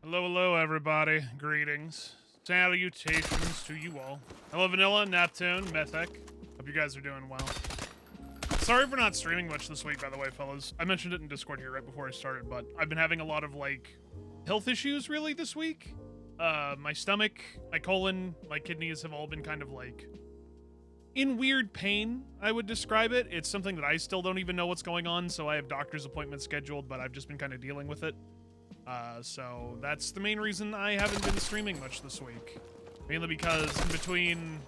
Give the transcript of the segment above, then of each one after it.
Hello, hello, everybody. Greetings. Salutations to you all. Hello, Vanilla, Neptune, Mythic. Hope you guys are doing well. Sorry for not streaming much this week, by the way, fellas. I mentioned it in Discord here right before I started, but I've been having a lot of, like, health issues, really, this week. My stomach, my colon, my kidneys have all been kind of, like, in weird pain, I would describe it. It's something that I still don't even know what's going on, so I have doctor's appointments scheduled, but I've just been kind of dealing with it. So that's the main reason I haven't been streaming much this week. Mainly because in between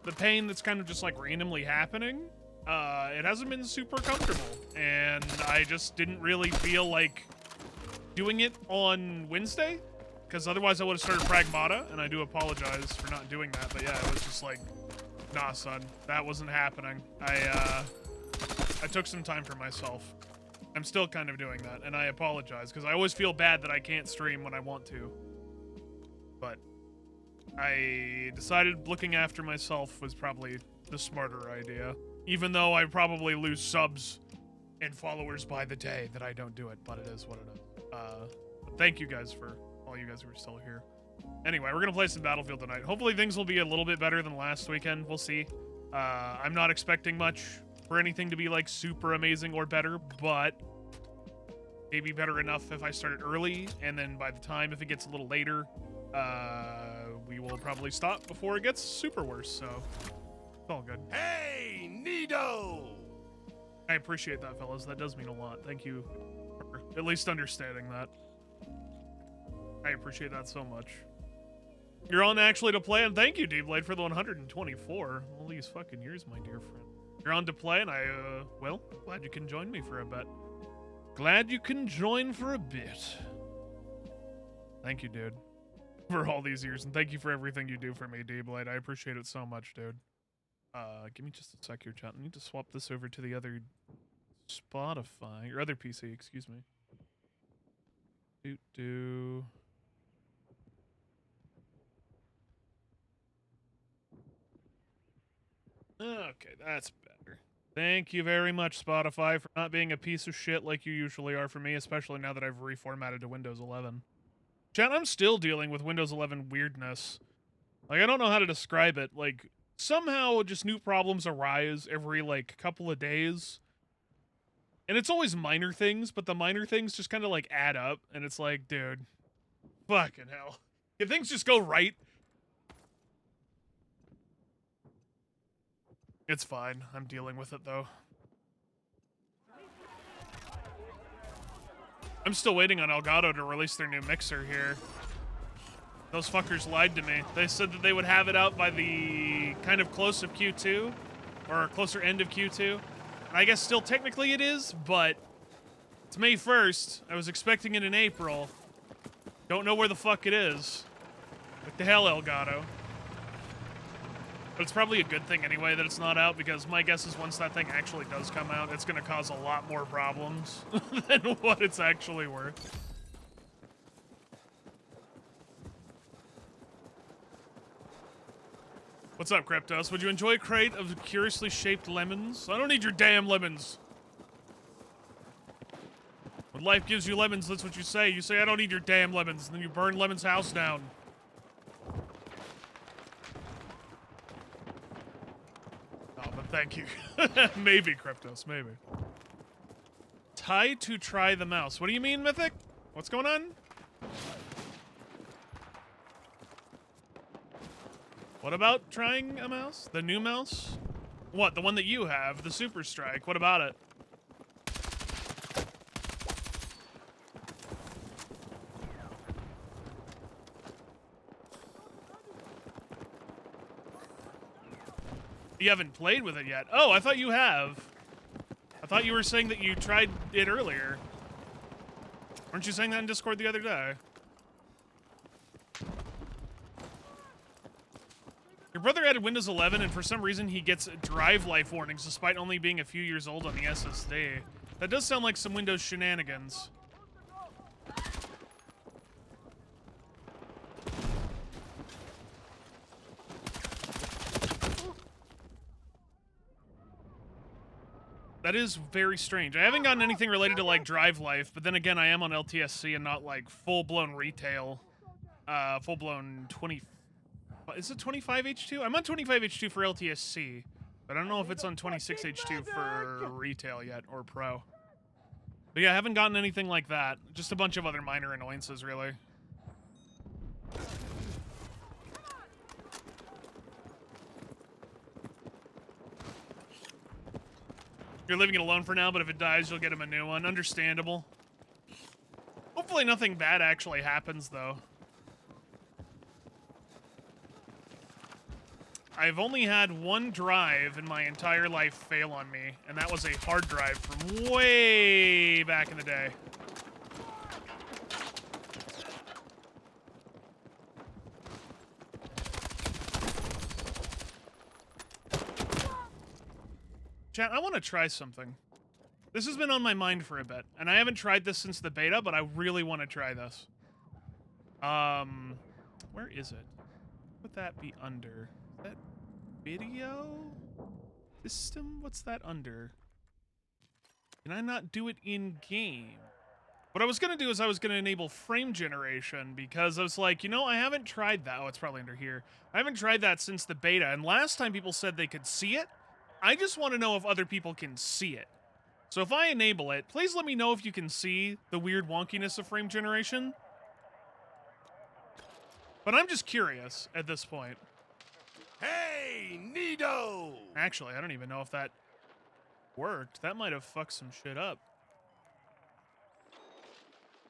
the pain that's kind of just like randomly happening, it hasn't been super comfortable. And I just didn't really feel like doing it on Wednesday, because otherwise I would have started Pragmata, and I do apologize for not doing that. But yeah, it was just like, nah, son, that wasn't happening. I took some time for myself. I'm still kind of doing that, and I apologize, because I always feel bad that I can't stream when I want to. But I decided looking after myself was probably the smarter idea. Even though I probably lose subs and followers by the day that I don't do it, but it is what it is. But thank you guys for all you guys who are still here. Anyway, we're going to play some Battlefield tonight. Hopefully things will be a little bit better than last weekend. We'll see. I'm not expecting much for anything to be like super amazing or better, but maybe better enough if I started early, and then by the time, if it gets a little later, we will probably stop before it gets super worse, so it's all good. Hey, Nido! I appreciate that, fellas. That does mean a lot. Thank you for at least understanding that. I appreciate that so much. You're on actually to play, and thank you, D-Blade, for the 124. All these fucking years, my dear friend. You're on to play, and well, glad you can join me for a bit. Glad you can join for a bit. Thank you, dude, for all these years, and thank you for everything you do for me, D-Blade. I appreciate it so much, dude. Give me just a sec here, chat. I need to swap this over to the other Spotify, or other PC, excuse me. Okay, that's better. Thank you very much, Spotify, for not being a piece of shit like you usually are for me, especially now that I've reformatted to Windows 11. Chat, I'm still dealing with Windows 11 weirdness. Like, I don't know how to describe it. Like, somehow just new problems arise every, like, couple of days. And it's always minor things, but the minor things just kind of, like, add up. And it's like, dude, fucking hell. If things just go right, it's fine. I'm dealing with it, though. I'm still waiting on Elgato to release their new mixer here. Those fuckers lied to me. They said that they would have it out by the kind of close of Q2, or closer end of Q2. And I guess still technically it is, but it's May 1st. I was expecting it in April. Don't know where the fuck it is. What the hell, Elgato? But it's probably a good thing anyway that it's not out, because my guess is once that thing actually does come out, it's going to cause a lot more problems than what it's actually worth. What's up, Kryptos? Would you enjoy a crate of curiously shaped lemons? I don't need your damn lemons. When life gives you lemons, that's what you say. You say, I don't need your damn lemons, and then you burn Lemon's house down. Thank you. Maybe, Kryptos, maybe. Tie to try the mouse. What do you mean, Mythic? What's going on? What about trying a mouse? The new mouse? What, the one that you have? The Super Strike. What about it? You haven't played with it yet. Oh, I thought you have. I thought you were saying that you tried it earlier. Weren't you saying that in Discord the other day? Your brother added Windows 11, and for some reason he gets drive life warnings despite only being a few years old on the SSD. That does sound like some Windows shenanigans. That is very strange. I haven't gotten anything related to, like, Drive Life, but then again, I am on LTSC and not, like, full-blown retail. Full-blown 20... Is it 25H2? I'm on 25H2 for LTSC, but I don't know if it's on 26H2 for retail yet, or pro. But yeah, I haven't gotten anything like that. Just a bunch of other minor annoyances, really. You're leaving it alone for now, but if it dies, you'll get him a new one. Understandable. Hopefully nothing bad actually happens, though. I've only had one drive in my entire life fail on me, and that was a hard drive from way back in the day. Chat, I want to try something. This has been on my mind for a bit, and I haven't tried this since the beta, but I really want to try this. Where is it? What would that be under? Is that video? System? What's that under? Can I not do it in-game? What I was going to do is I was going to enable frame generation, because I was like, you know, I haven't tried that. Oh, it's probably under here. I haven't tried that since the beta, and last time people said they could see it. I just want to know if other people can see it. So if I enable it, please let me know if you can see the weird wonkiness of frame generation. But I'm just curious at this point. Hey, Nido! Actually, I don't even know if that worked. That might have fucked some shit up.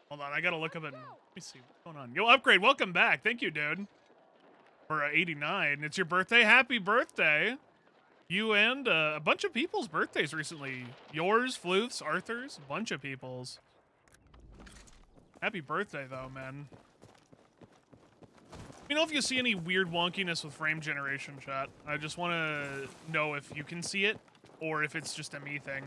Hold on, I gotta look up and let me see what's going on. Yo, Upgrade, welcome back. Thank you, dude. For 89. It's your birthday. Happy birthday. You and a bunch of people's birthdays recently. Yours, Floof's, Arthur's, a bunch of people's. Happy birthday, though, man. Let me know if you see any weird wonkiness with frame generation, chat. I just want to know if you can see it, or if it's just a me thing.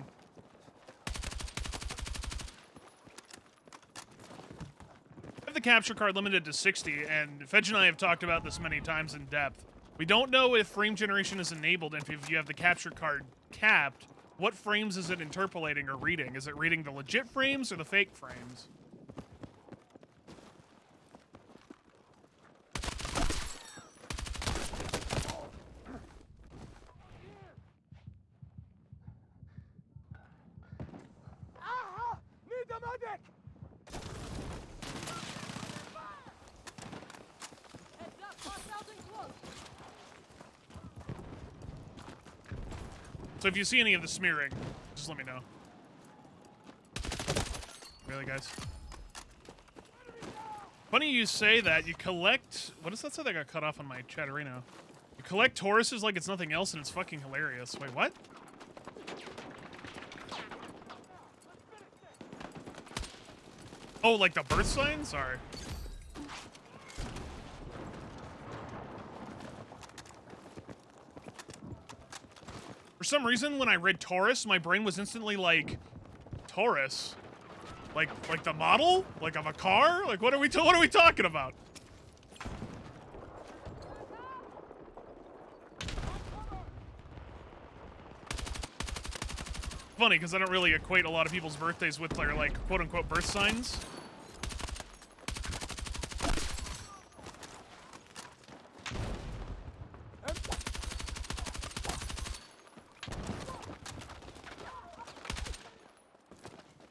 I have the capture card limited to 60, and Fedge and I have talked about this many times in depth. We don't know if frame generation is enabled, and if you have the capture card capped, what frames is it interpolating or reading? Is it reading the legit frames or the fake frames? Need a medic! So if you see any of the smearing, just let me know. Really, guys? Funny you say that. You collect... What does that say that got cut off on my chatterino? You collect Tauruses like it's nothing else, and it's fucking hilarious. Wait, what? Oh, like the birth sign? Sorry. For some reason, when I read Taurus, my brain was instantly like, Taurus? Like the model? Like of a car? Like what are we talking about? Funny, because I don't really equate a lot of people's birthdays with their, like, quote-unquote birth signs.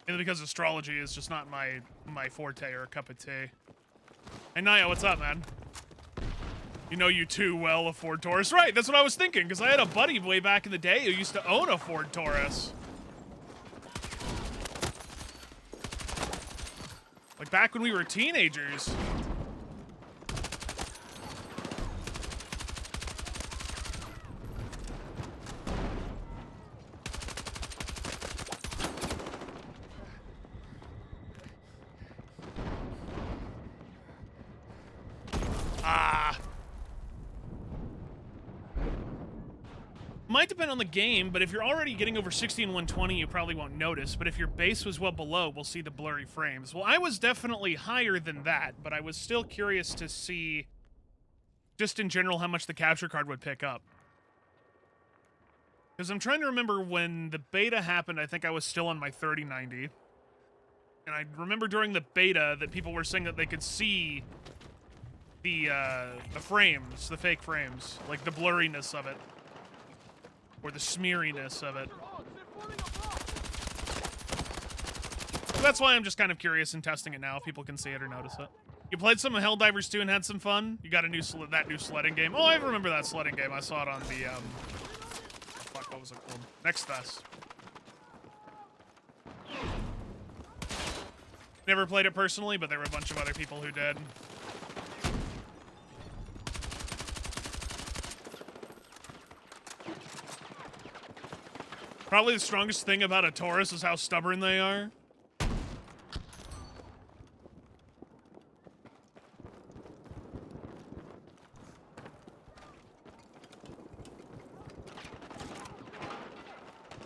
Mainly because astrology is just not my forte or a cup of tea. Hey, Naya, what's up, man? You know you too well a Ford Taurus. Right, that's what I was thinking, because I had a buddy way back in the day who used to own a Ford Taurus. Like back when we were teenagers. Might depend on the game, but if you're already getting over 60 and 120, you probably won't notice. But if your base was well below, we'll see the blurry frames. Well, I was definitely higher than that, but I was still curious to see, just in general, how much the capture card would pick up. Because I'm trying to remember when the beta happened, I think I was still on my 3090. And I remember during the beta that people were saying that they could see the frames, the fake frames, like the blurriness of it. Or the smeariness of it. So that's why I'm just kind of curious and testing it now if people can see it or notice it. You played some of Helldivers 2 and had some fun? You got a new that new sledding game? Oh, I remember that sledding game. I saw it on the, fuck, what was it called? Next Fest. Never played it personally, but there were a bunch of other people who did. Probably the strongest thing about a Taurus is how stubborn they are.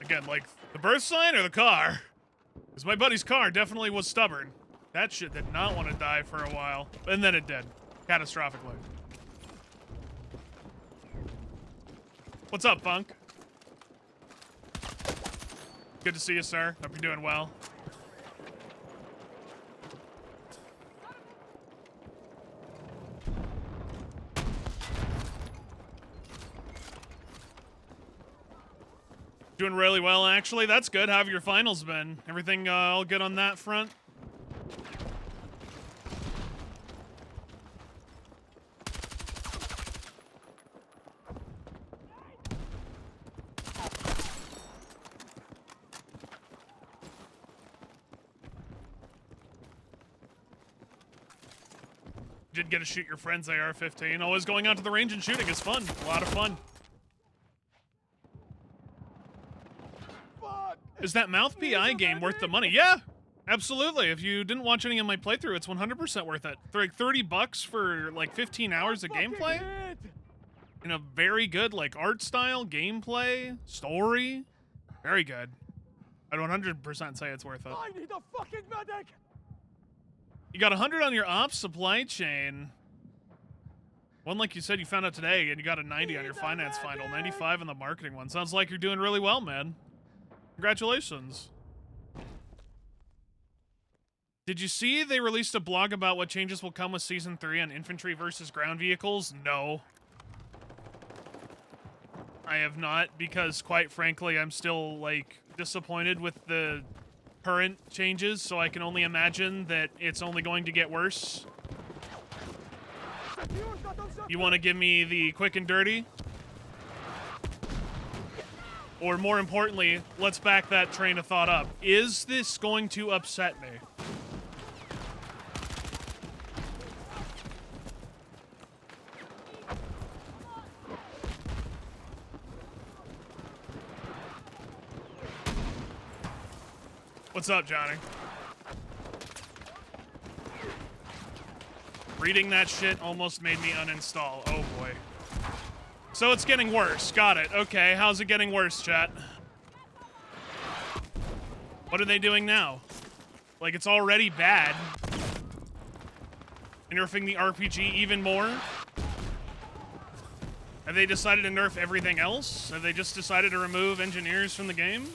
Again, like, the birth sign or the car? Because my buddy's car definitely was stubborn. That shit did not want to die for a while. And then it did. Catastrophically. What's up, Funk? Good to see you, sir. Hope you're doing well. Doing really well, actually. That's good. How have your finals been? Everything all good on that front? Did get to shoot your friend's AR-15. Always going out to the range and shooting is fun. A lot of fun. Is that mouth PI game worth the money? Yeah, absolutely. If you didn't watch any of my playthrough, it's 100% worth it. For like 30 bucks for like 15 hours of gameplay. In a very good like art style, gameplay, story. Very good. I'd 100% say it's worth it. I need a fucking medic! You got 100 on your ops supply chain. One, like you said, you found out today, and you got a 90 on your finance final. 95 on the marketing one. Sounds like you're doing really well, man. Congratulations. Did you see they released a blog about what changes will come with Season 3 on infantry versus ground vehicles? No. I have not, because quite frankly, I'm still, like, disappointed with the current changes, so I can only imagine that it's only going to get worse. You want to give me the quick and dirty? Or more importantly, let's back that train of thought up. Is this going to upset me? What's up, Johnny? Reading that shit almost made me uninstall. Oh boy. So it's getting worse. Got it. Okay, how's it getting worse, chat? What are they doing now? Like, it's already bad. Nerfing the RPG even more? Have they decided to nerf everything else? Have they just decided to remove engineers from the game?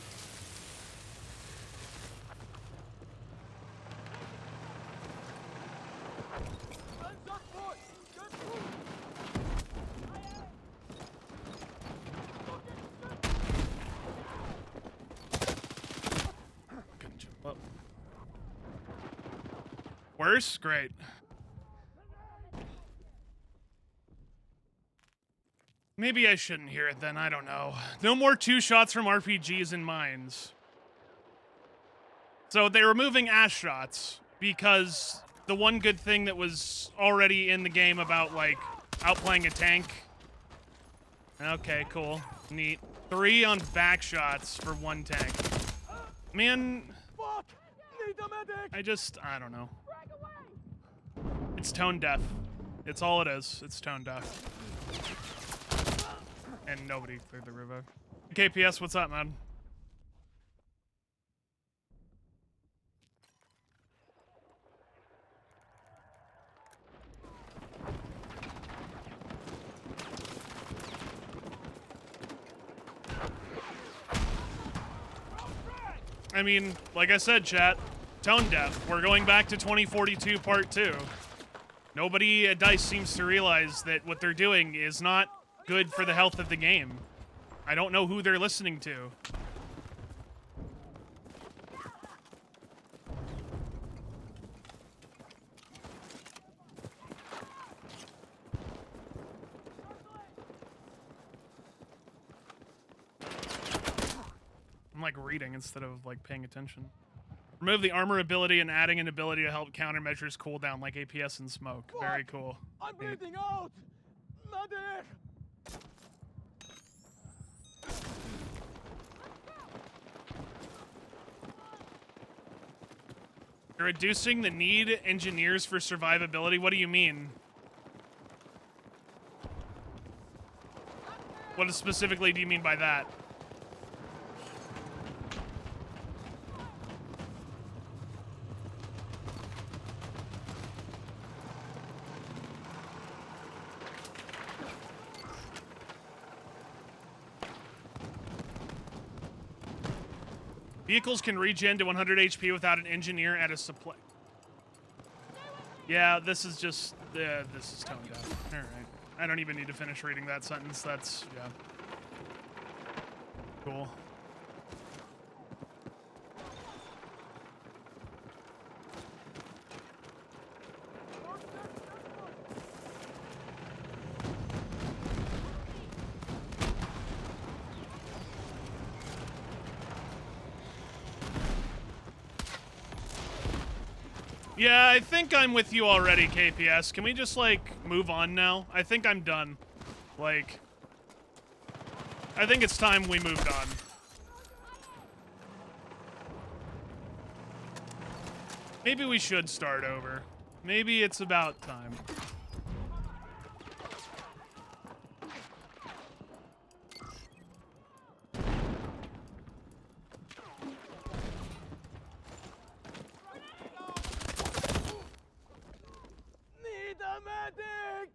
Worse? Great. Maybe I shouldn't hear it then, I don't know. No more 2 shots from RPGs and mines. So they're removing ass shots because the one good thing that was already in the game about, like, outplaying a tank. Okay, cool. Neat. 3 on back shots for 1 tank. Man, I don't know. It's tone deaf. It's all it is. It's tone deaf. And nobody cleared the river. KPS, what's up, man? I mean, like I said, chat, tone deaf. We're going back to 2042 Part 2. Nobody at DICE seems to realize that what they're doing is not good for the health of the game. I don't know who they're listening to. I'm like reading instead of like paying attention. Remove the armor ability and adding an ability to help countermeasures cooldown like APS and smoke. Very cool. I'm bleeding out! Medic! You're reducing the need engineers for survivability? What do you mean? What specifically do you mean by that? Vehicles can regen to 100 HP without an engineer at a supply. Yeah, this is just... this is tone deaf. Alright. I don't even need to finish reading that sentence. That's... yeah. Cool. Yeah, I think I'm with you already, KPS. Can we just, like, move on now? I think I'm done. Like, I think it's time we moved on. Maybe we should start over. Maybe it's about time. Need a medic!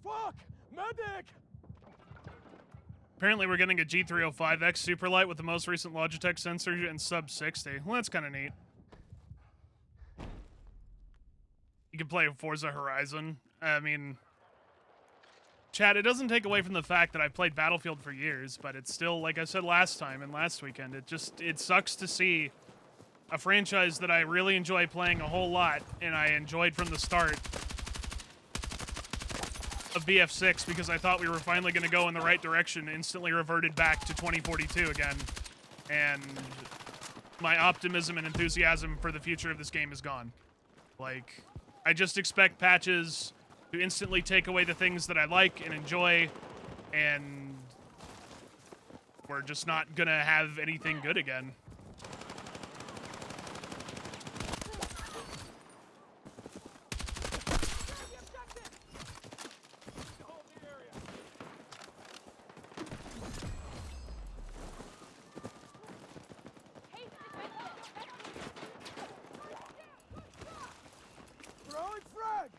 Fuck! Medic! Apparently we're getting a G305X Superlight with the most recent Logitech sensor and sub 60. Well, that's kind of neat. You can play Forza Horizon. I mean, chat, it doesn't take away from the fact that I've played Battlefield for years, but it's still, like I said last time and last weekend, it sucks to see a franchise that I really enjoy playing a whole lot, and I enjoyed from the start of BF6 because I thought we were finally going to go in the right direction, instantly reverted back to 2042 again. And my optimism and enthusiasm for the future of this game is gone. Like, I just expect patches to instantly take away the things that I like and enjoy, and we're just not going to have anything good again. Throwing frag!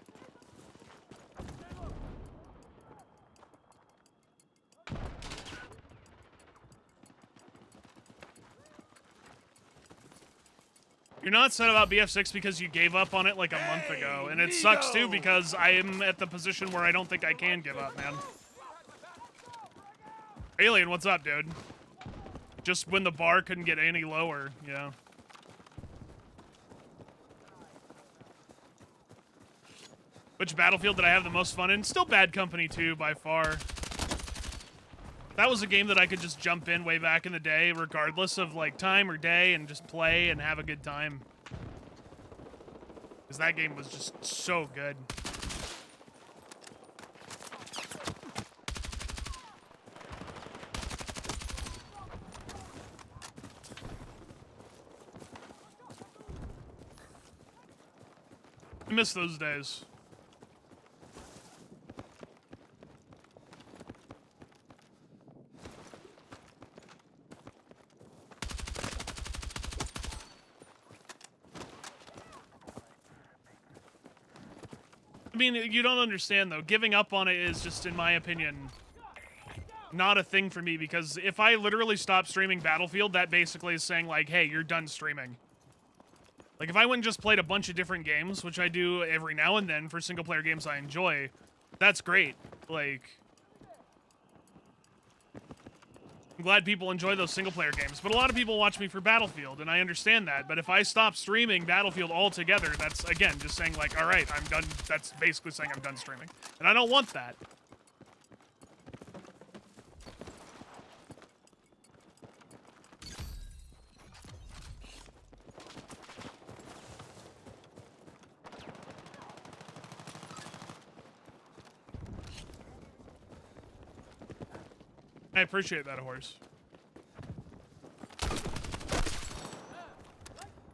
You're not sad about BF6 because you gave up on it like a month ago, and it sucks too because I am at the position where I don't think I can give up, man. Alien, what's up, dude? Just when the bar couldn't get any lower, yeah. Which Battlefield did I have the most fun in? Still Bad Company 2 by far. That was a game that I could just jump in way back in the day, regardless of like time or day, and just play and have a good time. Because that game was just so good. I miss those days. I mean, you don't understand, though. Giving up on it is just, in my opinion, not a thing for me, because if I literally stop streaming Battlefield, that basically is saying, like, hey, you're done streaming. Like, if I went and just played a bunch of different games, which I do every now and then for single-player games I enjoy, that's great. Like, I'm glad people enjoy those single-player games, but a lot of people watch me for Battlefield, and I understand that. But if I stop streaming Battlefield altogether, that's, again, just saying, like, all right, I'm done. That's basically saying I'm done streaming. And I don't want that. I appreciate that, horse.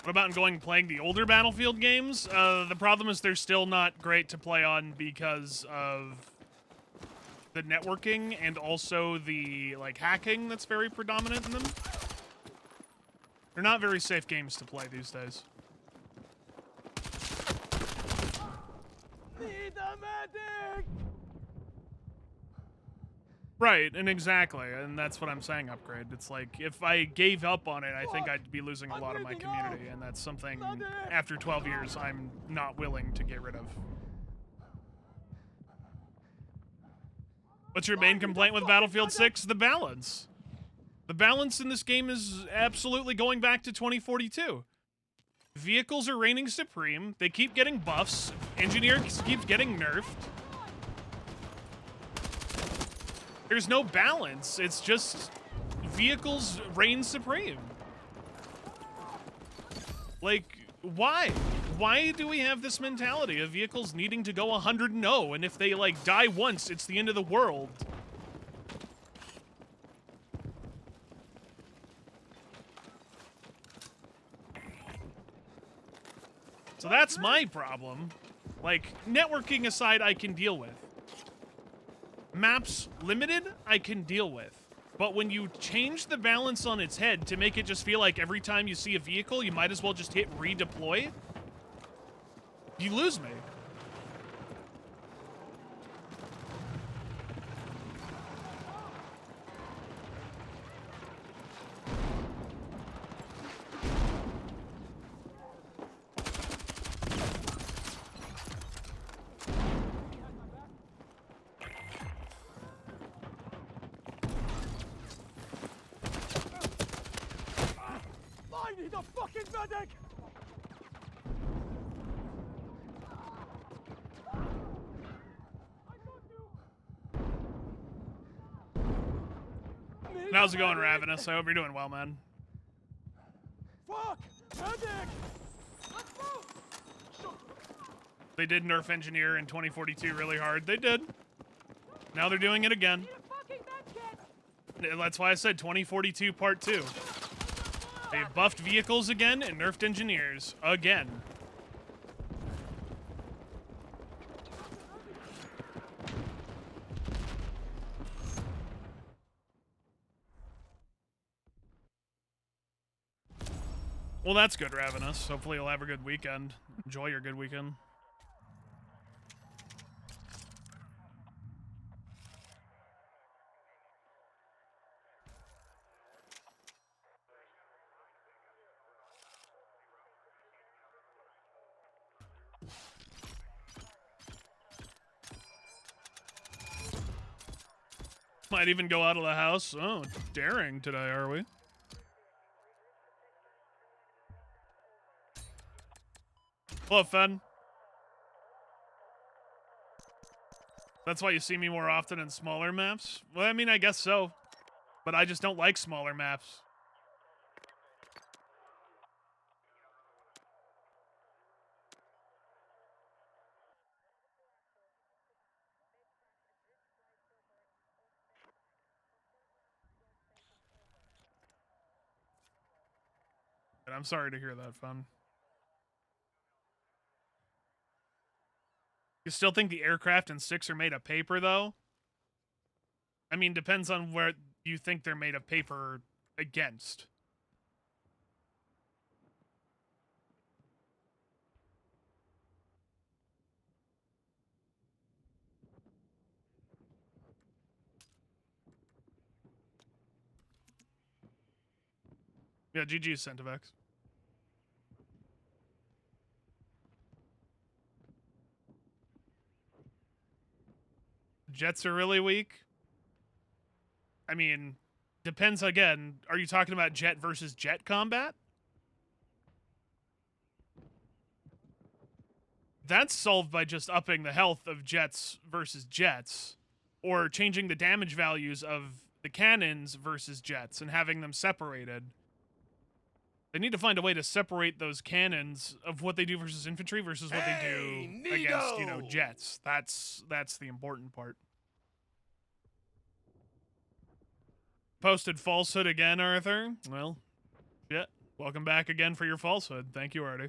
What about going playing the older Battlefield games? The problem is they're still not great to play on because of the networking and also the, like, hacking that's very predominant in them. They're not very safe games to play these days. Need a medic! Right, and exactly, and that's what I'm saying, Upgrade. It's like, if I gave up on it, I think I'd be losing a lot of my community, and that's something, after 12 years, I'm not willing to get rid of. What's your main complaint with Battlefield 6? The balance. The balance in this game is absolutely going back to 2042. Vehicles are reigning supreme, they keep getting buffs, engineers keeps getting nerfed. There's no balance. It's just vehicles reign supreme. Like, why? Why do we have this mentality of vehicles needing to go 100-0, and if they, like, die once, it's the end of the world? So that's my problem. Like, networking aside, I can deal with. Maps limited, I can deal with. But when you change the balance on its head to make it just feel like every time you see a vehicle, you might as well just hit redeploy, you lose me. I need a fucking medic! How's it going, Ravenous? I hope you're doing well, man. Fuck! Medic! Let's move! They did nerf Engineer in 2042 really hard. They did. Now they're doing it again. That's why I said 2042 Part 2. They've buffed vehicles again and nerfed engineers again. Well, that's good, Ravenous. Hopefully you'll have a good weekend. Enjoy your good weekend. Might even go out of the house. Oh, daring today, are we? Hello, Fen. That's why you see me more often in smaller maps? Well, I mean, I guess so. But I just don't like smaller maps. And I'm sorry to hear that, Fen. You still think the aircraft in 6 are made of paper, though? I mean, depends on where you think they're made of paper against. Yeah, GG Centivex. Jets are really weak. I mean, depends again. Are you talking about jet versus jet combat? That's solved by just upping the health of jets versus jets, or changing the damage values of the cannons versus jets and having them separated. They need to find a way to separate those cannons of what they do versus infantry versus what they do against, you know, jets. That's the important part. Posted falsehood again, Arthur. Well, yeah. Welcome back again for your falsehood. Thank you, Artie.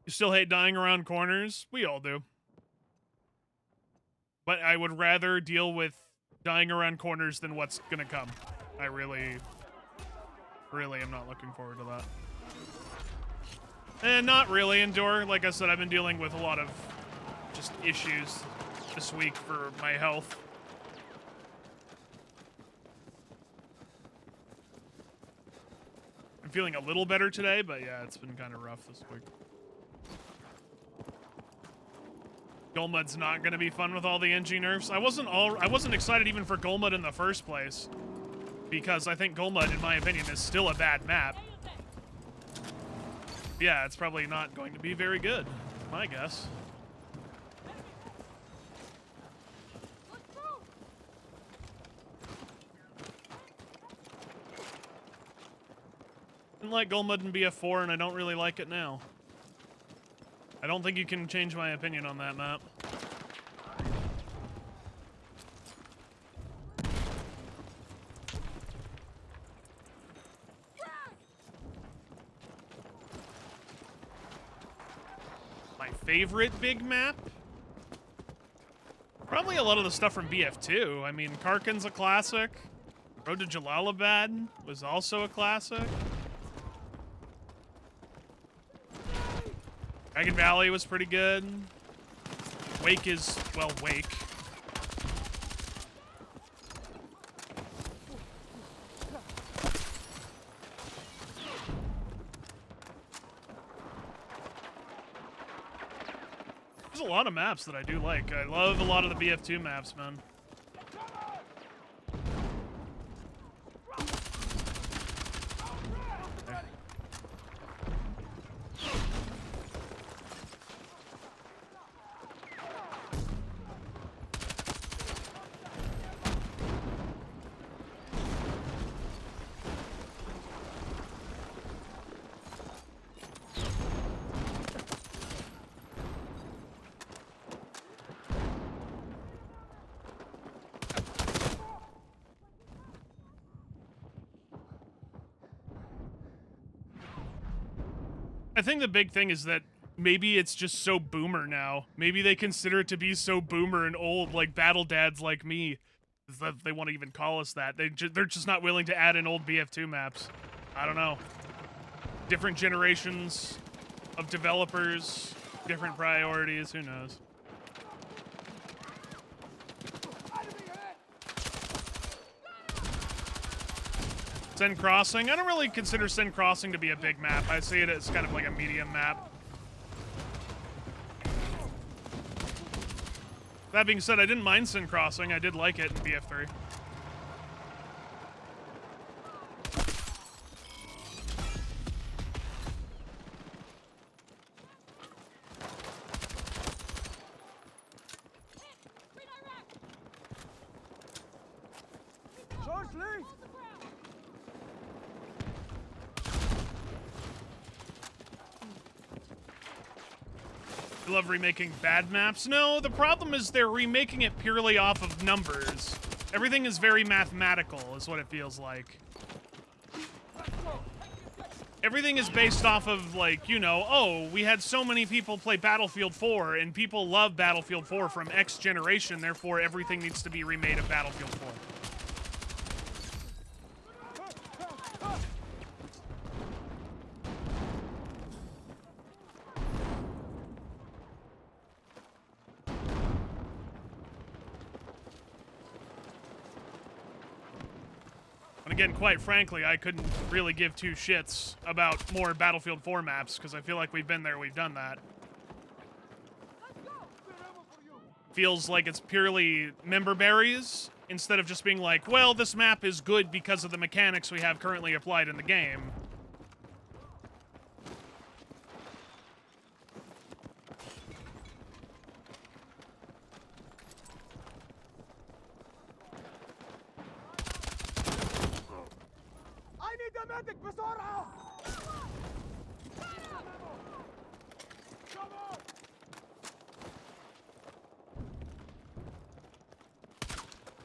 You still hate dying around corners? We all do. But I would rather deal with dying around corners than what's gonna come. I really am not looking forward to that. And not really, Endure. Like I said, I've been dealing with a lot of just issues this week for my health. I'm feeling a little better today, but yeah, it's been kind of rough this week. Golmud's not going to be fun with all the NG nerfs. I wasn't excited even for Golmud in the first place, because I think Golmud, in my opinion, is still a bad map. Yeah, it's probably not going to be very good, my guess. Didn't like Golmud in BF4, and I don't really like it now. I don't think you can change my opinion on that map. My favorite big map? Probably a lot of the stuff from BF2. I mean, Karkin's a classic. Road to Jalalabad was also a classic. Dragon Valley was pretty good. Wake is, well, Wake. There's a lot of maps that I do like. I love a lot of the BF2 maps, man. I think the big thing is that maybe it's just so boomer now. Maybe they consider it to be so boomer and old, like battle dads like me, that they want to even call us that. They're just not willing to add in old BF2 maps. I don't know. Different generations of developers, different priorities, who knows? Sen Crossing? I don't really consider Sen Crossing to be a big map. I see it as kind of like a medium map. That being said, I didn't mind Sen Crossing. I did like it in BF3. I love remaking bad maps. No, the problem is they're remaking it purely off of numbers. Everything is very mathematical, is what it feels like. Everything is based off of, like, you know, oh, we had so many people play Battlefield 4, and people love Battlefield 4 from X generation, therefore everything needs to be remade of Battlefield 4. again, quite frankly, I couldn't really give two shits about more Battlefield 4 maps, because I feel like we've been there, we've done that. Feels like it's purely member berries, instead of just being like, well, this map is good because of the mechanics we have currently applied in the game. I need a medic بسرعة! Come on!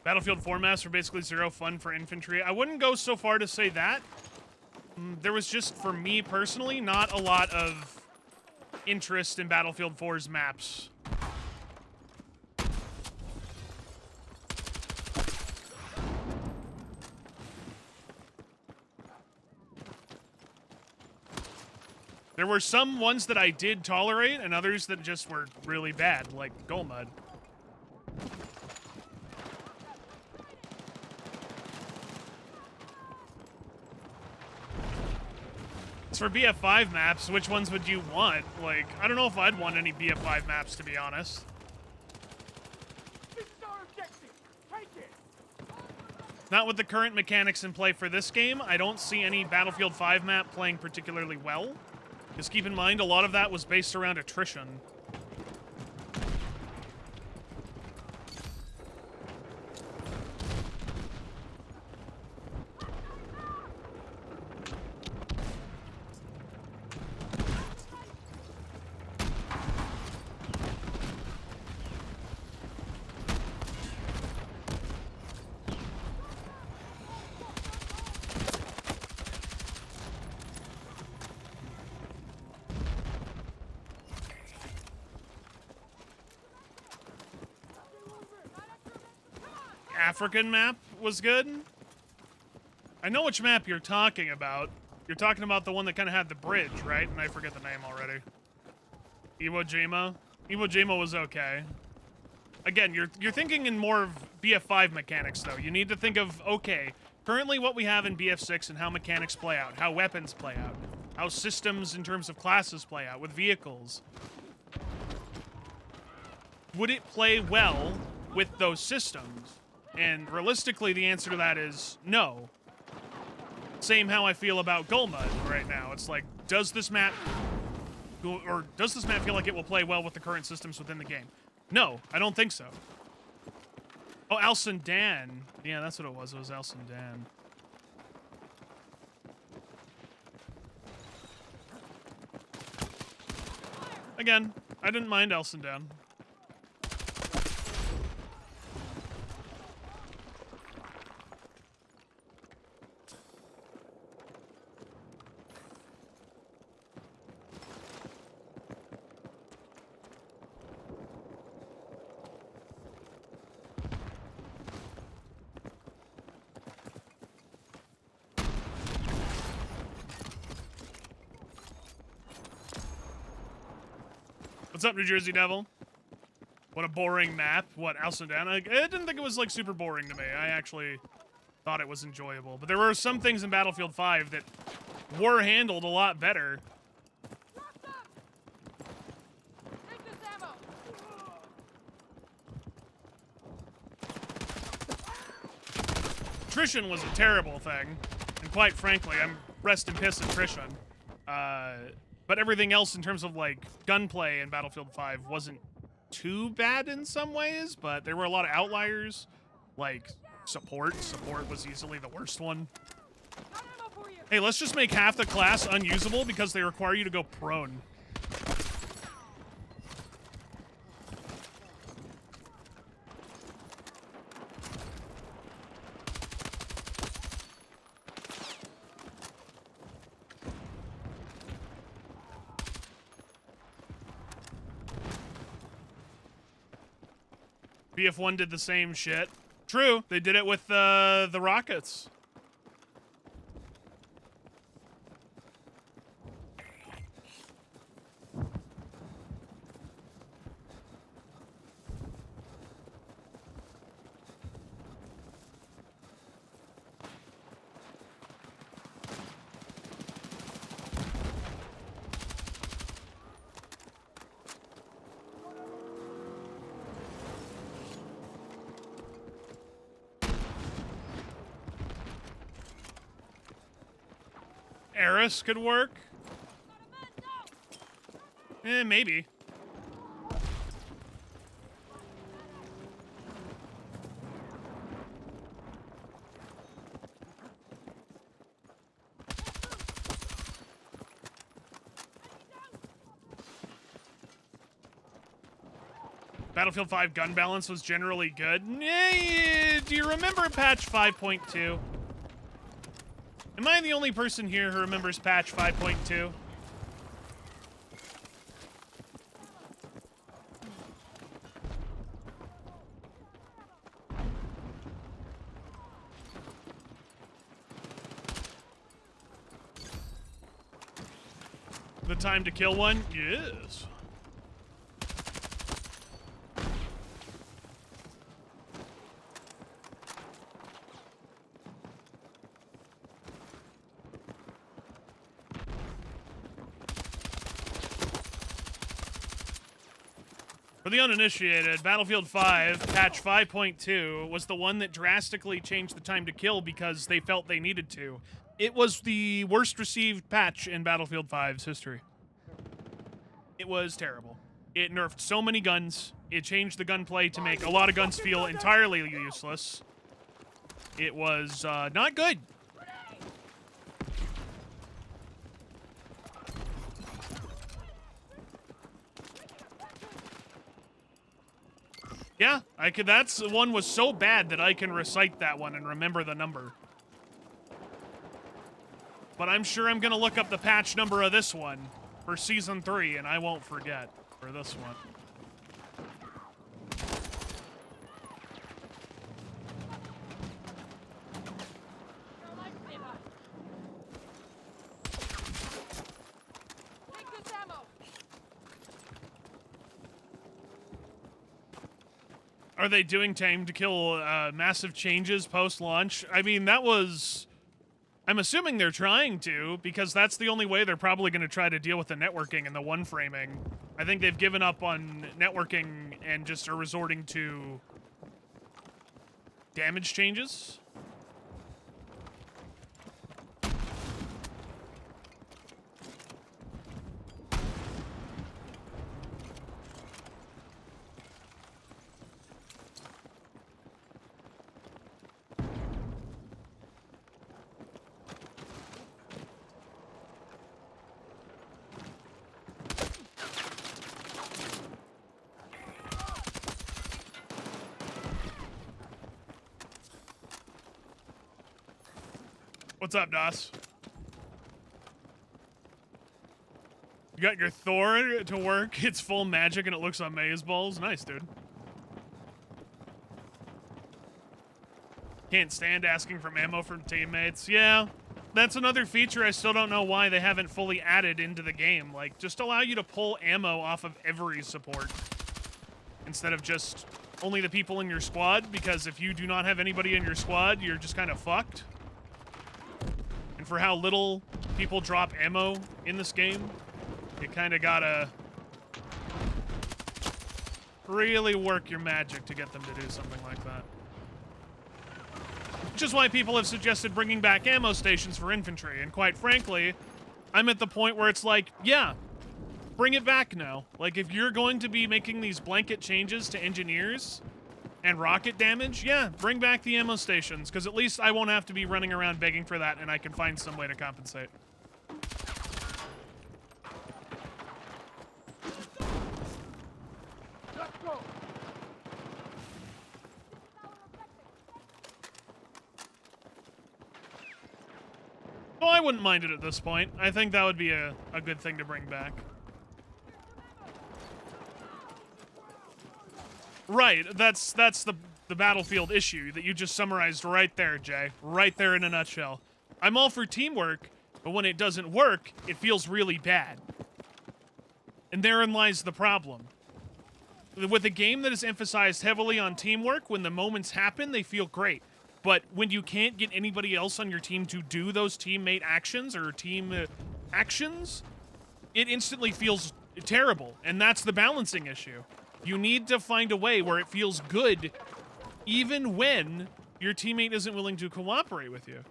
Battlefield 4 maps are basically zero fun for infantry. I wouldn't go so far to say that. There was just, for me personally, not a lot of interest in Battlefield 4's maps. There were some ones that I did tolerate, and others that just were really bad, like Goal Mud. As for BF5 maps, which ones would you want? Like, I don't know if I'd want any BF5 maps, to be honest. This is our objective. Take it. Not with the current mechanics in play for this game, I don't see any Battlefield 5 map playing particularly well. Because keep in mind, a lot of that was based around attrition. African map was good. I know which map you're talking about. You're talking about the one that kind of had the bridge, right? And I forget the name already. Iwo Jima. Iwo Jima was okay. Again, you're thinking in more of BF5 mechanics, though. You need to think of, okay, currently what we have in BF6 and how mechanics play out, how weapons play out, how systems in terms of classes play out with vehicles. Would it play well with those systems? And realistically, the answer to that is no. Same how I feel about Goal Mud right now. It's like, does this map feel like it will play well with the current systems within the game? No, I don't think so. Oh, Al Sundan. Yeah, that's what it was. It was Al Sundan. Again, I didn't mind Al Sundan. What's up, New Jersey Devil? What a boring map. What, Al Sundan? I didn't think it was, like, super boring to me. I actually thought it was enjoyable. But there were some things in Battlefield 5 that were handled a lot better. Take this ammo. Attrition was a terrible thing. And quite frankly, I'm rest in piss attrition. But everything else in terms of, like, gunplay in Battlefield 5 wasn't too bad in some ways, but there were a lot of outliers, like support. Support was easily the worst one. Got ammo for you. Hey, let's just make half the class unusable because they require you to go prone. BF1 did the same shit. True, they did it with the rockets. Eris could work. Maybe. Battlefield 5 gun balance was generally good. Do you remember patch 5.2? Am I the only person here who remembers patch 5.2? The time to kill one? Yes. For the uninitiated, Battlefield 5, patch 5.2, was the one that drastically changed the time to kill because they felt they needed to. It was the worst received patch in Battlefield 5's history. It was terrible. It nerfed so many guns. It changed the gunplay to make a lot of guns feel entirely useless. It was not good. Yeah, that's one was so bad that I can recite that one and remember the number. But I'm sure I'm gonna look up the patch number of this one for Season 3, and I won't forget for this one. Take this ammo. Are they doing time to kill massive changes post-launch? I mean, that was... I'm assuming they're trying to, because that's the only way they're probably going to try to deal with the networking and the one-framing. I think they've given up on networking and just are resorting to damage changes. What's up, Doss? You got your Thor to work? It's full magic and it looks amazeballs? Nice, dude. Can't stand asking for ammo from teammates. Yeah, that's another feature I still don't know why they haven't fully added into the game. Like, just allow you to pull ammo off of every support instead of just only the people in your squad, because if you do not have anybody in your squad, you're just kind of fucked. And for how little people drop ammo in this game, you kind of gotta really work your magic to get them to do something like that. Which is why people have suggested bringing back ammo stations for infantry, and quite frankly, I'm at the point where it's like, yeah, bring it back now. Like, if you're going to be making these blanket changes to engineers and rocket damage, yeah, bring back the ammo stations, because at least I won't have to be running around begging for that, and I can find some way to compensate. Let's go. Well, I wouldn't mind it at this point. I think that would be a good thing to bring back. Right, that's the Battlefield issue that you just summarized right there, Jay. Right there in a nutshell. I'm all for teamwork, but when it doesn't work, it feels really bad. And therein lies the problem. With a game that is emphasized heavily on teamwork, when the moments happen, they feel great. But when you can't get anybody else on your team to do those teammate actions or team actions, it instantly feels terrible. And that's the balancing issue. You need to find a way where it feels good even when your teammate isn't willing to cooperate with you.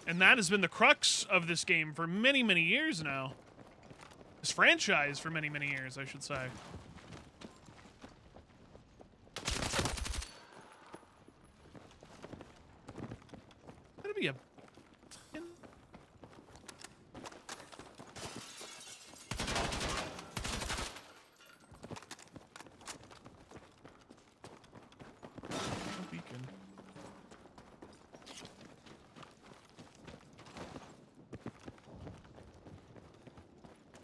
And that has been the crux of this game for many, many years now. This franchise for many, many years, I should say. Gotta be a... beacon.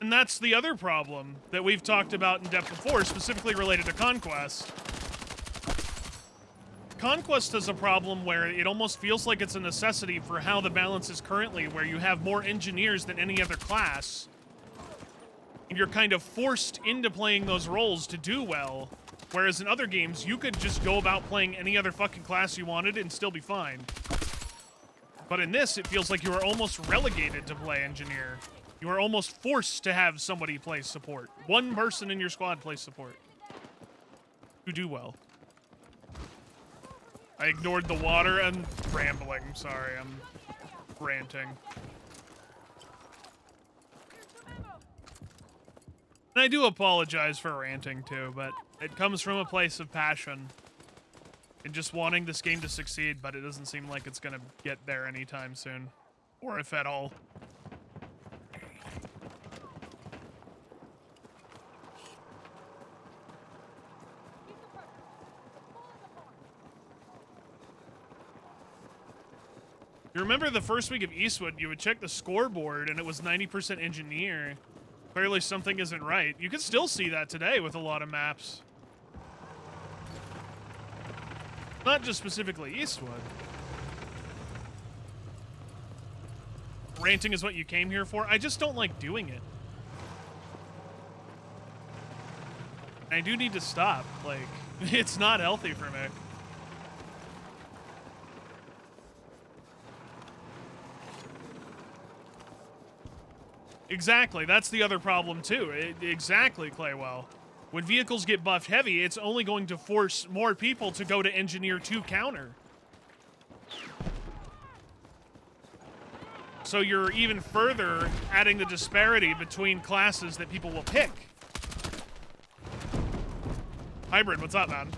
And that's the other problem that we've talked about in depth before, specifically related to Conquest. Conquest is a problem where it almost feels like it's a necessity for how the balance is currently, where you have more engineers than any other class. And you're kind of forced into playing those roles to do well. Whereas in other games, you could just go about playing any other fucking class you wanted and still be fine. But in this, it feels like you are almost relegated to play engineer. You are almost forced to have somebody play support. One person in your squad plays support. You do well. I ignored the water and rambling. Sorry, I'm ranting. And I do apologize for ranting too, but it comes from a place of passion and just wanting this game to succeed, but it doesn't seem like it's gonna get there anytime soon, or if at all. You remember the first week of Eastwood, you would check the scoreboard and it was 90% engineer. Clearly something isn't right. You can still see that today with a lot of maps. Not just specifically Eastwood. Ranting is what you came here for? I just don't like doing it. I do need to stop. Like, it's not healthy for me. Exactly, that's the other problem too. Exactly, Claywell. When vehicles get buffed heavy, it's only going to force more people to go to Engineer 2 counter. So you're even further adding the disparity between classes that people will pick. Hybrid, what's up, man?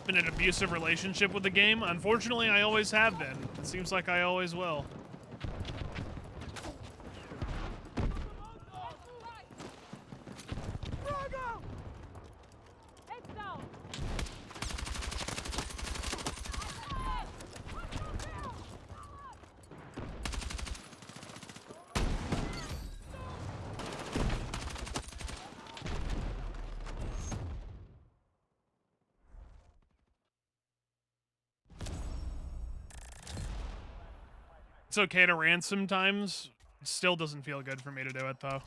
Been in an abusive relationship with the game? Unfortunately, I always have been. It seems like I always will. It's okay to rant sometimes. It still doesn't feel good for me to do it, though.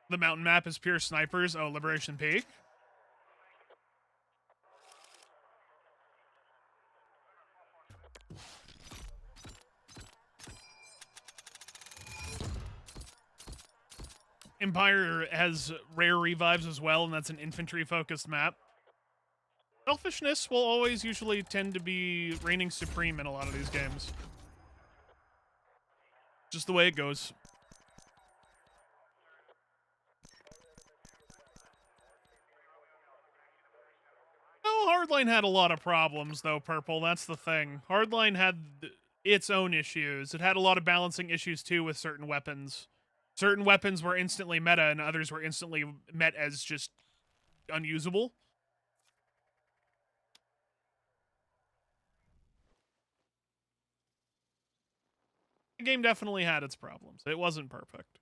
The mountain map is pure snipers. Oh, Liberation Peak. Empire has rare revives as well, and that's an infantry-focused map. Selfishness will always usually tend to be reigning supreme in a lot of these games. Just the way it goes. Oh, Hardline had a lot of problems, though, Purple. That's the thing. Hardline had its own issues. It had a lot of balancing issues, too, with certain weapons. Certain weapons were instantly meta, and others were instantly met as just unusable. The game definitely had its problems. It wasn't perfect.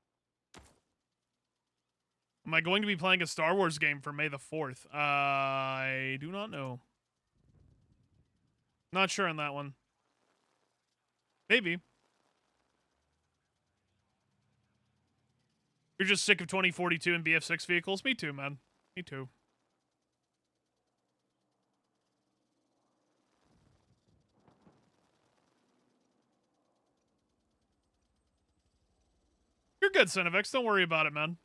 Am I going to be playing a Star Wars game for May the 4th? I do not know. Not sure on that one. Maybe. You're just sick of 2042 and BF6 vehicles? Me too, man. Me too. You're good, Cinevex. Don't worry about it, man.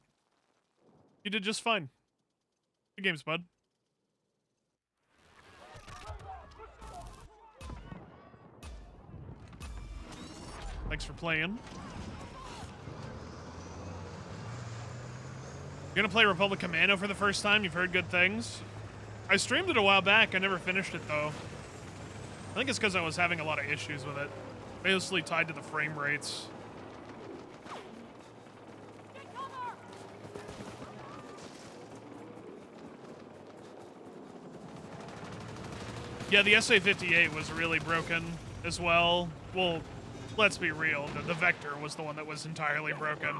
You did just fine. Good games, bud. Thanks for playing. You're gonna play Republic Commando for the first time? You've heard good things? I streamed it a while back. I never finished it, though. I think it's because I was having a lot of issues with it. Mostly tied to the frame rates. Yeah, the SA-58 was really broken as well. Well, let's be real. The Vector was the one that was entirely broken.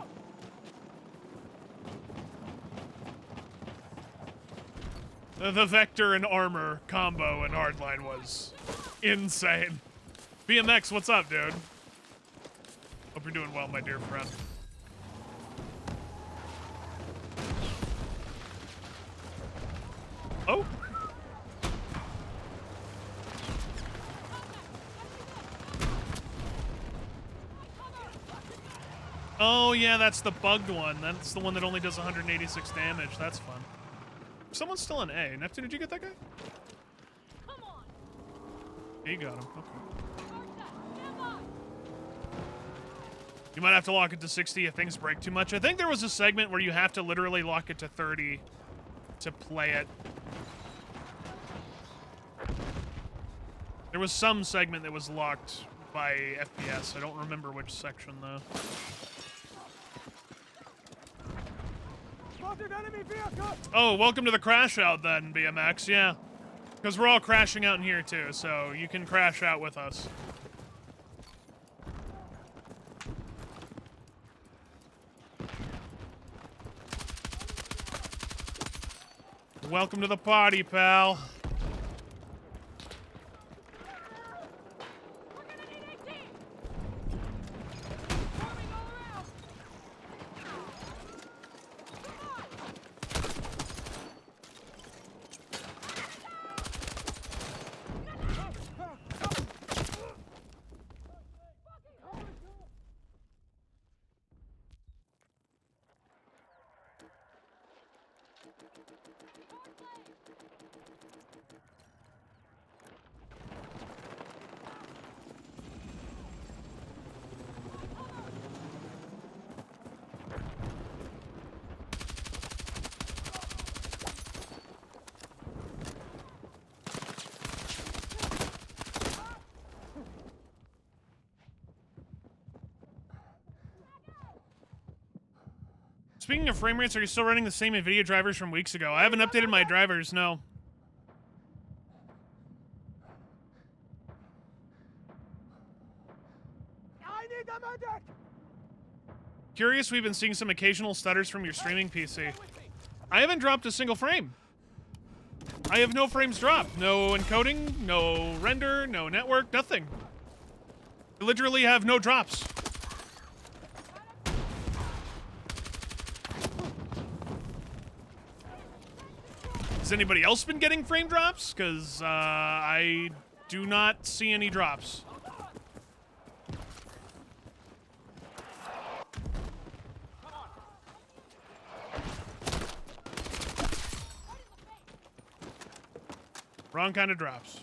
The Vector and armor combo in Hardline was insane. BMX, what's up, dude? Hope you're doing well, my dear friend. Oh. Oh, yeah, that's the bugged one. That's the one that only does 186 damage. That's fun. Someone's still in A. Neptune, did you get that guy? Come on. Yeah, you got him. Okay. You might have to lock it to 60 if things break too much. I think there was a segment where you have to literally lock it to 30 to play it. There was some segment that was locked by FPS. I don't remember which section, though. Enemy vehicle. Oh, welcome to the crash out then, BMX. Yeah. Because we're all crashing out in here too, so you can crash out with us. Welcome to the party, pal. We're gonna need a team. Forming all around. Speaking of frame rates, are you still running the same NVIDIA drivers from weeks ago? I haven't updated my drivers, no. I need a medic. Curious, we've been seeing some occasional stutters from your streaming PC. I haven't dropped a single frame. I have no frames dropped. No encoding, no render, no network, nothing. I literally have no drops. Has anybody else been getting frame drops? Because I do not see any drops. Wrong kind of drops.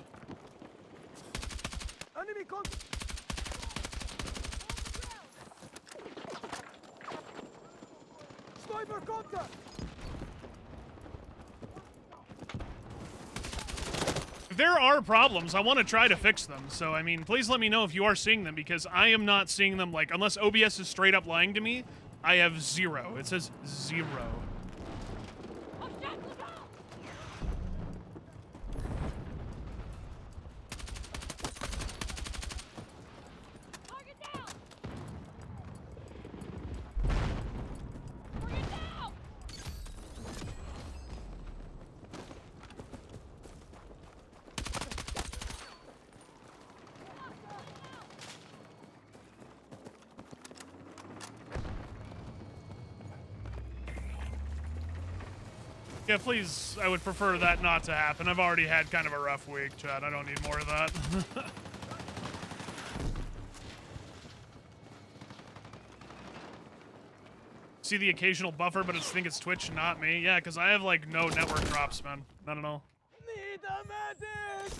Enemy contact. Sniper contact. If there are problems, I want to try to fix them. So, I mean, please let me know if you are seeing them, because I am not seeing them, like, unless OBS is straight up lying to me, I have 0. It says 0. Oh shit, look out! Target down! Target down! Yeah, please, I would prefer that not to happen. I've already had kind of a rough week, Chad. I don't need more of that. See the occasional buffer, but I think it's Twitch, not me. Yeah, because I have, like, no network drops, man. Not at all. Need a medic.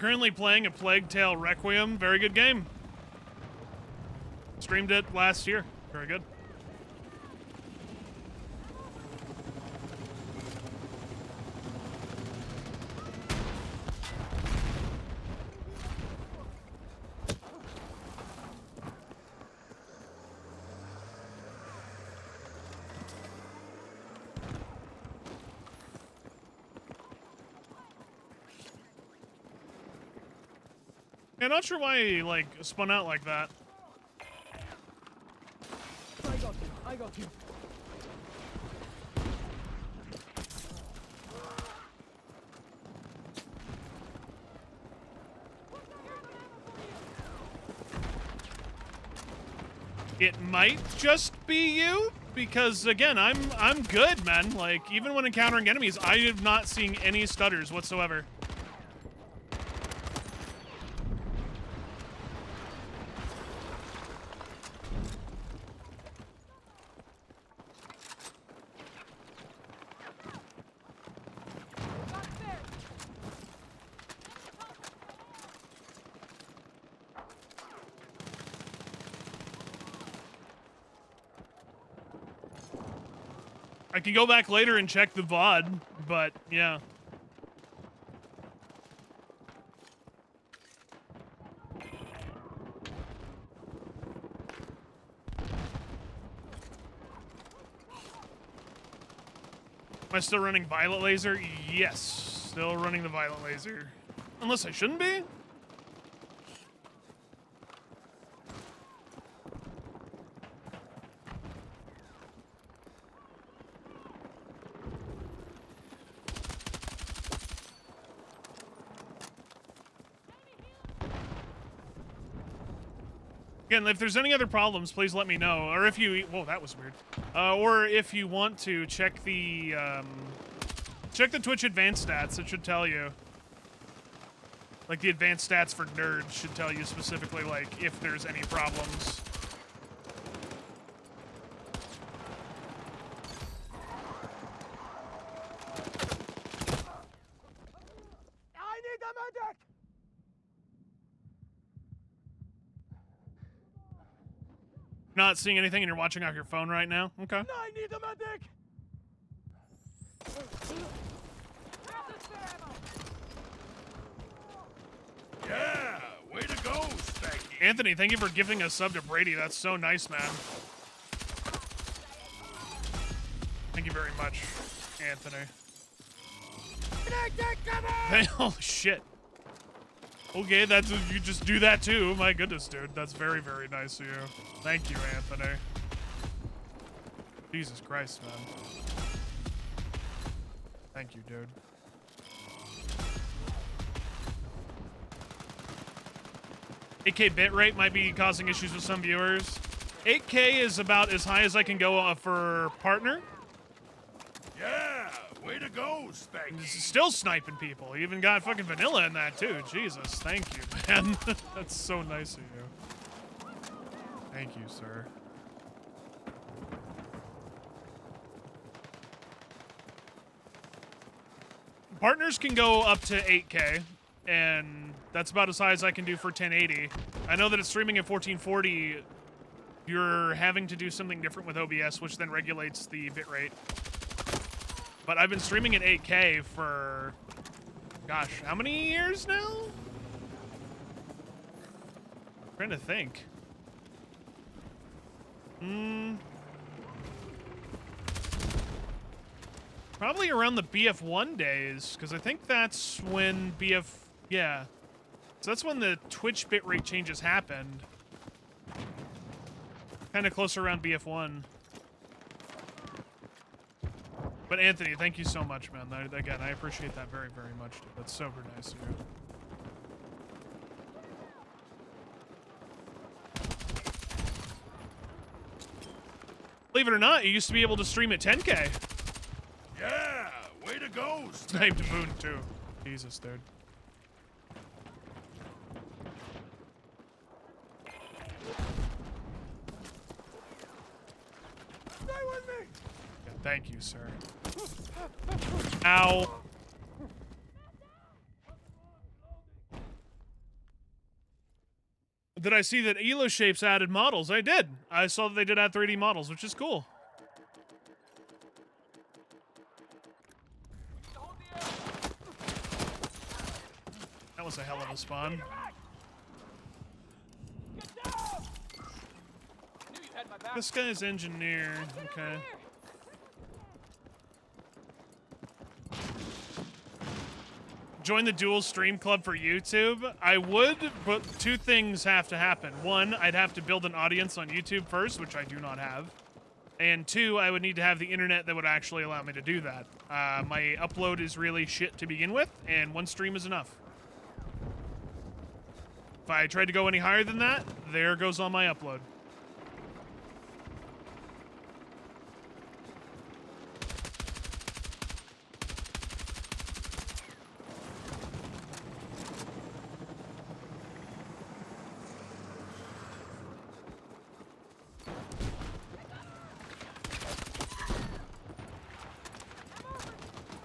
currently playing A Plague Tale Requiem. Very good game. Streamed it last year. Very good. Yeah, not sure why he, like, spun out like that. I got you. I got you. It might just be you, because again, I'm good, man. Like, even when encountering enemies, I have not seen any stutters whatsoever. I can go back later and check the VOD, but yeah. Am I still running Violet Laser? Yes, still running the Violet Laser. Unless I shouldn't be? Again, if there's any other problems, please let me know. Or if you... Whoa, that was weird. Or if you want to, check the Twitch advanced stats. It should tell you. Like, the advanced stats for nerds should tell you specifically, like, if there's any problems. I need a medic. Not seeing anything and you're watching off your phone right now? Okay. I need a medic. Yeah, way to go, Spanky. Anthony, thank you for gifting a sub to Brady. That's so nice, man. Thank you very much, Anthony. Hey, holy shit. Okay, that's you just do that too. My goodness, dude. That's very, very nice of you. Thank you, Anthony. Jesus Christ, man. Thank you, dude. $8K bitrate might be causing issues with some viewers. 8K is about as high as I can go for partner. Yeah, way to go, Spanky. Still sniping people. You even got fucking vanilla in that too. Jesus, thank you, man. That's so nice of you. Thank you, sir. Partners can go up to 8K, and that's about as high as I can do for 1080. I know that it's streaming at 1440. You're having to do something different with OBS, which then regulates the bitrate. But I've been streaming at 8K for, gosh, how many years now? I'm trying to think. Probably around the BF1 days, because I think that's when yeah. So that's when the Twitch bitrate changes happened. Kind of closer around BF1. But Anthony, thank you so much, man. Again, I appreciate that very, very much. Dude. That's super nice of you. Believe it or not, you used to be able to stream at 10K. Yeah, way to go, Spanky. Sniped Moon, too. Jesus, dude. Stay with me. Yeah, thank you, sir. Ow. Did I see that Elo Shapes added models? I did. I saw that they did add 3D models, which is cool. That was a hell of a spawn. Get down! Knew you had my back. This guy's engineer. Okay. Join the dual stream club for YouTube. I would, but two things have to happen. One, I'd have to build an audience on YouTube first, which I do not have. And two, I would need to have the internet that would actually allow me to do that. My upload is really shit to begin with, and one stream is enough. If I tried to go any higher than that, there goes all my upload.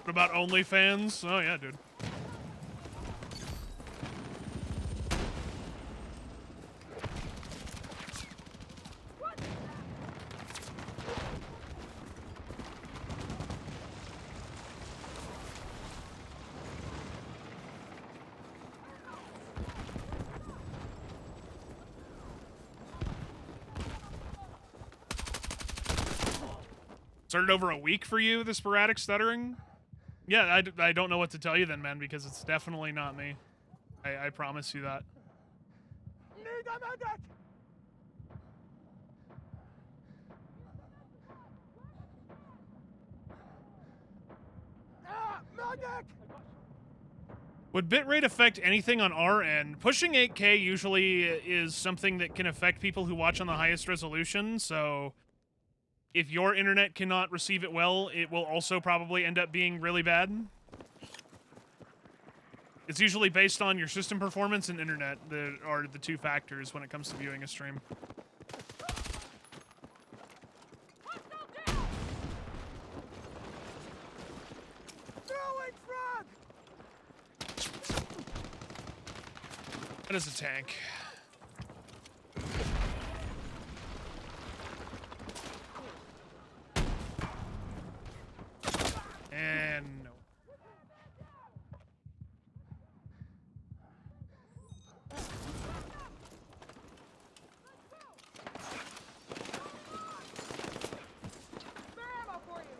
What about OnlyFans? Oh yeah, dude. Started over a week for you, the sporadic stuttering? Yeah, I don't know what to tell you then, man, because it's definitely not me. I promise you that. Need a medic! Ah, medic! Would bitrate affect anything on our end? Pushing 8K usually is something that can affect people who watch on the highest resolution, so if your internet cannot receive it well, it will also probably end up being really bad. It's usually based on your system performance and internet that are the two factors when it comes to viewing a stream. Throwing frog! That is a tank. And no. Spare ammo for you!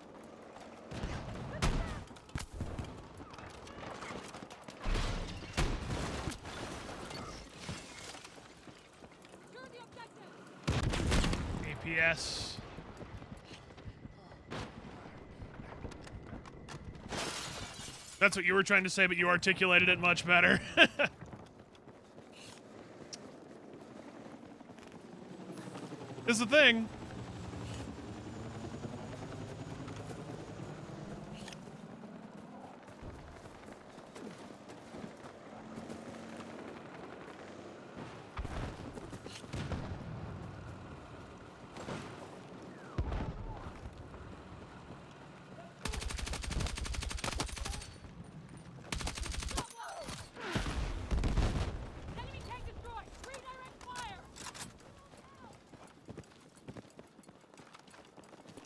Secure the objective. APS. That's what you were trying to say, but you articulated it much better. Is the thing. Enemy tank destroyed. Redirect fire.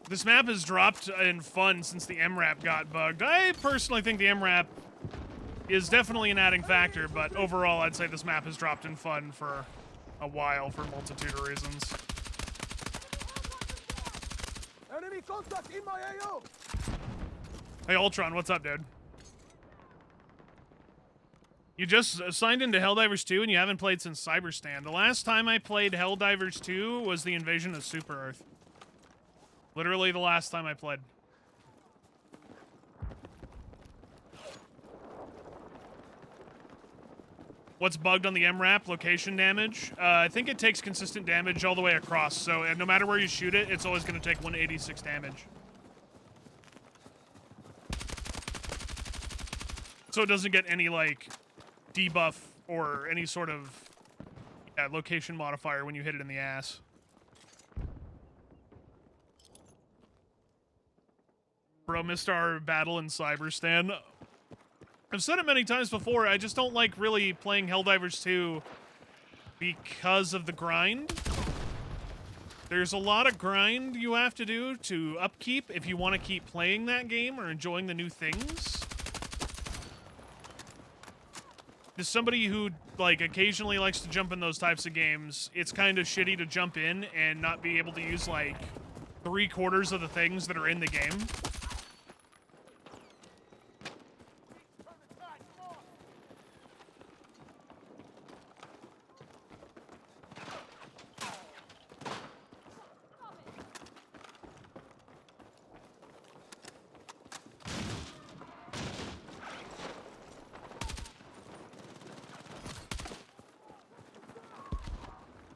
This map has dropped in fun since the MRAP got bugged. I personally think the MRAP is definitely an adding factor, but overall I'd say this map has dropped in fun for a while for a multitude of reasons. Enemy contact in my AO! Hey Ultron, what's up, dude? You just signed into Helldivers 2 and you haven't played since Cyberstand. The last time I played Helldivers 2 was the invasion of Super Earth. Literally the last time I played. What's bugged on the MRAP? Location damage. I think it takes consistent damage all the way across, so no matter where you shoot it, it's always going to take 186 damage. So it doesn't get any, like, debuff or any sort of location modifier when you hit it in the ass. Bro, missed our battle in Cyberstan. I've said it many times before, I just don't like really playing Helldivers 2 because of the grind. There's a lot of grind you have to do to upkeep if you want to keep playing that game or enjoying the new things. As somebody who, like, occasionally likes to jump in those types of games, it's kind of shitty to jump in and not be able to use, like, 3/4 of the things that are in the game.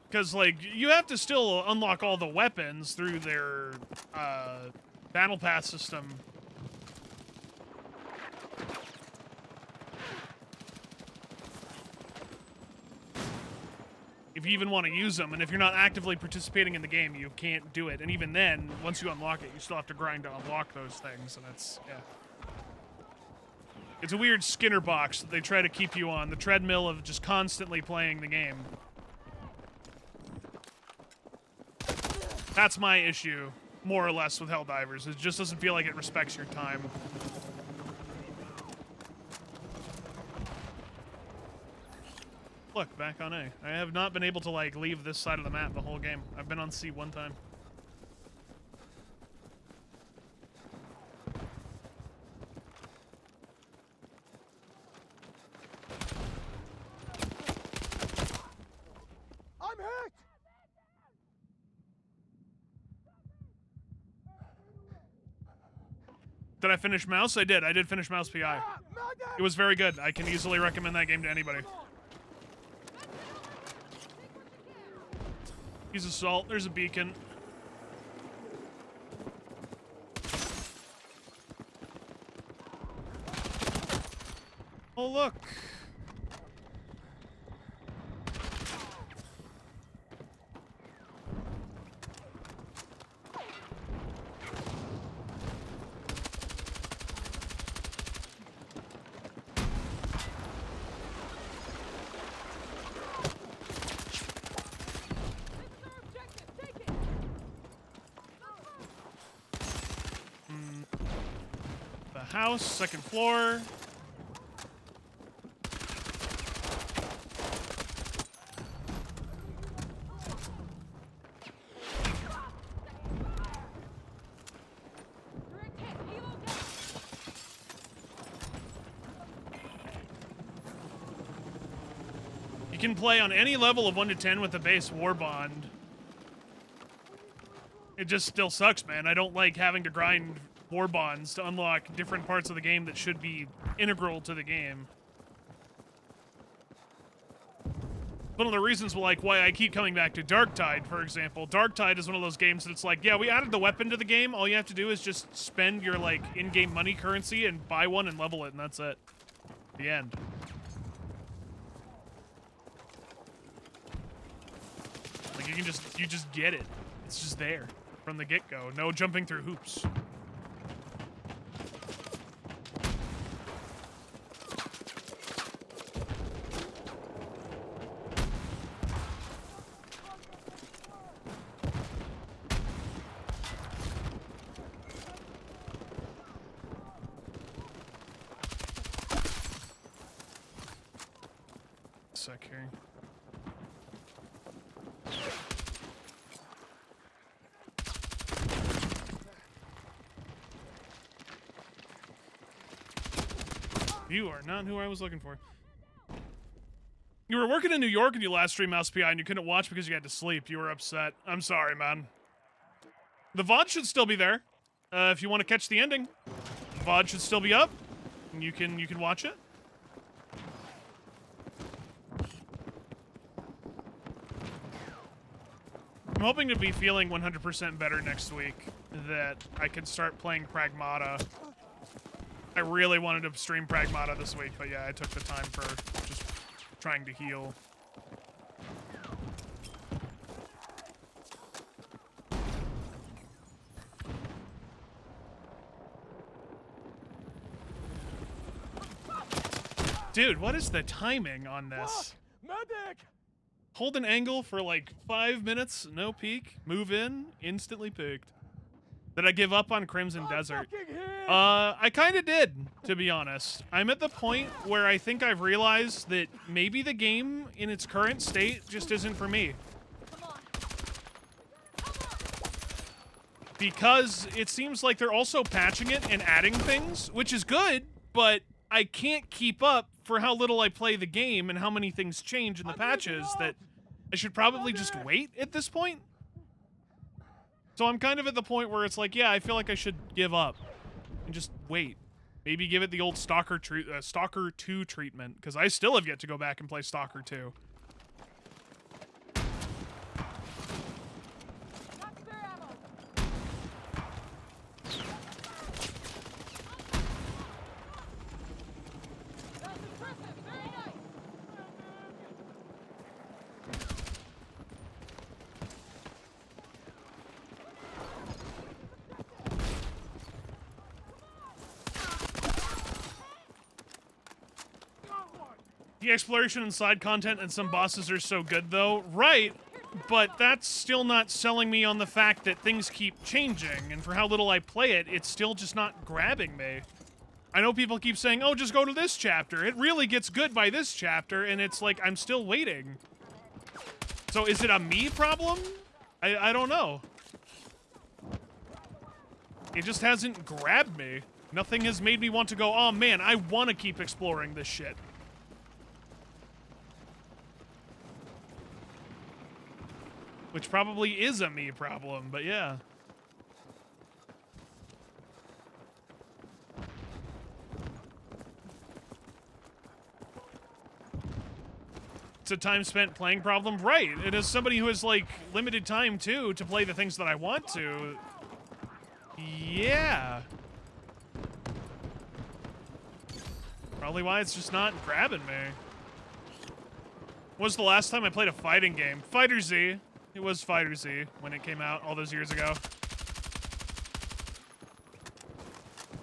Because, like, you have to still unlock all the weapons through their battle pass system. If you even want to use them, and if you're not actively participating in the game, you can't do it. And even then, once you unlock it, you still have to grind to unlock those things, and it's, yeah. It's a weird Skinner box that they try to keep you on, the treadmill of just constantly playing the game. That's my issue, more or less, with Helldivers. It just doesn't feel like it respects your time. Look, back on A. I have not been able to, like, leave this side of the map the whole game. I've been on C one time. I'm hurt! Did I finish Mouse? I did. I did finish Mouse PI. It was very good. I can easily recommend that game to anybody. Use assault. There's a beacon. Oh, look. House, second floor. You can play on any level of 1 to 10 with the base war bond. It just still sucks, man. I don't like having to grind war bonds to unlock different parts of the game that should be integral to the game. One of the reasons, like, why I keep coming back to Darktide, for example. Darktide is one of those games that it's like, yeah, we added the weapon to the game. All you have to do is just spend your, like, in-game money currency and buy one and level it, and that's it. The end. Like, you just get it. It's just there from the get-go. No jumping through hoops. Sec here. You are not who I was looking for. You were working in New York and you last streamed Mouse PI and you couldn't watch because you had to sleep. You were upset. I'm sorry, man. The VOD should still be there. If you want to catch the ending. The VOD should still be up. And you can watch it. I'm hoping to be feeling 100% better next week, that I can start playing Pragmata. I really wanted to stream Pragmata this week, but yeah, I took the time for just trying to heal. Dude, what is the timing on this? Medic! Hold an angle for like 5 minutes, no peek, move in, instantly peaked. Did I give up on Crimson Desert? I kind of did, to be honest. I'm at the point where I think I've realized that maybe the game in its current state just isn't for me. Because it seems like they're also patching it and adding things, which is good, but I can't keep up for how little I play the game and how many things change in the patches that I should probably just wait at this point. So I'm kind of at the point where it's like, yeah, I feel like I should give up and just wait. Maybe give it the old Stalker 2 treatment, because I still have yet to go back and play Stalker 2. The exploration and side content and some bosses are so good, though. Right, but that's still not selling me on the fact that things keep changing, and for how little I play it, it's still just not grabbing me. I know people keep saying, oh, just go to this chapter. It really gets good by this chapter, and it's like, I'm still waiting. So is it a me problem? I don't know. It just hasn't grabbed me. Nothing has made me want to go, oh man, I want to keep exploring this shit. Which probably is a me problem, but yeah. It's a time spent playing problem, right? And as somebody who has, like, limited time, too, to play the things that I want to, yeah. Probably why it's just not grabbing me. When was the last time I played a fighting game? Fighter Z. It was Fighter Z when it came out all those years ago.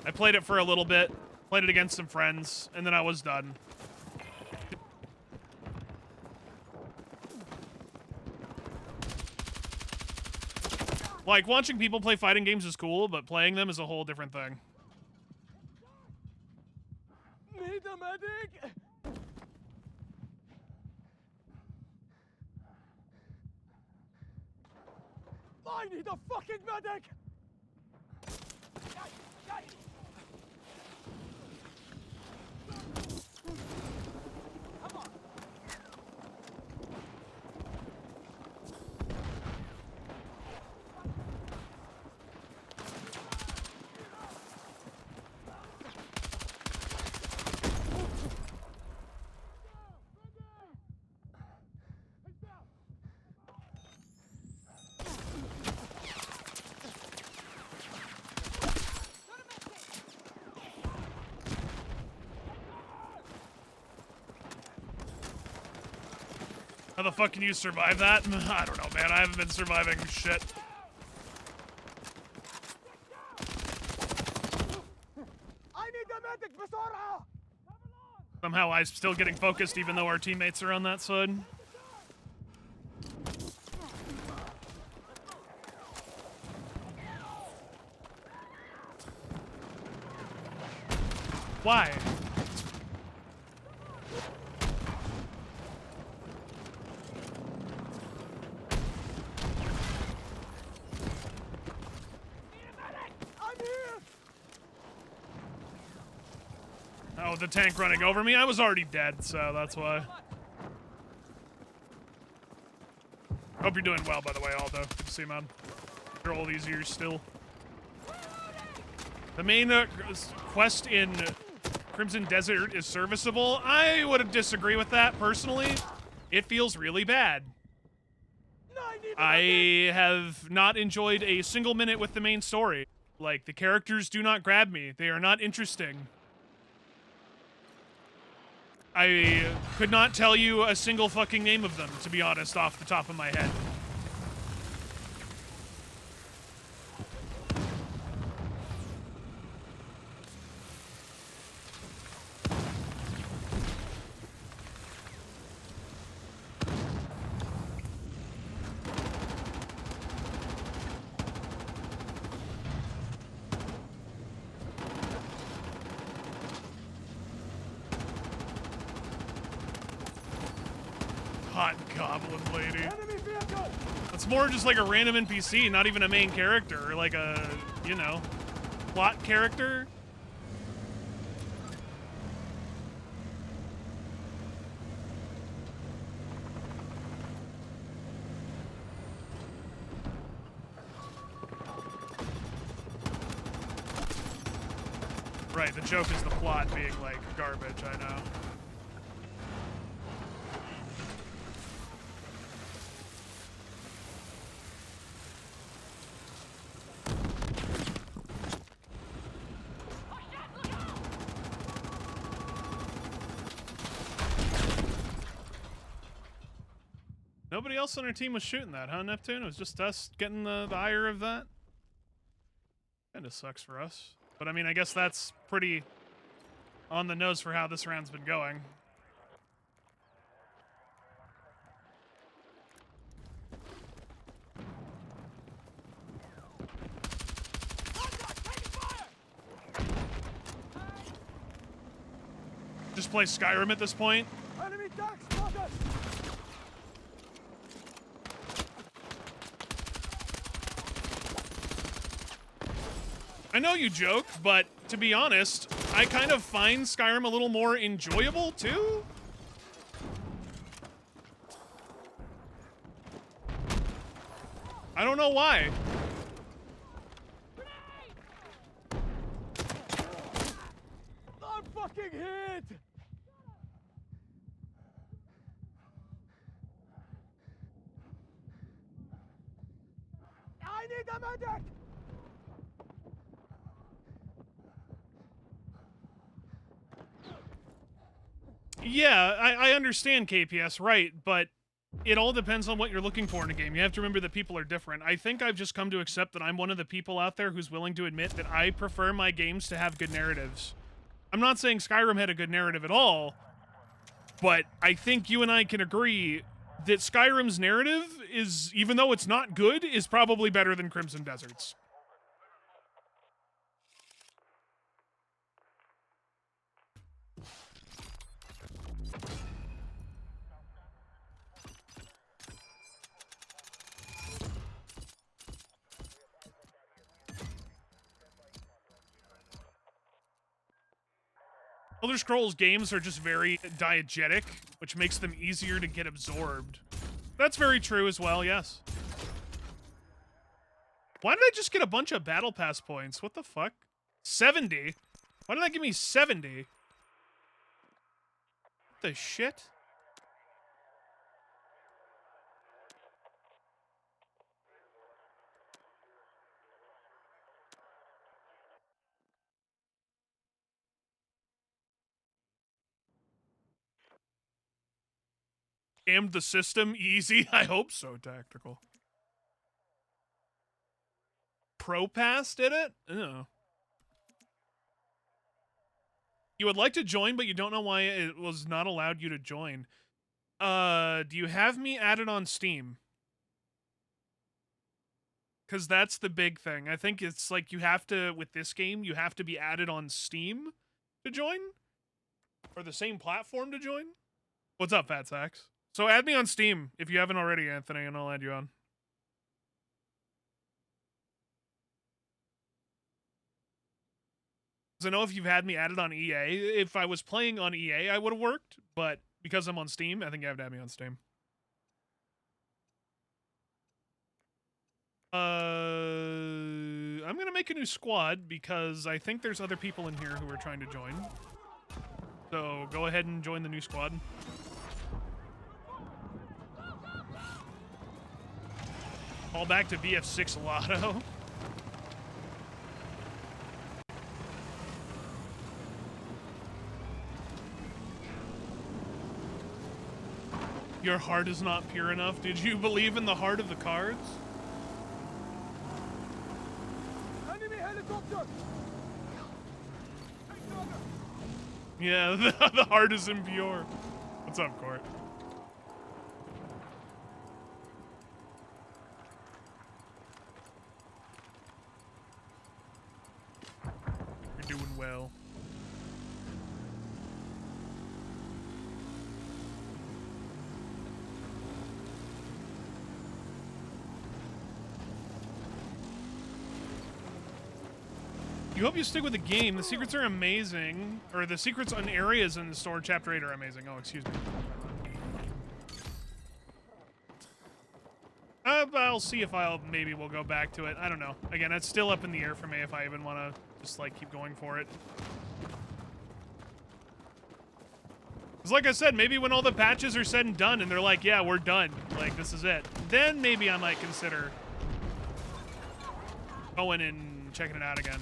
I played it for a little bit, played it against some friends, and then I was done. Like, watching people play fighting games is cool, but playing them is a whole different thing. Need a medic? I need a fucking medic! Come on! How the fuck can you survive that? I don't know, man. I haven't been surviving shit. I need a medic, بسرعة! Somehow I'm still getting focused even though our teammates are on that side. Why? Oh, the tank running over me? I was already dead, so that's why. Hope you're doing well, by the way, Aldo. Good to see you, man. After all these years still. The main quest in Crimson Desert is serviceable. I would disagree with that, personally. It feels really bad. I have not enjoyed a single minute with the main story. Like, the characters do not grab me. They are not interesting. I could not tell you a single fucking name of them, to be honest, off the top of my head. Hot goblin lady. Enemy vehicle! It's more just like a random NPC, not even a main character, or like a, you know, plot character. Right, the joke is the plot being like garbage, I know. Nobody else on our team was shooting that, huh, Neptune? It was just us getting the ire of that? Kinda sucks for us. But I mean, I guess that's pretty on the nose for how this round's been going. Just play Skyrim at this point. Enemy tank spotted! I know you joke, but to be honest, I kind of find Skyrim a little more enjoyable, too. I don't know why. I'm fucking hit! I need a medic! Yeah, I understand KPS, right, but it all depends on what you're looking for in a game. You have to remember that people are different. I think I've just come to accept that I'm one of the people out there who's willing to admit that I prefer my games to have good narratives. I'm not saying Skyrim had a good narrative at all, but I think you and I can agree that Skyrim's narrative is, even though it's not good, is probably better than Crimson Desert's. Elder Scrolls games are just very diegetic, which makes them easier to get absorbed. That's very true as well, yes. Why did I just get a bunch of battle pass points? What the fuck? 70? Why did that give me 70? What the shit? Scammed the system? Easy? I hope so, Tactical. Pro Pass did it? Oh. You would like to join, but you don't know why it was not allowed you to join. Do you have me added on Steam? Because that's the big thing. I think it's like you have to, with this game, you have to be added on Steam to join? Or the same platform to join? What's up, Fat Sacks? So add me on Steam if you haven't already, Anthony, and I'll add you on. Because I know if you've had me added on EA, if I was playing on EA, I would have worked. But because I'm on Steam, I think you have to add me on Steam. I'm going to make a new squad because I think there's other people in here who are trying to join. So go ahead and join the new squad. Call back to BF6 Lotto. Your heart is not pure enough. Did you believe in the heart of the cards? Enemy helicopter! Yeah, the heart is impure. What's up, Court? You're doing well. You hope you stick with the game. The secrets are amazing. Or the secrets on areas in the store chapter 8 are amazing. Oh, excuse me. I'll see if maybe we'll go back to it. I don't know. Again, it's still up in the air for me if I even want to just, like, keep going for it. Because like I said, maybe when all the patches are said and done and they're like, yeah, we're done. Like, this is it. Then maybe I might consider going and checking it out again.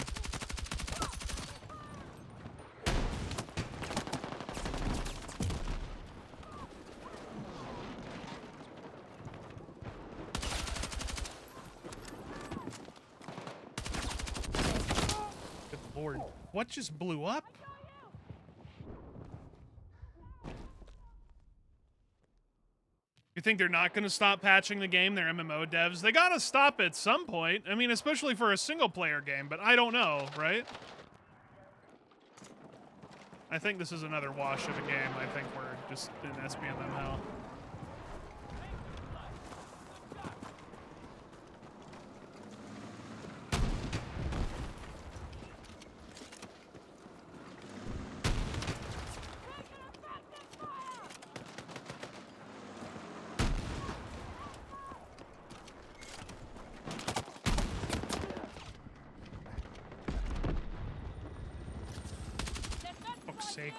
Good Lord. What just blew up? You think they're not going to stop patching the game, their MMO devs? They got to stop at some point. I mean, especially for a single-player game, but I don't know, right? I think this is another wash of a game. I think we're just in SBMM hell. Sake.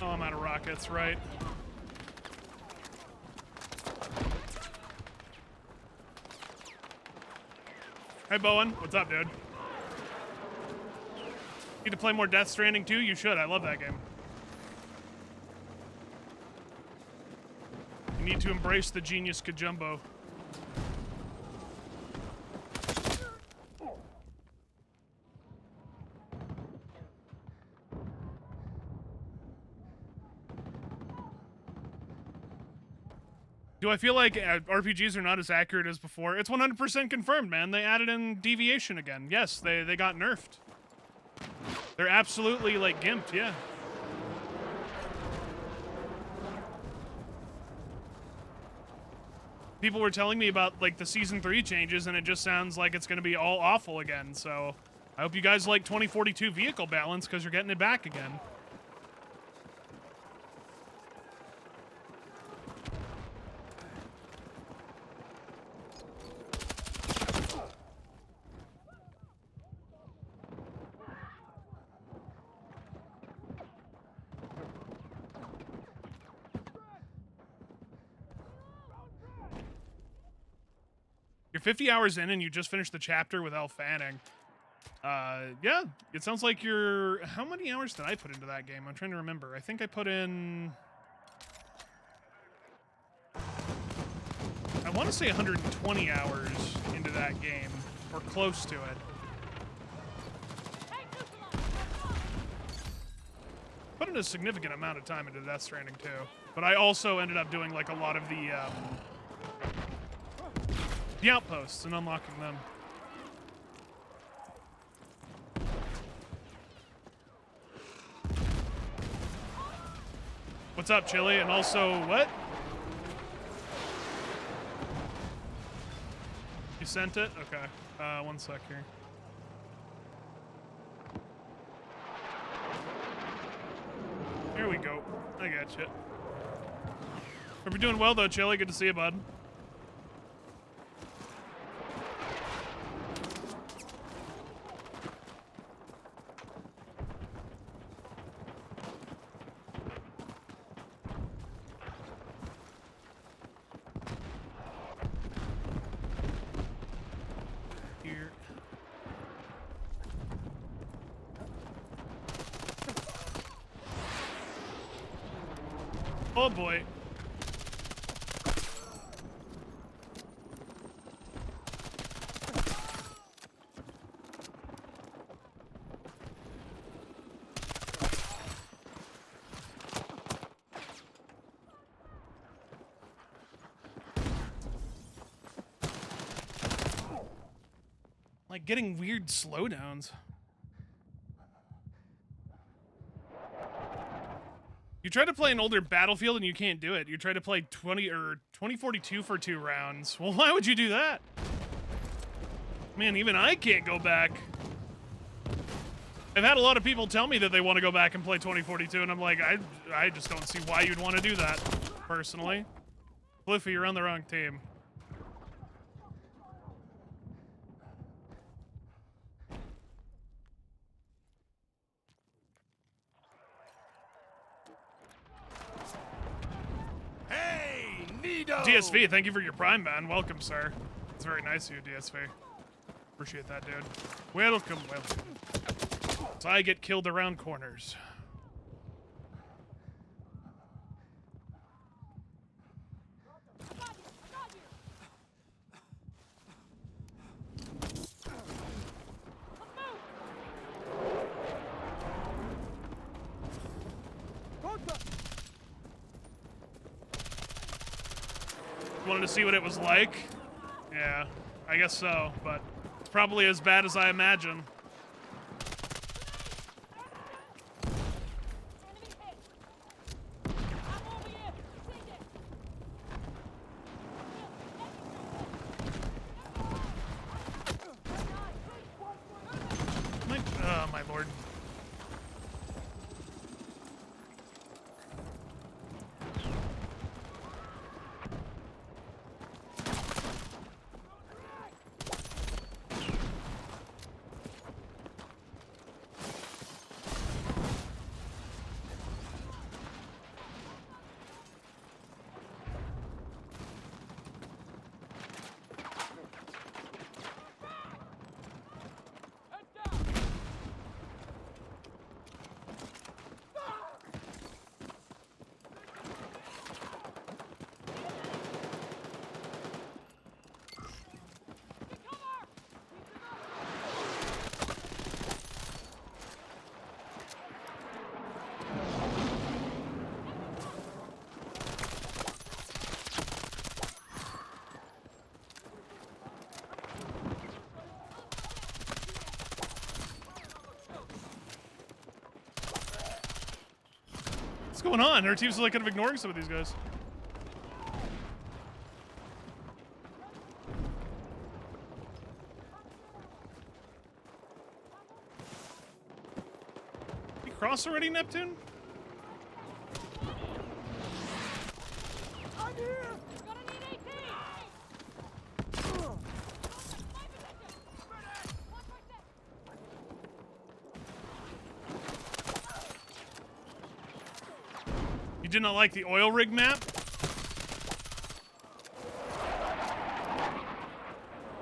Oh, I'm out of rockets, right? Hey, Bowen. What's up, dude? Need to play more Death Stranding 2? You should. I love that game. You need to embrace the genius Kajumbo. Do I feel like RPGs are not as accurate as before? It's 100% confirmed, man. They added in deviation again. Yes, they got nerfed. They're absolutely, like, gimped, yeah. People were telling me about, like, the Season 3 changes, and it just sounds like it's going to be all awful again. So I hope you guys like 2042 vehicle balance, because you're getting it back again. You're 50 hours in and you just finished the chapter with Elle Fanning. Yeah, it sounds like you're... How many hours did I put into that game? I'm trying to remember. I think I put in... I want to say 120 hours into that game, or close to it. Put in a significant amount of time into Death Stranding 2. But I also ended up doing, like, a lot of the outposts and unlocking them. What's up, Chili? And also, what? You sent it? Okay. One sec here. Here we go. I got you. Hope you're doing well, though, Chili. Good to see you, bud. Oh boy. like getting weird slowdowns. You try to play an older Battlefield and you can't do it. You try to play 2042 for 2 rounds. Well, why would you do that? Man, even I can't go back. I've had a lot of people tell me that they want to go back and play 2042, and I'm like, I just don't see why you'd want to do that, personally. Cliffy, you're on the wrong team. Hey, Nito! DSV, thank you for your Prime, man. Welcome, sir. It's very nice of you, DSV. Appreciate that, dude. Welcome, welcome. So I get killed around corners. I got you. I got you. Let's move. Wanted to see what it was like? Yeah, I guess so, but it's probably as bad as I imagine. Enemy hit. I'm over here. Take it. Oh, my lord. What's going on? Our team's like kind of ignoring some of these guys. You cross already, Neptune? I'm here! Gonna need AT. You did not like the oil rig map?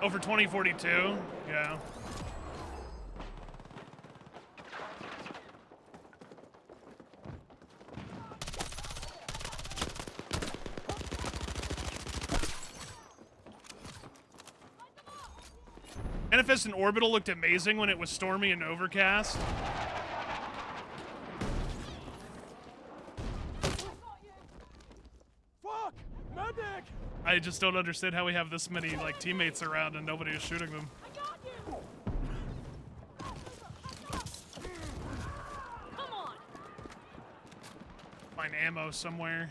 Oh, for 2042? Yeah. Manifest and Orbital looked amazing when it was stormy and overcast. Fuck! Medic! I just don't understand how we have this many like teammates around and nobody is shooting them. I got you. Come on. Find ammo somewhere.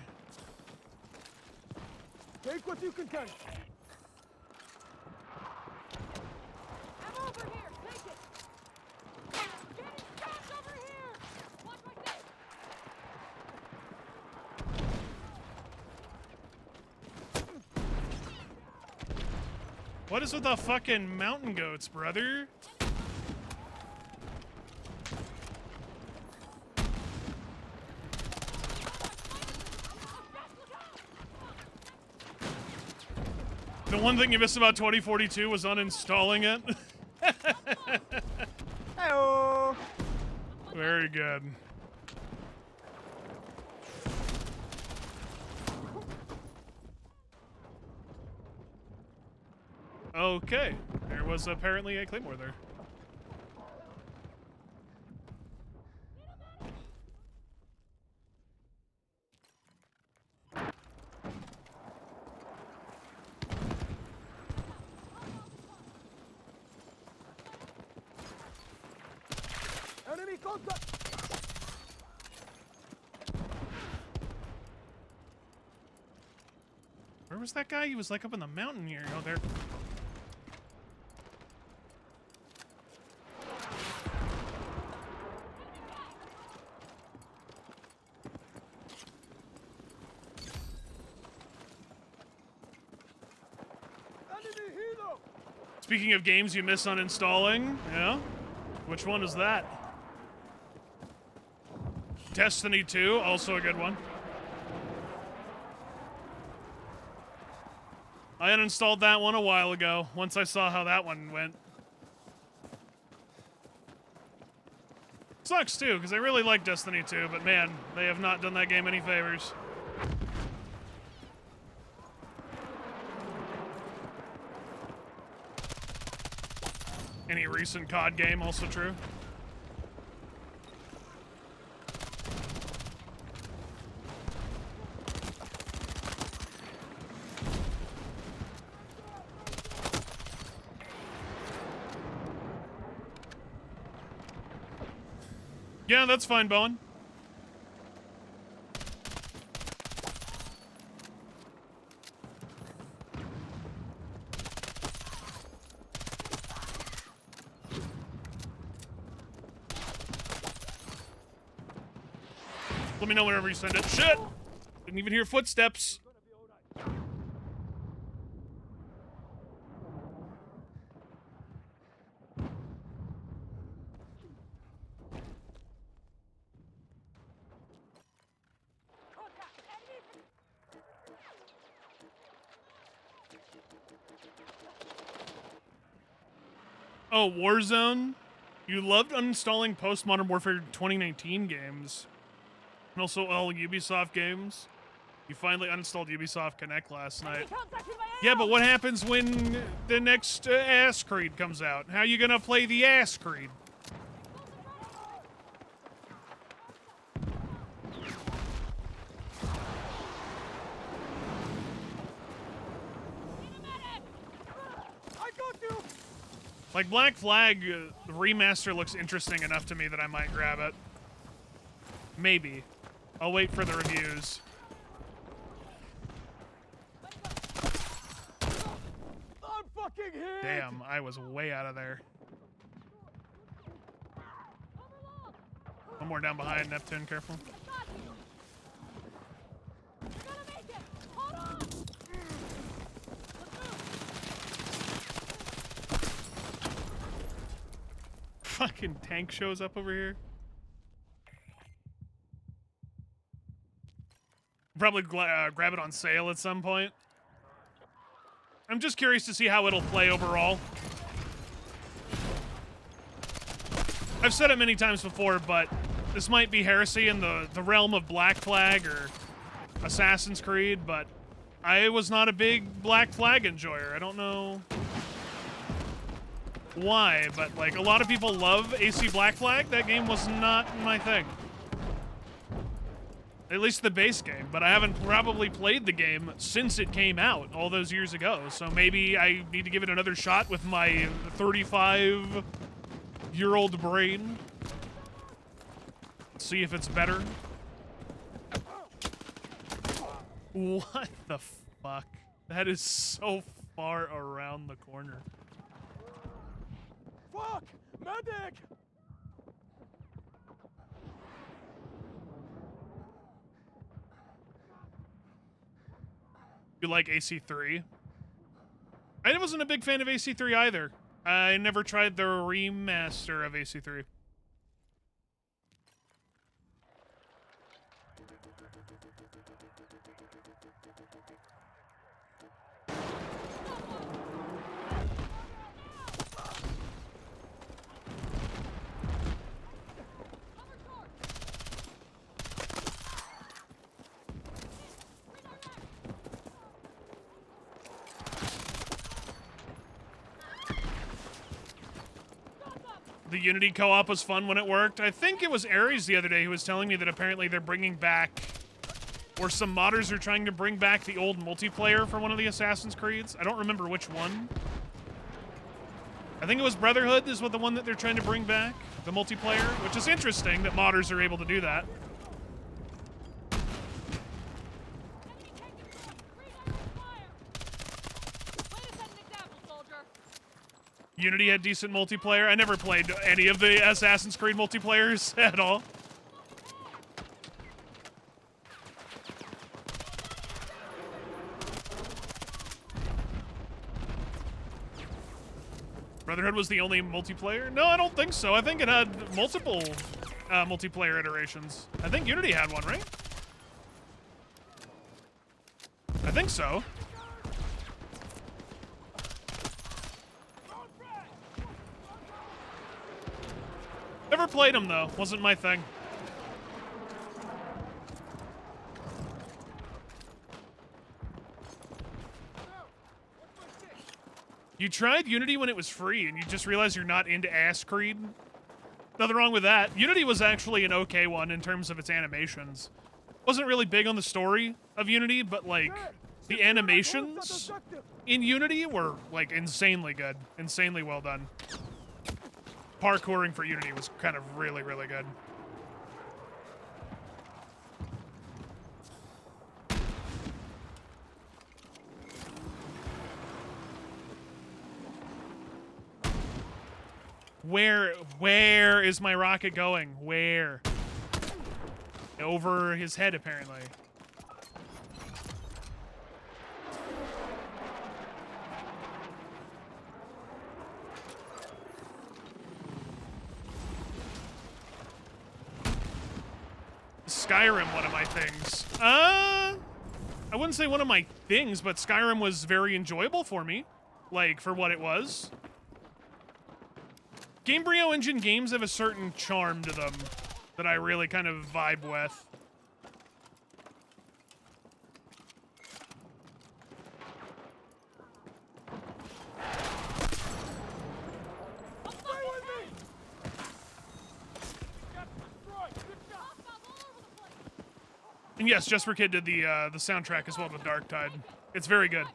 Take what you can take. I'm over here. Take it. Getting shots over here. Watch my step. What is with the fucking mountain goats, brother? The one thing you missed about 2042 was uninstalling it. Hey-oh! Very good. Okay, there was apparently a claymore there. Enemy contact! Where was that guy? He was like up in the mountain here. Oh, there. Enemy helo! Speaking of games you miss uninstalling, yeah? Which one is that? Destiny 2, also a good one. I uninstalled that one a while ago, once I saw how that one went. Sucks too, because I really like Destiny 2, but man, they have not done that game any favors. Any recent COD game, also true. Yeah, that's fine, Bowen. Let me know whenever you send it. Shit! Didn't even hear footsteps. Oh, Warzone? You loved uninstalling post-Modern Warfare 2019 games. And also all Ubisoft games. You finally uninstalled Ubisoft Connect last night. Yeah, but what happens when the next Ass Creed comes out? How you gonna play the Ass Creed? I got you! Like, Black Flag, the remaster looks interesting enough to me that I might grab it. Maybe. I'll wait for the reviews. I'm fucking hit! Damn, I was way out of there. One more down behind, Neptune, careful. Fucking tank shows up over here. Probably grab it on sale at some point. I'm just curious to see how it'll play overall. I've said it many times before, but this might be heresy in the realm of Black Flag or Assassin's Creed, but I was not a big Black Flag enjoyer. I don't know why, but like a lot of people love AC Black Flag. That game was not my thing. At least the base game, but I haven't probably played the game since it came out all those years ago. So maybe I need to give it another shot with my 35-year-old brain. See if it's better. What the fuck? That is so far around the corner. Fuck! Medic! You like AC3? I wasn't a big fan of AC3 either. I never tried the remaster of AC3. The Unity co-op was fun when it worked. I think it was Ares the other day who was telling me that apparently they're bringing back, or some modders are trying to bring back the old multiplayer for one of the Assassin's Creeds. I don't remember which one. I think it was Brotherhood is what the one that they're trying to bring back, the multiplayer, which is interesting that modders are able to do that. Unity had decent multiplayer. I never played any of the Assassin's Creed multiplayers at all. Brotherhood was the only multiplayer? No, I don't think so. I think it had multiple multiplayer iterations. I think Unity had one, right? I think so. Never played them, though. Wasn't my thing. You tried Unity when it was free, and you just realized you're not into Ass Creed? Nothing wrong with that. Unity was actually an okay one in terms of its animations. Wasn't really big on the story of Unity, but, like, the animations in Unity were, like, insanely good. Insanely well done. Parkouring for Unity was kind of really, really good. Where is my rocket going? Where? Over his head, apparently. Skyrim, one of my things. I wouldn't say one of my things, but Skyrim was very enjoyable for me. Like, for what it was. Gamebryo Engine games have a certain charm to them that I really kind of vibe with. And yes, Just for Kid did the soundtrack as well with Dark Tide. It's very good.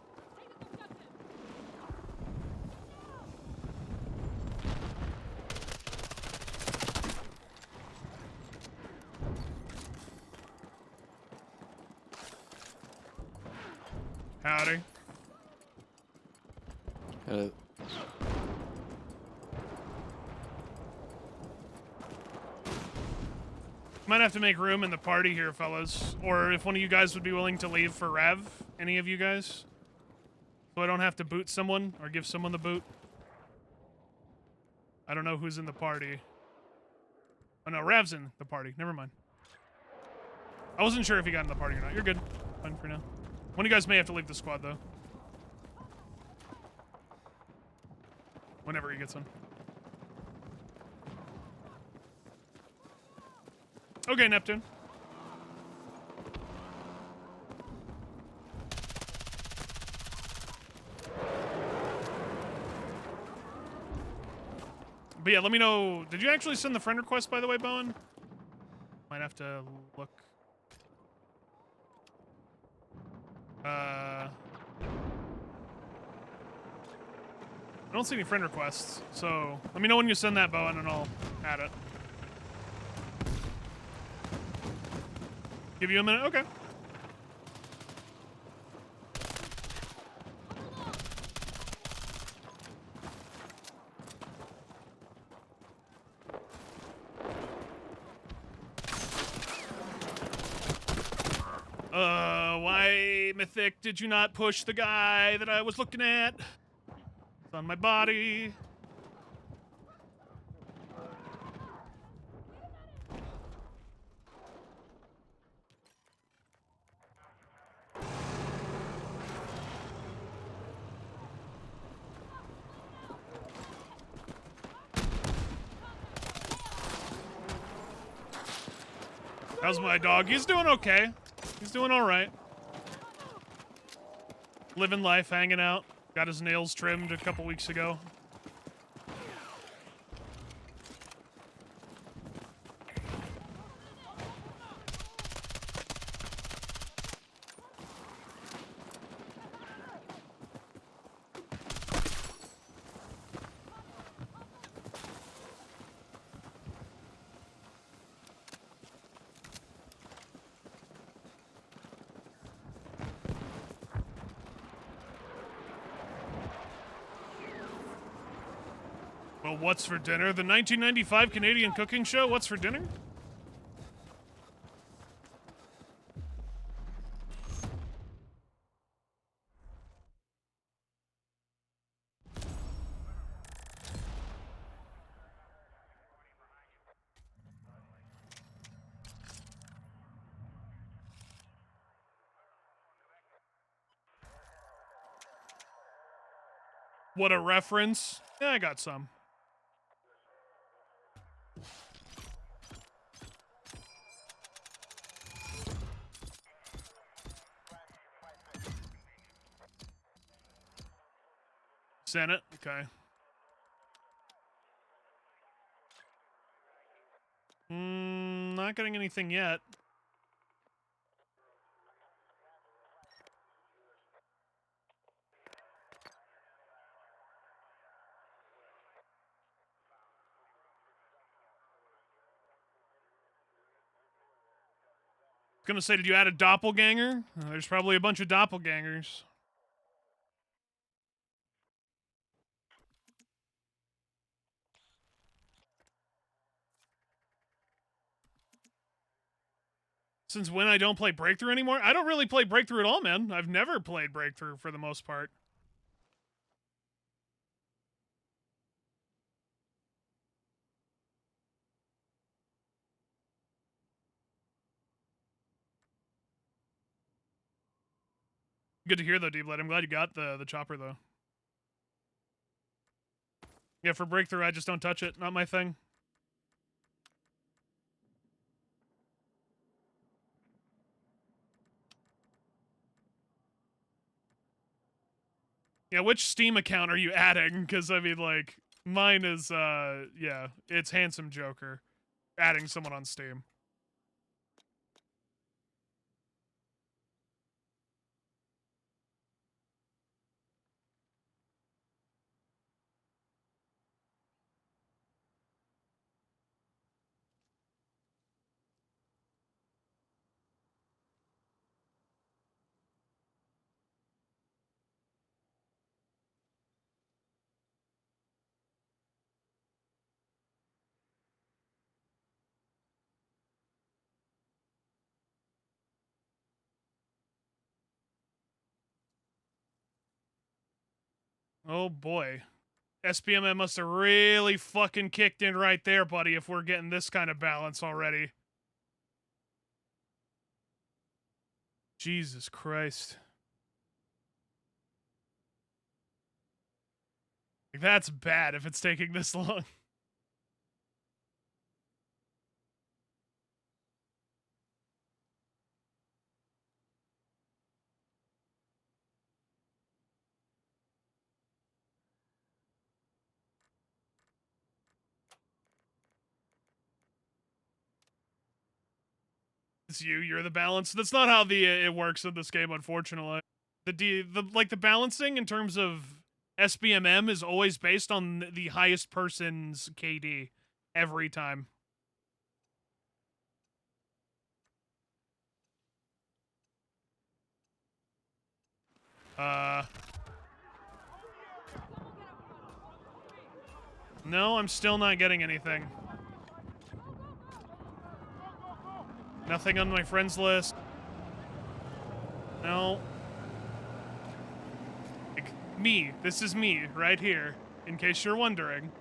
Howdy. Hello. Might have to make room in the party here, fellas. Or if one of you guys would be willing to leave for Rev. Any of you guys? So I don't have to boot someone or give someone the boot. I don't know who's in the party. Oh no, Rev's in the party. Never mind. I wasn't sure if he got in the party or not. You're good. Fine for now. One of you guys may have to leave the squad, though. Whenever he gets in. Okay, Neptune. But yeah, let me know. Did you actually send the friend request, by the way, Bowen? Might have to look. I don't see any friend requests, so let me know when you send that, Bowen, and I'll add it. Give you a minute? Okay. Why, Mythic, did you not push the guy that I was looking at? It's on my body. How's my dog? He's doing okay. He's doing all right. Living life, hanging out. Got his nails trimmed a couple weeks ago. What's for Dinner? The 1995 Canadian cooking show, What's for Dinner? What a reference. Yeah, I got some. Senate, okay. Not getting anything yet. Gonna say, did you add a doppelganger? There's probably a bunch of doppelgangers. Since when I don't play Breakthrough anymore? I don't really play Breakthrough at all, man. I've never played Breakthrough for the most part. Good to hear, though, D-Blade. I'm glad you got the chopper, though. Yeah, for Breakthrough, I just don't touch it. Not my thing. Yeah, which Steam account are you adding? Because, I mean, like, mine is, yeah, it's Handsome Joker. Adding someone on Steam. Oh, boy. SPMM must have really fucking kicked in right there, buddy, if we're getting this kind of balance already. Jesus Christ. Like, that's bad if it's taking this long. It's you. You're the balance. That's not how the it works in this game, unfortunately. The balancing in terms of SBMM is always based on the highest person's KD every time. No, I'm still not getting anything. Nothing on my friends list. No. Like, me. This is me, right here. In case you're wondering.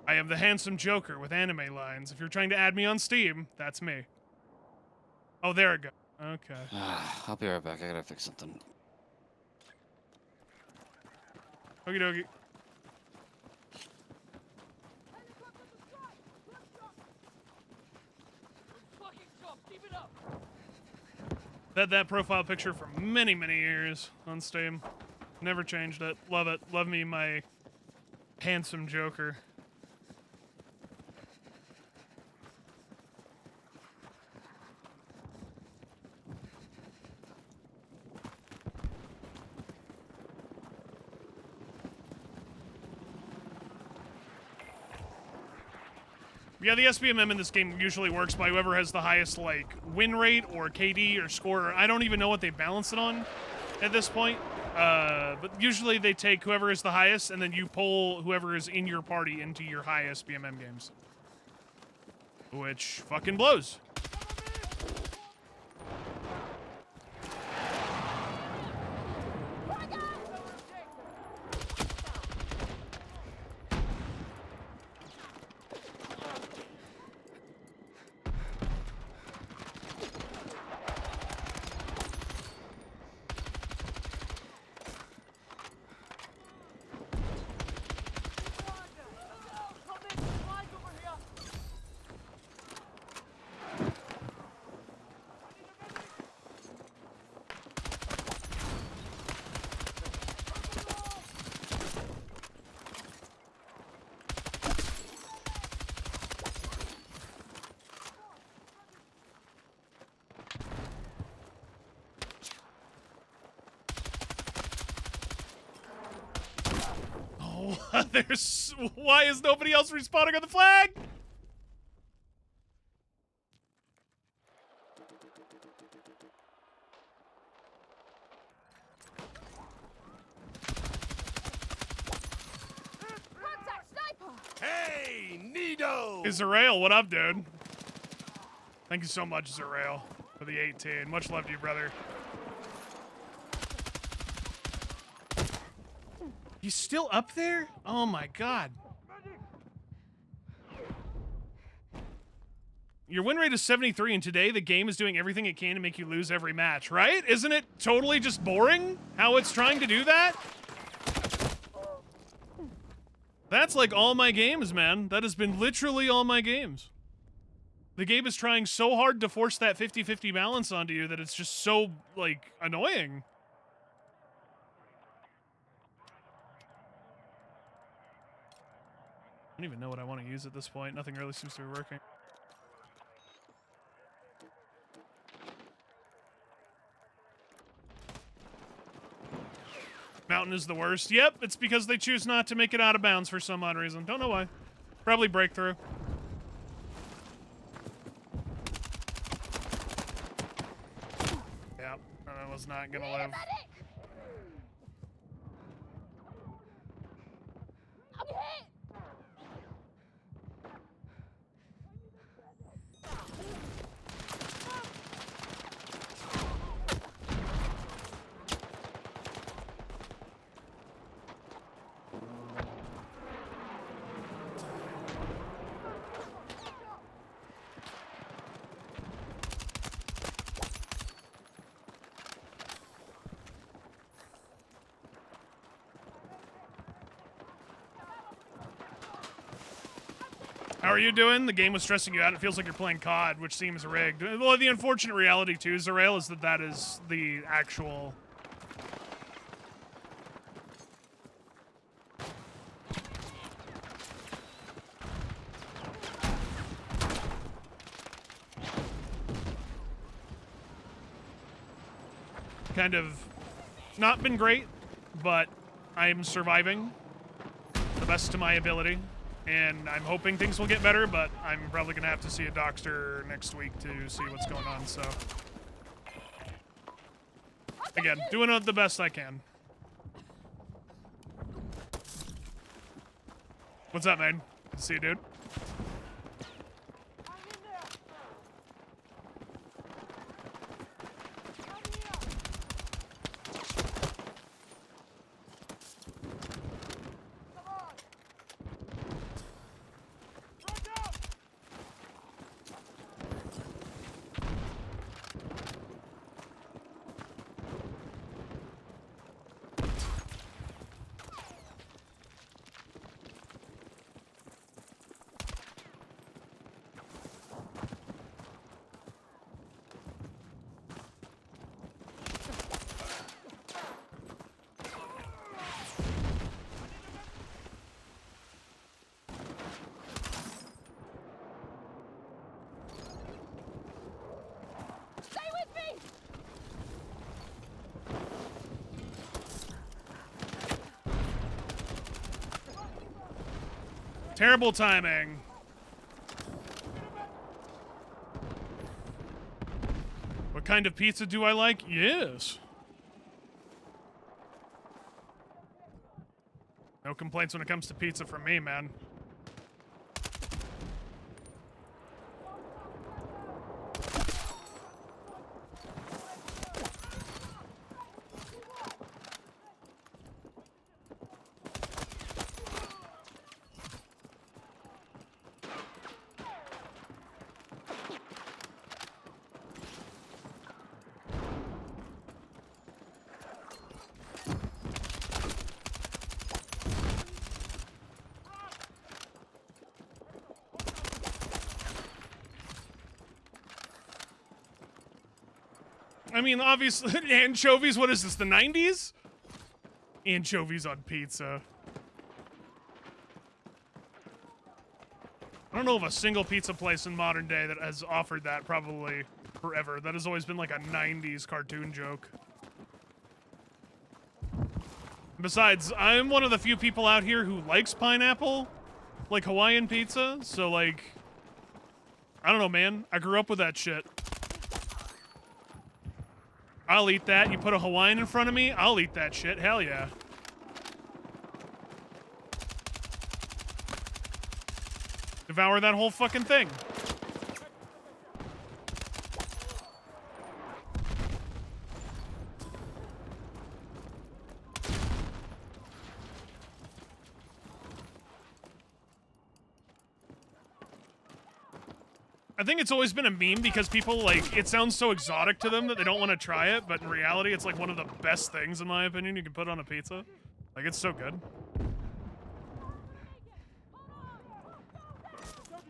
I am the Handsome Joker with anime lines. If you're trying to add me on Steam, that's me. Oh, there it goes. Okay. I'll be right back. I gotta fix something. Okie dokie. Had that profile picture for many, many years on Steam. Never changed it. Love it. Love me my Handsome Joker. Yeah, the SBMM in this game usually works by whoever has the highest, like, win rate or KD or score. I don't even know what they balance it on at this point. But usually they take whoever is the highest, and then you pull whoever is in your party into your highest BMM games. Which fucking blows. There's. Why is nobody else respawning on the flag? Contact sniper! Hey, Nido! Zerail, what up, dude? Thank you so much, Zerail, for the 18. Much love to you, brother. He's still up there? Oh my god. Your win rate is 73, and today the game is doing everything it can to make you lose every match, right? Isn't it totally just boring how it's trying to do that? That's like all my games, man. That has been literally all my games. The game is trying so hard to force that 50-50 balance onto you that it's just so, like, annoying. I don't even know what I want to use at this point. Nothing really seems to be working. Mountain is the worst. Yep, it's because they choose not to make it out of bounds for some odd reason. Don't know why. Probably breakthrough. Yep, that was not gonna live. I'm hit! How are you doing? The game was stressing you out. It feels like you're playing COD, which seems rigged. Well, the unfortunate reality, too, Zerail, is that that is the actual... kind of not been great, but I'm surviving the best to my ability. And I'm hoping things will get better, but I'm probably going to have to see a doctor next week to see what's going on, so... Again, doing the best I can. What's up, man? Good to see you, dude. Terrible timing. What kind of pizza do I like? Yes. complaints when it comes to pizza from me, man. I mean, obviously, anchovies, what is this, the 90s? Anchovies on pizza. I don't know of a single pizza place in modern day that has offered that probably forever. That has always been like a 90s cartoon joke. Besides, I'm one of the few people out here who likes pineapple, like Hawaiian pizza, so like, I don't know, man. I grew up with that shit. I'll eat that. You put a Hawaiian in front of me, I'll eat that shit. Hell yeah. Devour that whole fucking thing. I think it's always been a meme because people, like, it sounds so exotic to them that they don't want to try it, but in reality, it's like one of the best things, in my opinion, you can put on a pizza. Like, it's so good.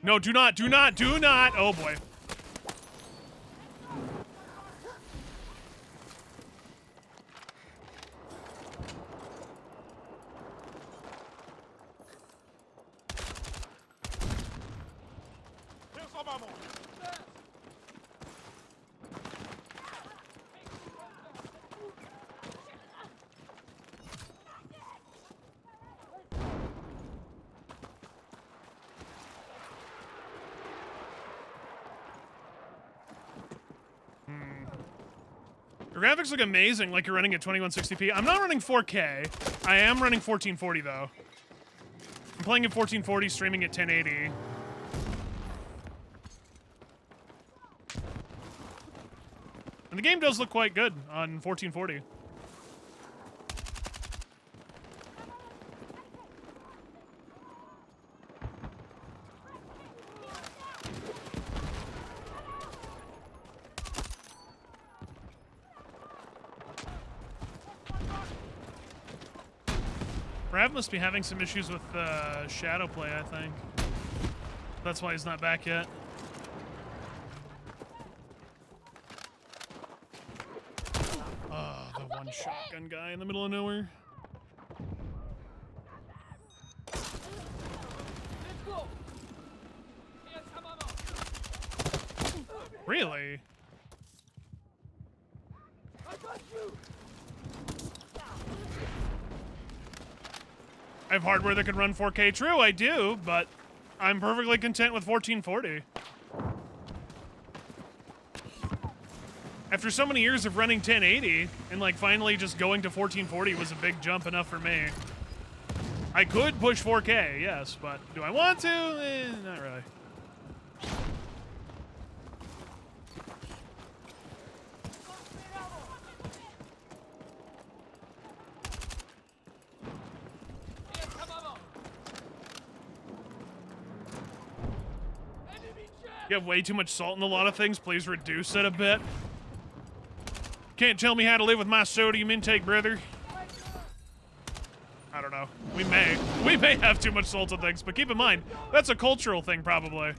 No, do not, do not, do not! Oh, boy. The graphics look amazing, like you're running at 2160p. I'm not running 4K. I am running 1440, though. I'm playing at 1440, streaming at 1080. And the game does look quite good on 1440. Rav must be having some issues with shadow play, I think. That's why he's not back yet. The one shotgun guy in the middle of nowhere. Really? I have hardware that can run 4K. True, I do, but I'm perfectly content with 1440. After so many years of running 1080, and like finally just going to 1440 was a big jump enough for me. I could push 4K, yes, but do I want to? Not really. You have way too much salt in a lot of things. Please reduce it a bit. Can't tell me how to live with my sodium intake, brother. I don't know. We may have too much salt on things, but keep in mind, that's a cultural thing, probably.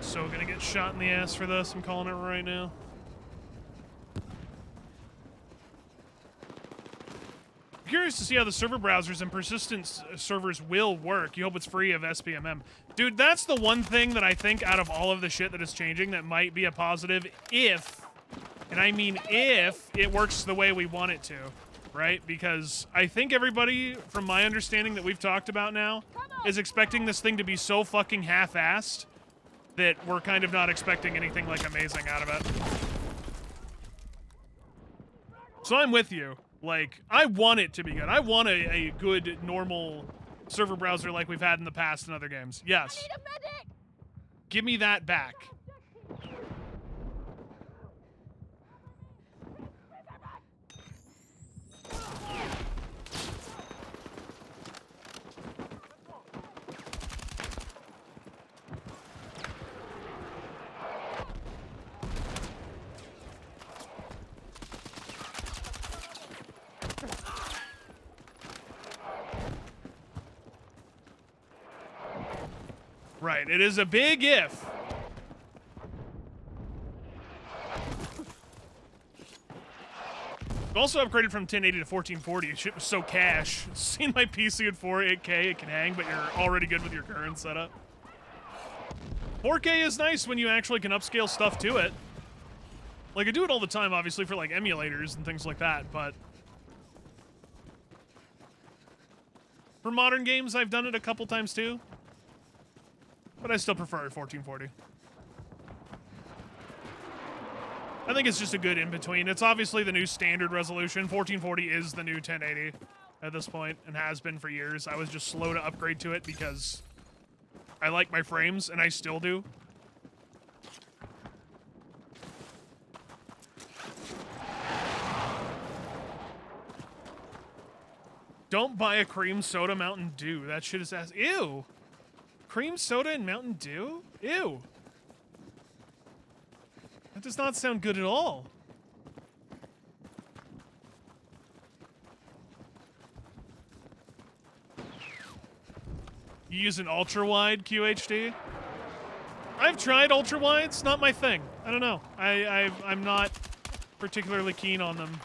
So gonna get shot in the ass for this. I'm calling it right now. I'm curious curious to see how the server browsers and persistent servers will work. You hope it's free of SPMM. Dude, that's the one thing that I think out of all of the shit that is changing that might be a positive if, and I mean if, it works the way we want it to, right? Because I think everybody, from my understanding that we've talked about now, is expecting this thing to be so fucking half-assed that we're kind of not expecting anything like amazing out of it. So I'm with you. Like, I want it to be good. I want a good, normal server browser like we've had in the past in other games. Yes. I need a medic! Give me that back. Right, it is a big if. Also upgraded from 1080 to 1440. Shit was so cash. Seen my PC at 8K, it can hang, but you're already good with your current setup. 4K is nice when you actually can upscale stuff to it. Like, I do it all the time, obviously, for, like, emulators and things like that, but... For modern games, I've done it a couple times, too. But I still prefer 1440. I think it's just a good in-between. It's obviously the new standard resolution. 1440 is the new 1080 at this point, and has been for years. I was just slow to upgrade to it because I like my frames, and I still do. Don't buy a cream soda Mountain Dew. That shit is ass. Ew! Cream soda and Mountain Dew? Ew. That does not sound good at all. You use an ultra-wide QHD? I've tried ultra-wides, not my thing. I don't know. I'm not particularly keen on them.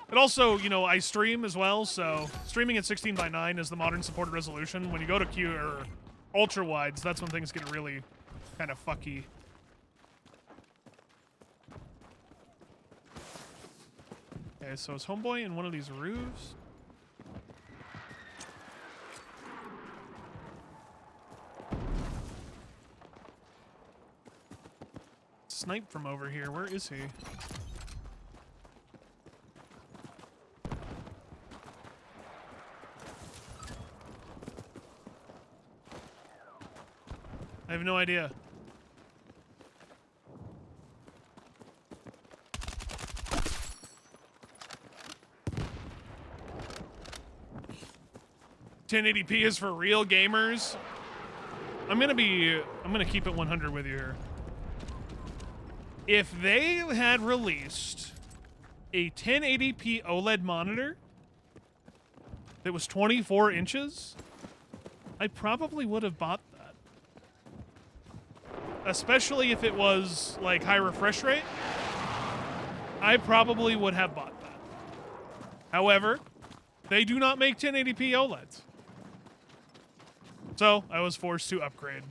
But also, you know, I stream as well, so streaming at 16:9 is the modern supported resolution. When you go to ultra wides, that's when things get really kind of fucky. Okay, so is Homeboy in one of these roofs? Snipe from over here. Where is he? I have no idea. $1080p is for real gamers. I'm gonna keep it 100 with you here. If they had released a 1080p OLED monitor that was 24 inches, I probably would have bought that. Especially if it was, like, high refresh rate, I probably would have bought that. However, they do not make 1080p OLEDs. So, I was forced to upgrade.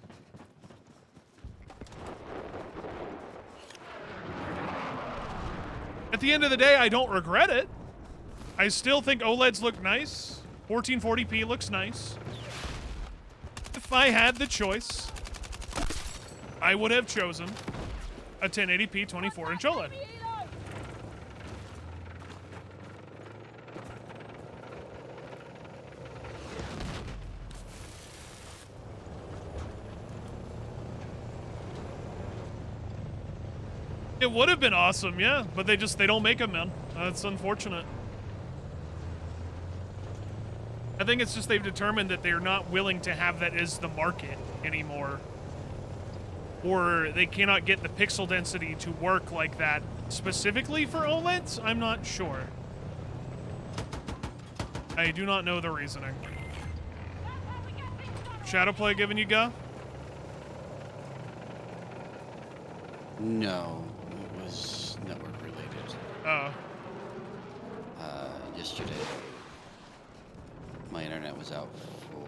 At the end of the day, I don't regret it. I still think OLEDs look nice. 1440p looks nice. If I had the choice, I would have chosen a 1080p 24-inch OLED. It would have been awesome, yeah, but they don't make them, man. That's unfortunate. I think it's just they've determined that they're not willing to have that as the market anymore. Or they cannot get the pixel density to work like that specifically for OLEDs? I'm not sure. I do not know the reasoning. Shadowplay giving you go? No, it was network related. Oh. Yesterday. my internet was out for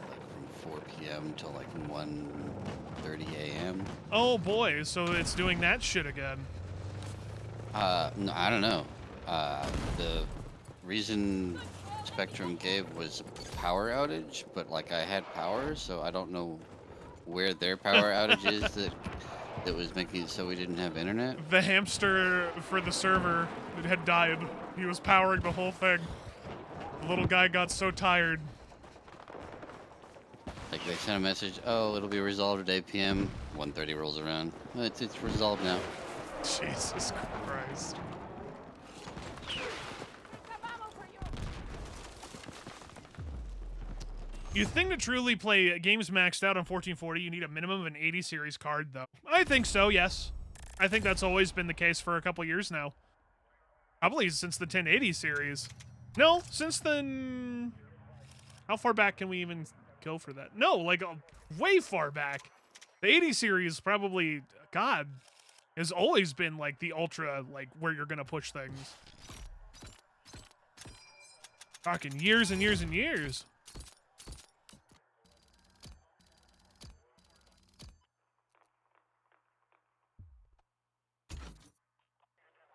like from 4 p.m. till like 1:30 a.m. Oh boy, so it's doing that shit again. No, I don't know. The reason Spectrum gave was power outage, but like I had power, so I don't know where their power outage is that was making it so we didn't have internet. The hamster for the server had died. He was powering the whole thing. The little guy got so tired. Like they sent a message, oh, it'll be resolved at 8 p.m. 1:30 rolls around. Oh, it's resolved now. Jesus Christ. You think to truly play games maxed out on 1440, you need a minimum of an 80 series card, though. I think so, yes. I think that's always been the case for a couple years now. Probably since the 1080 series. No, since the... How far back can we even go for that? No, like way far back. The 80 series probably, God, has always been like the ultra, like where you're gonna push things. Talking years and years and years.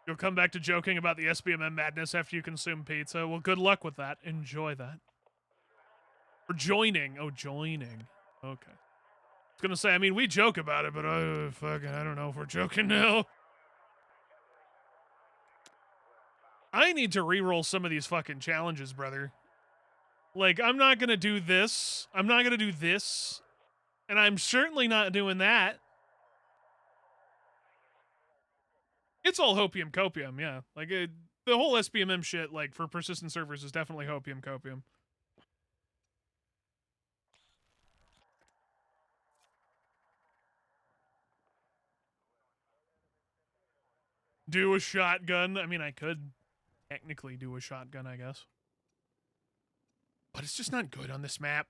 You'll come back to joking about the SBMM madness after you consume pizza. Well, good luck with that. Enjoy that. Or joining. Oh, joining. Okay. I was gonna say, I mean, we joke about it, but I don't know if we're joking now. I need to re-roll some of these fucking challenges, brother. Like, I'm not gonna do this. I'm not gonna do this. And I'm certainly not doing that. It's all hopium copium, yeah. Like, the whole SBMM shit, like, for persistent servers is definitely hopium copium. Do a shotgun. I mean, I could technically do a shotgun, I guess. But it's just not good on this map.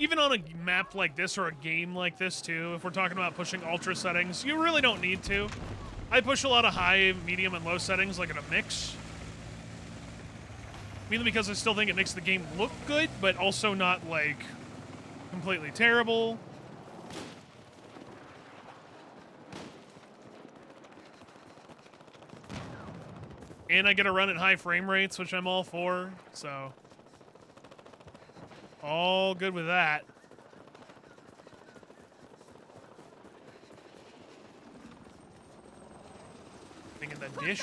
Even on a map like this or a game like this too, if we're talking about pushing ultra settings, you really don't need to. I push a lot of high, medium, and low settings like in a mix. Mainly because I still think it makes the game look good, but also not like completely terrible. And I get to run at high frame rates, which I'm all for, so... all good with that. Thinking the dish.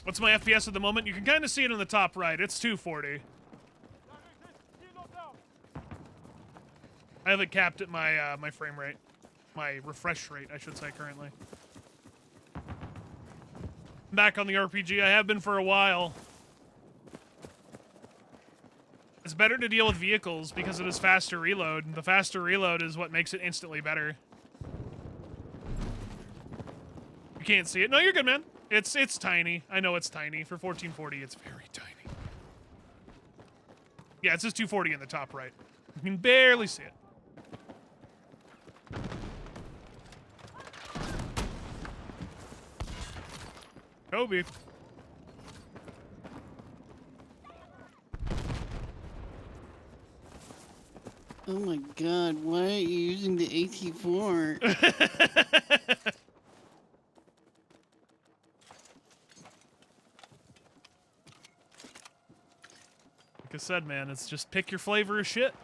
What's my FPS at the moment? You can kind of see it in the top right. It's 240. I have it capped at my my frame rate. My refresh rate, I should say, currently. Back on the RPG. I have been for a while. It's better to deal with vehicles because it is faster reload. The faster reload is what makes it instantly better. You can't see it. No, you're good, man. It's tiny. I know it's tiny. For 1440, it's very tiny. Yeah, it says 240 in the top right. You can barely see it. Kobe. Oh my god, why are you using the AT4? Like I said, man, it's just pick your flavor of shit.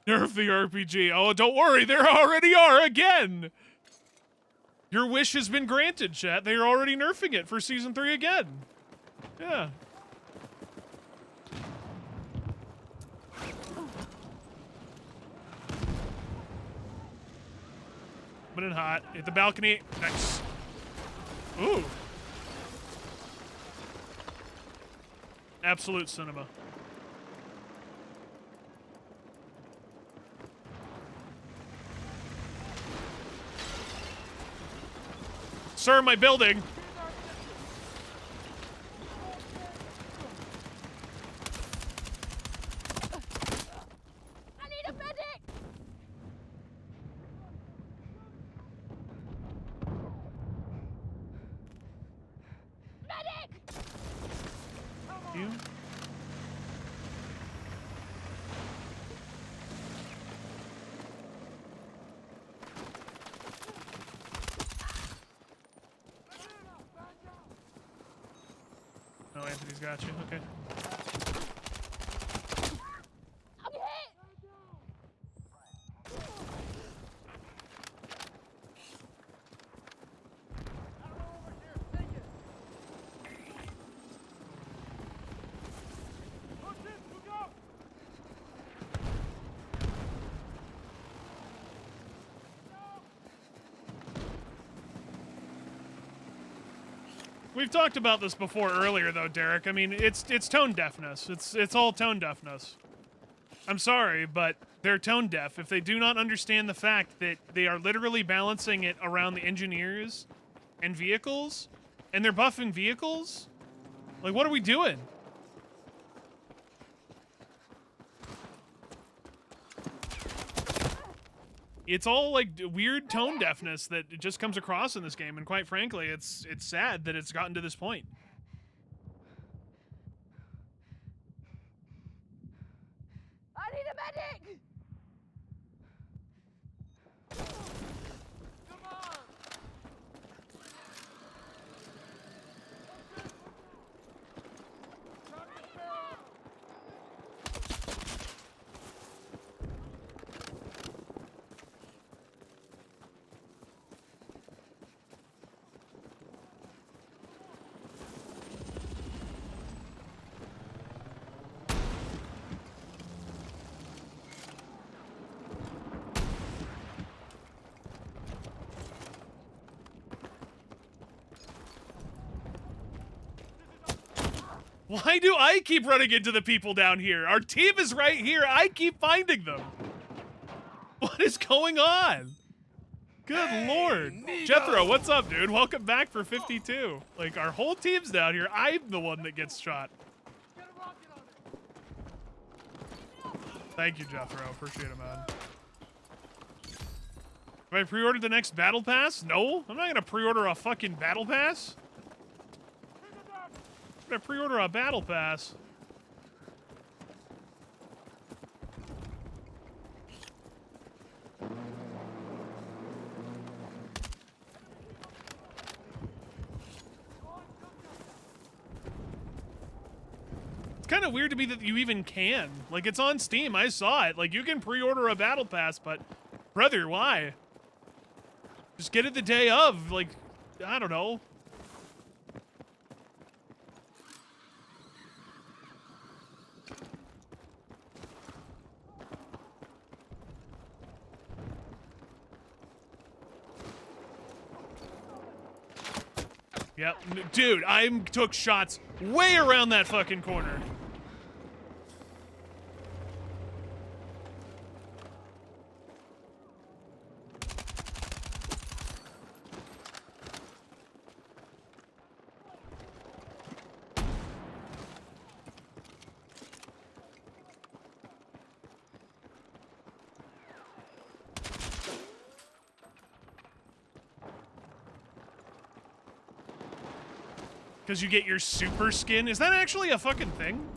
Nerf the RPG. Oh, don't worry, there already are again. Your wish has been granted, chat. They are already nerfing it for Season 3 again. Yeah. Coming in hot. Hit the balcony. Nice. Ooh. Absolute cinema. Sir, my building. I need a medic! Medic! You? Oh, Anthony's got you. Okay. I'm hit! We've talked about this before earlier, though, Derek. I mean, it's tone deafness. It's all tone deafness. I'm sorry, but they're tone deaf. If they do not understand the fact that they are literally balancing it around the engineers and vehicles, and they're buffing vehicles, like, what are we doing? It's all like weird tone deafness that just comes across in this game, and quite frankly, it's sad that it's gotten to this point. I need a medic! Why do I keep running into the people down here? Our team is right here. I keep finding them. What is going on? Good lord. Jethro, what's up, dude? Welcome back for 52. Like, our whole team's down here. I'm the one that gets shot. Thank you, Jethro. Appreciate it, man. Have I pre-ordered the next battle pass? No, I'm not gonna pre-order a fucking battle pass. I'm gonna pre-order a battle pass. It's kind of weird to me that you even can. Like, it's on Steam. I saw it. Like, you can pre-order a battle pass, but brother, why? Just get it the day of. Like, I don't know. Yep, dude, I took shots way around that fucking corner. Because you get your super skin. Is that actually a fucking thing?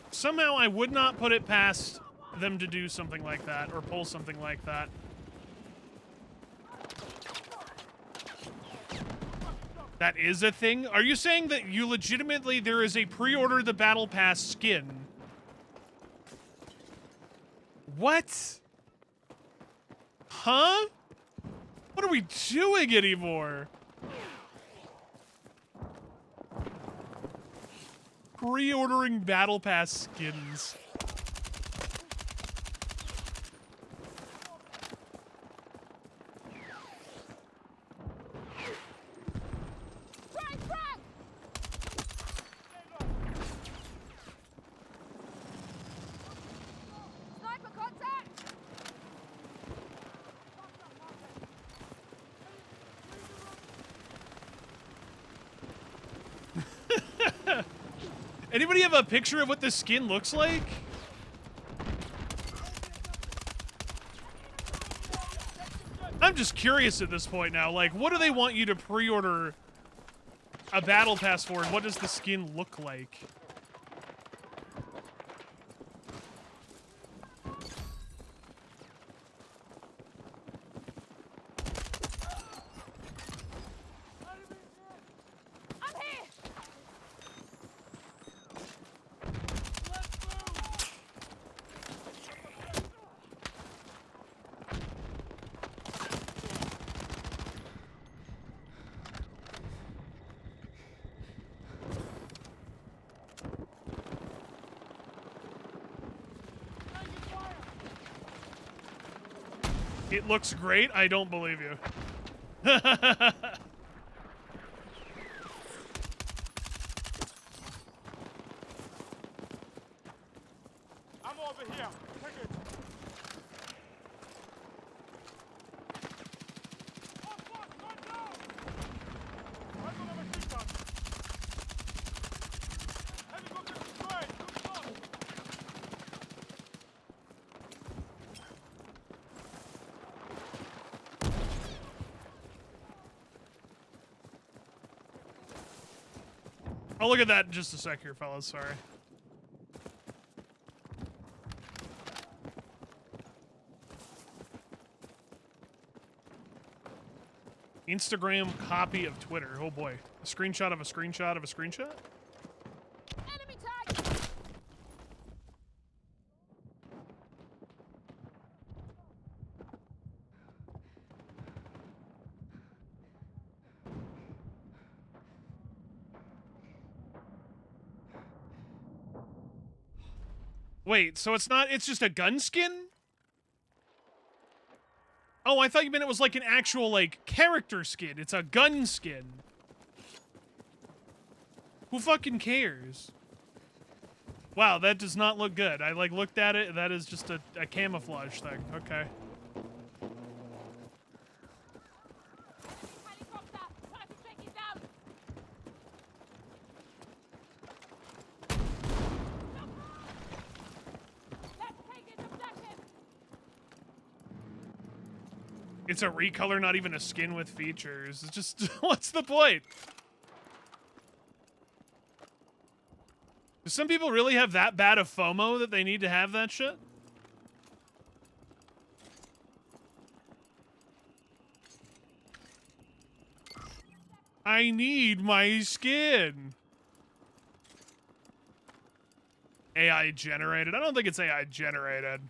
Somehow I would not put it past them to do something like that or pull something like that. That is a thing? Are you saying that you legitimately, there is a pre-order the battle pass skin? What? Huh? What are we doing anymore? Pre-ordering battle pass skins. Frag, frag! Sniper contact! Anybody have a picture of what this skin looks like? I'm just curious at this point now. Like, what do they want you to pre-order a battle pass for, and what does the skin look like? I'm here! It looks great. I don't believe you. I'm over here. Take it. Oh, fuck! Run down! I'm gonna machine gun. Helicopter destroyed. Good shot. I'll look at that in just a sec here, fellas. Sorry. Instagram copy of Twitter. Oh boy. A screenshot of a screenshot of a screenshot? Enemy tag! Wait, so it's just a gun skin? Oh, I thought you meant it was like an actual, like, character skin. It's a gun skin. Who fucking cares? Wow, that does not look good. I, like, looked at it, that is just a camouflage thing. Okay. Helicopter! Try to take it down! Let's take it objective! It's a recolor, not even a skin with features. It's just, what's the point? Do some people really have that bad of FOMO that they need to have that shit? I need my skin. AI generated? I don't think it's AI generated.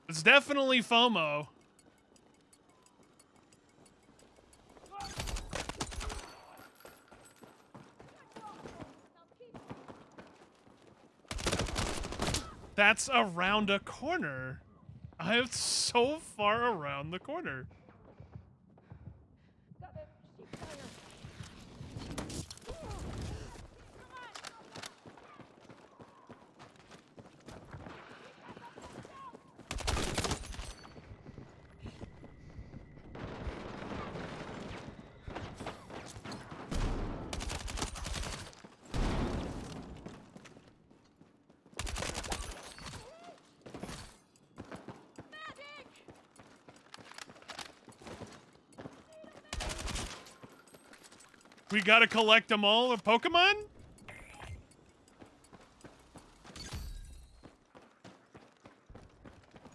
It's definitely FOMO. That's around a corner. I am so far around the corner. Got them. Sheep fire. We gotta collect them all, or Pokemon?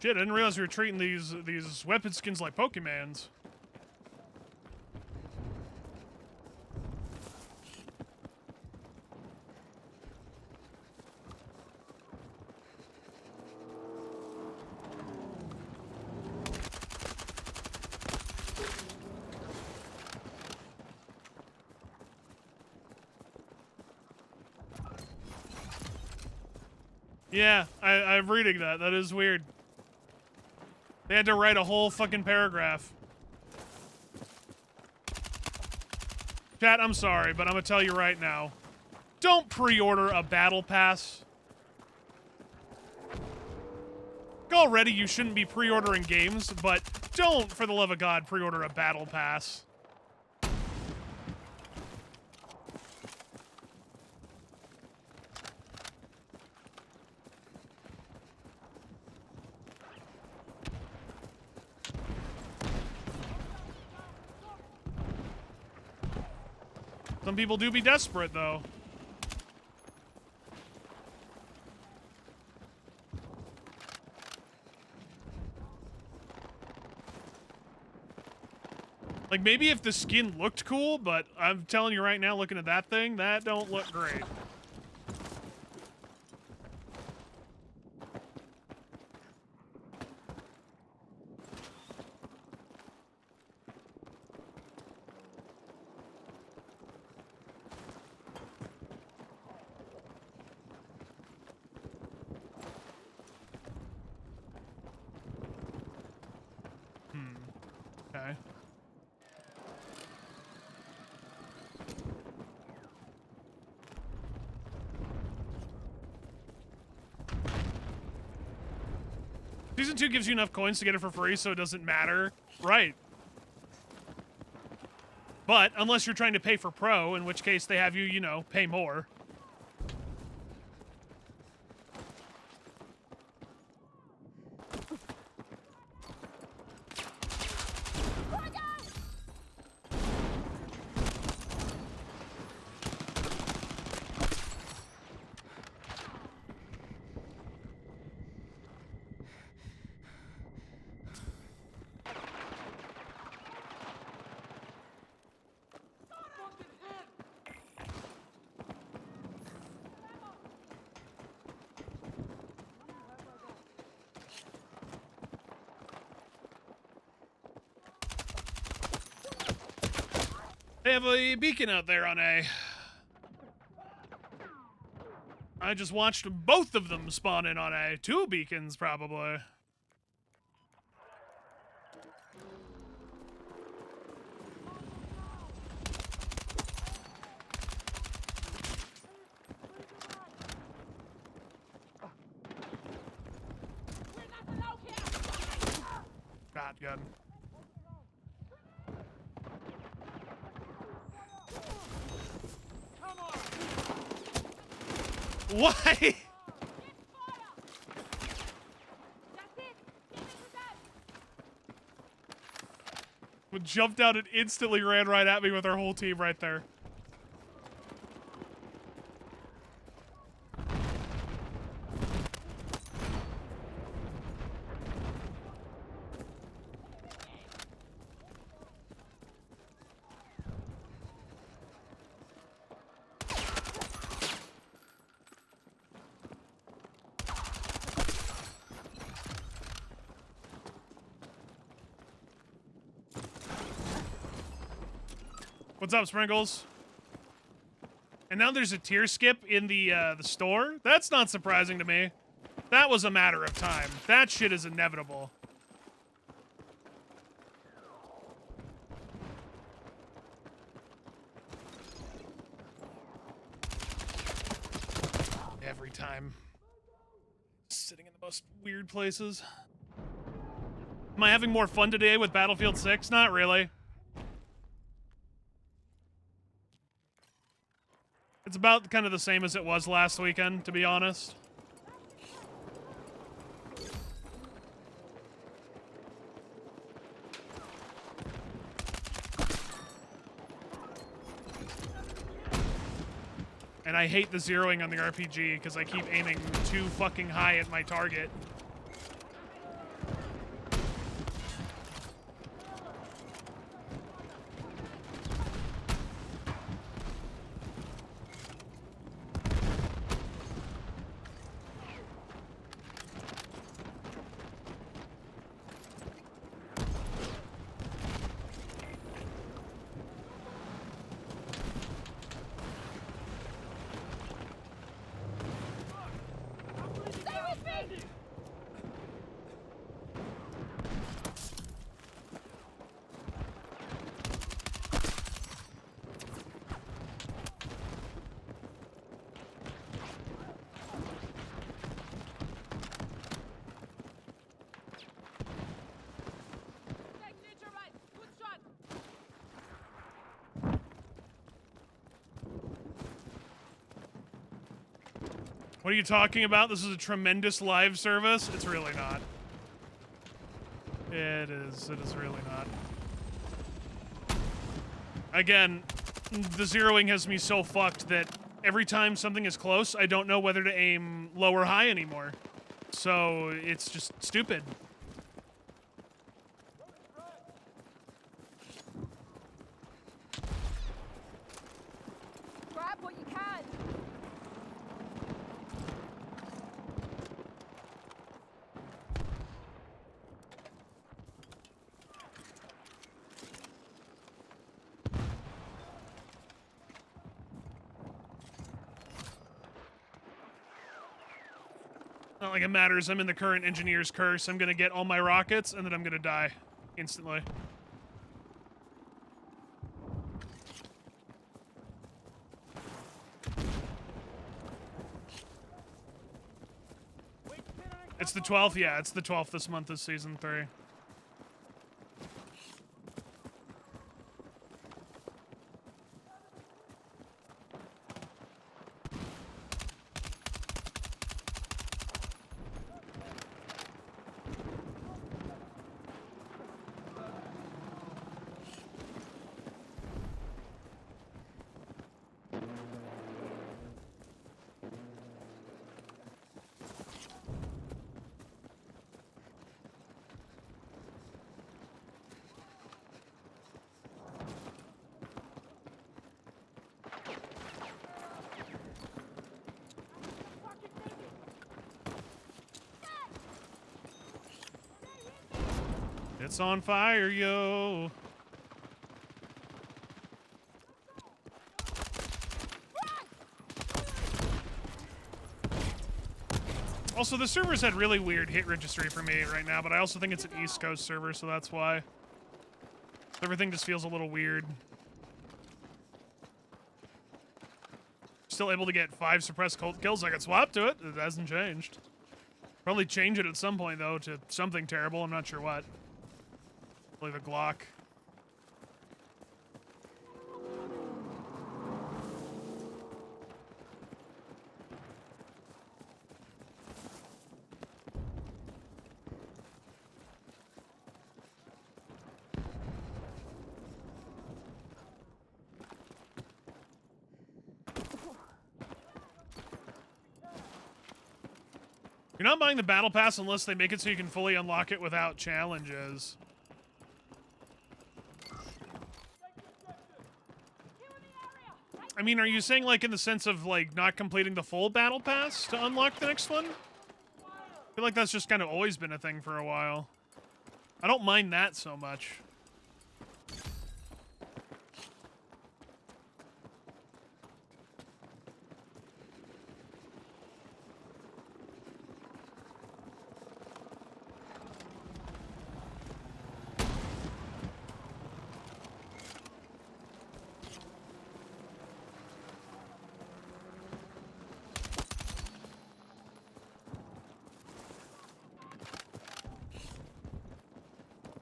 Shit, I didn't realize we were treating these weapon skins like Pokemons. Yeah, I'm reading that. That is weird. They had to write a whole fucking paragraph. Chat, I'm sorry, but I'm gonna tell you right now. Don't pre-order a battle pass. Already, you shouldn't be pre-ordering games, but don't, for the love of God, pre-order a battle pass. Some people do be desperate, though. Like, maybe if the skin looked cool, but I'm telling you right now, looking at that thing, that don't look great. Okay. Season 2 gives you enough coins to get it for free, so it doesn't matter. Right. But, unless you're trying to pay for Pro, in which case they have you, you know, pay more. They have a beacon out there on A. I just watched both of them spawn in on A. 2 beacons, probably. Shotgun. Why? Jumped out and instantly ran right at me with our whole team right there. What's up, Sprinkles? And now there's a tier skip in the store? That's not surprising to me. That was a matter of time. That shit is inevitable. Every time. Sitting in the most weird places. Am I having more fun today with Battlefield 6? Not really. It's about kind of the same as it was last weekend, to be honest. And I hate the zeroing on the RPG because I keep aiming too fucking high at my target. What are you talking about? This is a tremendous live service? It's really not. It is really not. Again, the zeroing has me so fucked that every time something is close, I don't know whether to aim low or high anymore. So it's just stupid. Grab what you can. Not like it matters. I'm in the current engineer's curse. I'm gonna get all my rockets, and then I'm gonna die instantly. It's the 12th? Yeah, it's the 12th this month is season 3. It's on fire, yo. Also, the servers had really weird hit registry for me right now, but I also think it's an East Coast server, so that's why. Everything just feels a little weird. Still able to get 5 suppressed cult kills. I got swapped to it. It hasn't changed. Probably change it at some point, though, to something terrible. I'm not sure what. Probably the Glock. You're not buying the battle pass unless they make it so you can fully unlock it without challenges. I mean, are you saying like in the sense of like not completing the full battle pass to unlock the next one? I feel like that's just kind of always been a thing for a while. I don't mind that so much.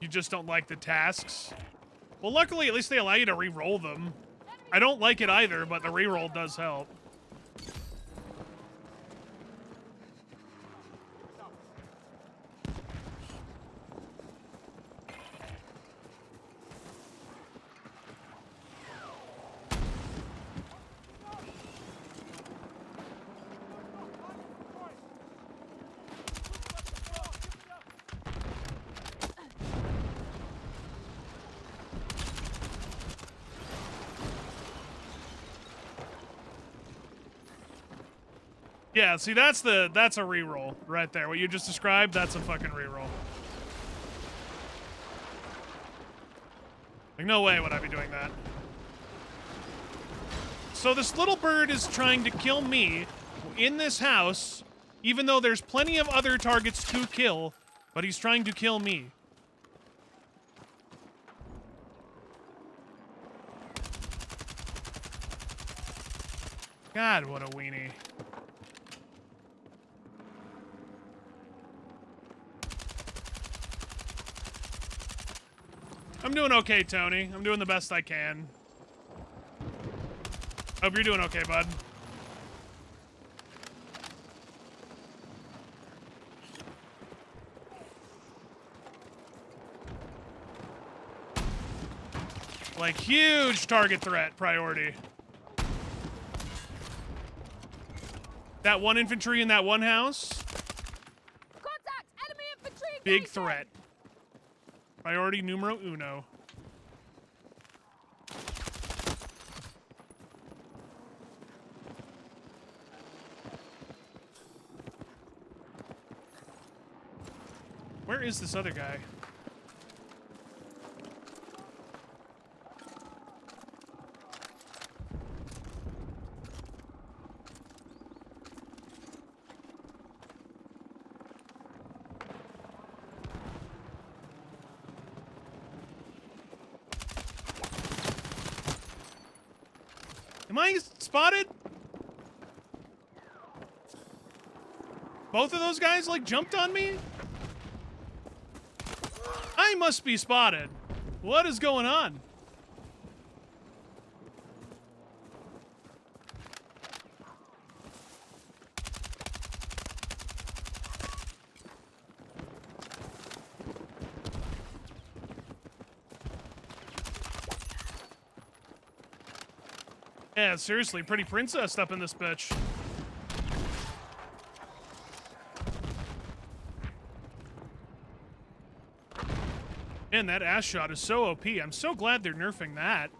You just don't like the tasks? Well, luckily, at least they allow you to re-roll them. I don't like it either, but the re-roll does help. Yeah, see, that's a re-roll right there. What you just described, that's a fucking re-roll. Like, no way would I be doing that. So this little bird is trying to kill me in this house, even though there's plenty of other targets to kill, but he's trying to kill me. God, what a weenie. I'm doing okay, Tony. I'm doing the best I can. Hope you're doing okay, bud. Like, huge target threat priority. That one infantry in that one house, Contact! Enemy infantry big engaging! threat. Priority numero uno. Where is this other guy? Am I spotted? Both of those guys, like, jumped on me? I must be spotted. What is going on? Yeah, seriously, pretty princess up in this bitch. Man, that ass shot is so OP. I'm so glad they're nerfing that.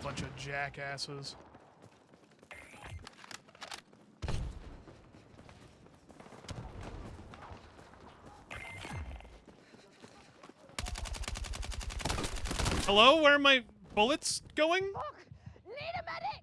Bunch of jackasses. Hello? Where are my bullets going? Fuck! Need a medic!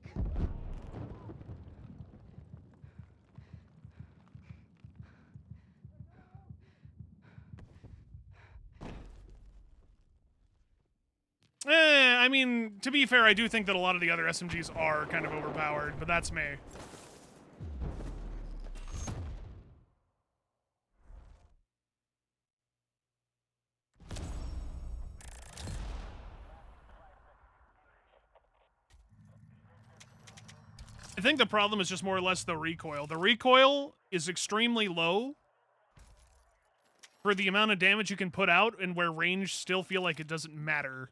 I mean, to be fair, I do think that a lot of the other SMGs are kind of overpowered, but that's me. I think the problem is just more or less the recoil. The recoil is extremely low for the amount of damage you can put out, and where range still feel like it doesn't matter.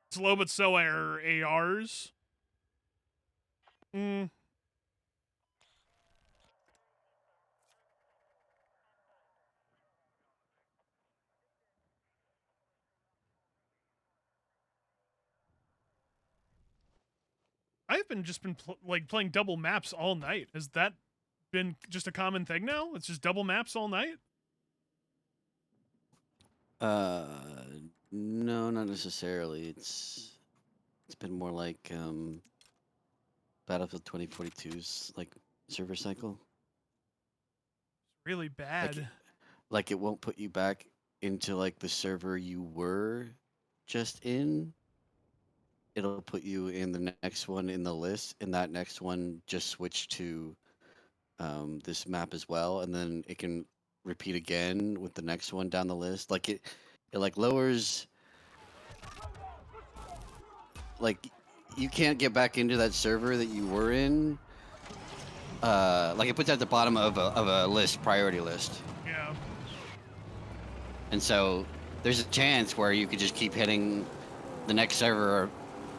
It's low, but so are ARs. I've been like playing double maps all night. Has that been just a common thing now? It's just double maps all night? No, not necessarily. It's been more like Battlefield 2042's like server cycle. Really bad. Like it won't put you back into like the server you were just in. It'll put you in the next one in the list, and that next one just switch to this map as well, and then it can repeat again with the next one down the list. Like it like lowers, like you can't get back into that server that you were in. Like it puts at the bottom of a list, priority list. Yeah. And so there's a chance where you could just keep hitting the next server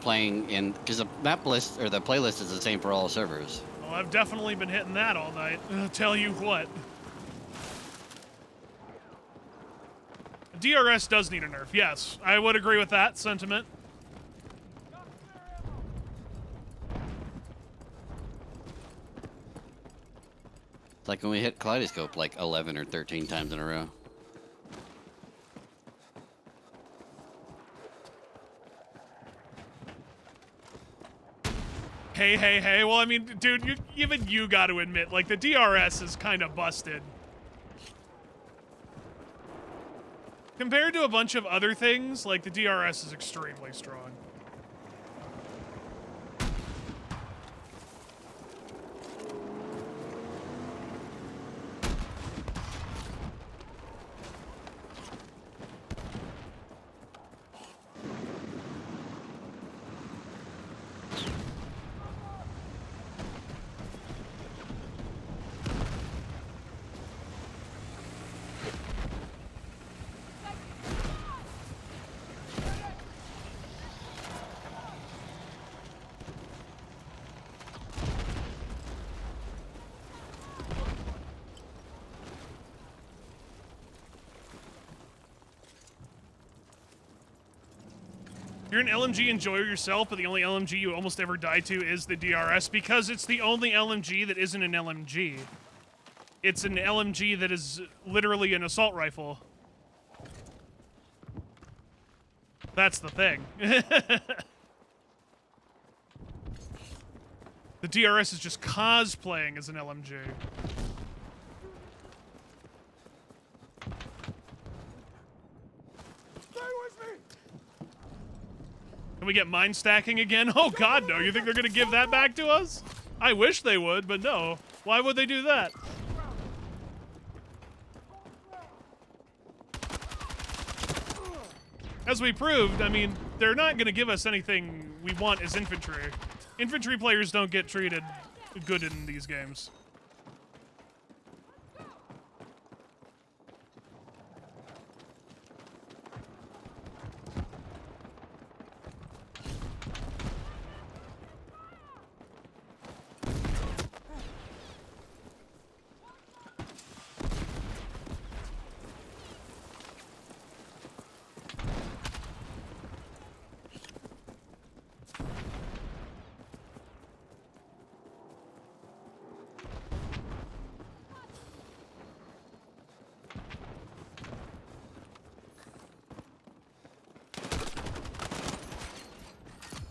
playing in, because the map list or the playlist is the same for all servers. Well, I've definitely been hitting that all night. I'll tell you what. DRS does need a nerf. Yes, I would agree with that sentiment. It's like when we hit Kaleidoscope like 11 or 13 times in a row. Hey. Well, I mean, dude, even you got to admit, like, the DRS is kind of busted. Compared to a bunch of other things, like, the DRS is extremely strong. You're an LMG enjoyer yourself, but the only LMG you almost ever die to is the DRS because it's the only LMG that isn't an LMG. It's an LMG that is literally an assault rifle. That's the thing. The DRS is just cosplaying as an LMG. Stay with me! Can we get mine stacking again? Oh god, no. You think they're gonna give that back to us? I wish they would, but no. Why would they do that? As we proved, I mean, they're not gonna give us anything we want as infantry. Infantry players don't get treated good in these games.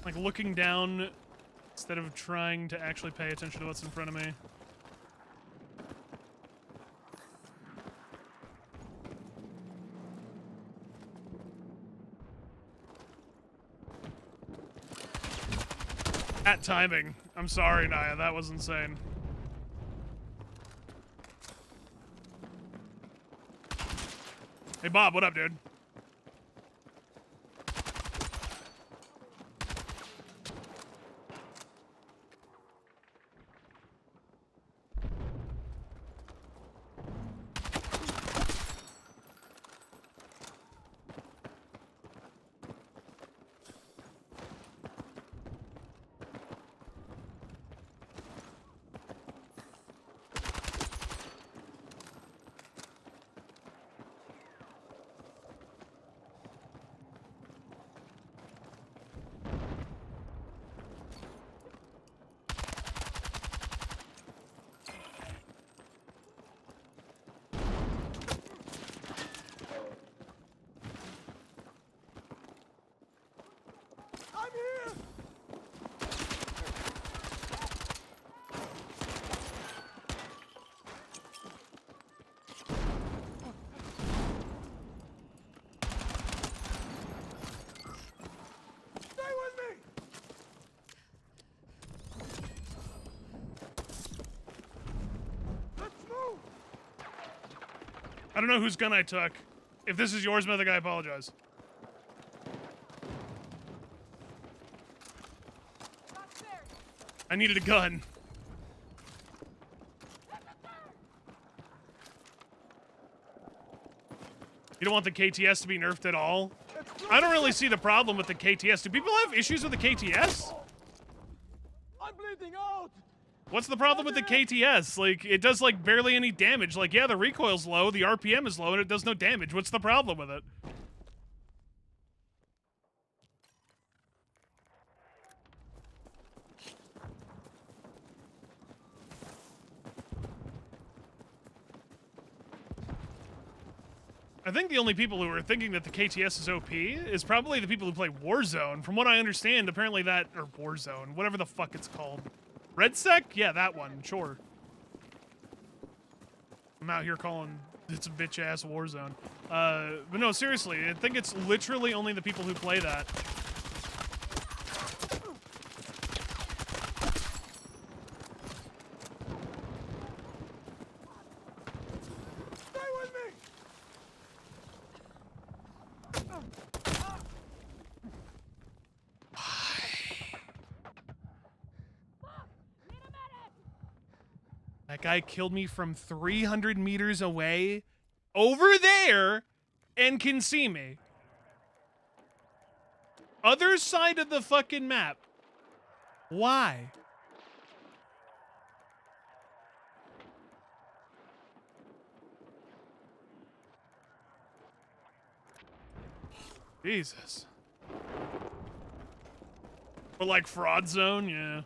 Like looking down instead of trying to actually pay attention to what's in front of me. That timing. I'm sorry, Naya. That was insane. Hey, Bob. What up, dude? I'm here! Stay with me! Let's move! I don't know whose gun I took. If this is yours, Mythic, I apologize. I needed a gun. You don't want the KTS to be nerfed at all? I don't really see the problem with the KTS. Do people have issues with the KTS? I'm bleeding out! What's the problem with the KTS? Like, it does, like, barely any damage. Like, yeah, the recoil's low, the RPM is low, and it does no damage. What's the problem with it? I think the only people who are thinking that the KTS is OP is probably the people who play Warzone. From what I understand, apparently that, or Warzone, whatever the fuck it's called. RedSec? Yeah, that one, sure. I'm out here calling it's a bitch-ass Warzone. But no, seriously, I think it's literally only the people who play that. Stay with me! That guy killed me from 300 meters away, over there, and can see me. Other side of the fucking map. Why? Jesus. Or like fraud zone, yeah.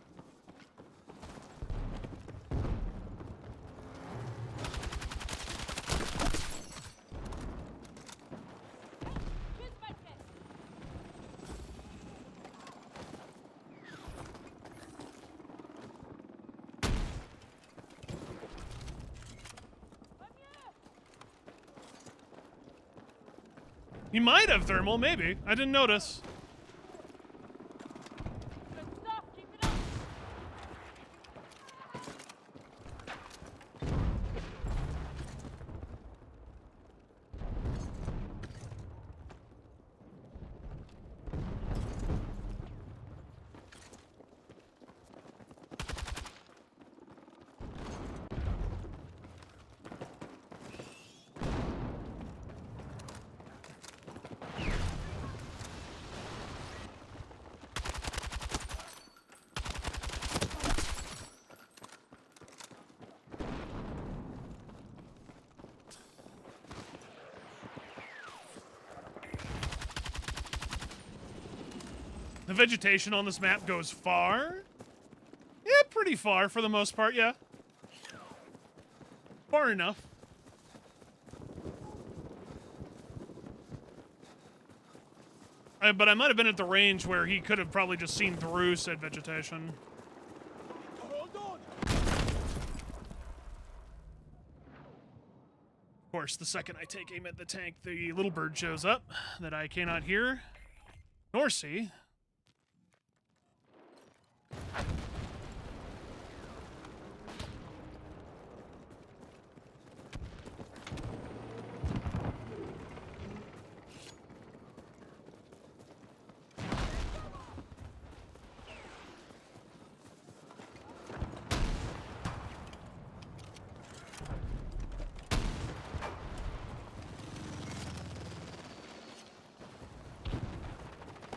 He might have thermal, maybe. I didn't notice. Good stuff. Keep it up. The vegetation on this map goes far. Yeah, pretty far for the most part, yeah. Far enough. But I might have been at the range where he could have probably just seen through said vegetation. Hold on! Of course, the second I take aim at the tank, the little bird shows up that I cannot hear nor see.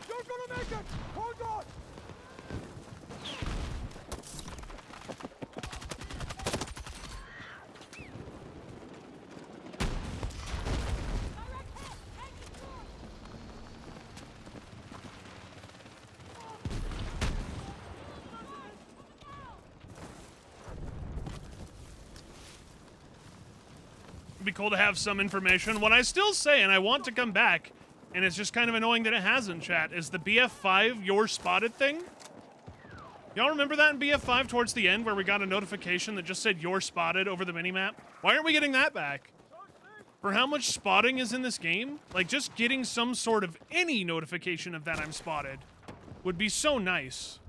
You're gonna make it! Hold on! It'd be cool to have some information. What I still say, and I want to come back, and it's just kind of annoying that it hasn't, chat, is the BF5 you're spotted thing. Y'all remember that in BF5 towards the end where we got a notification that just said you're spotted over the minimap? Why aren't we getting that back? For how much spotting is in this game, like just getting some sort of any notification of that I'm spotted would be so nice.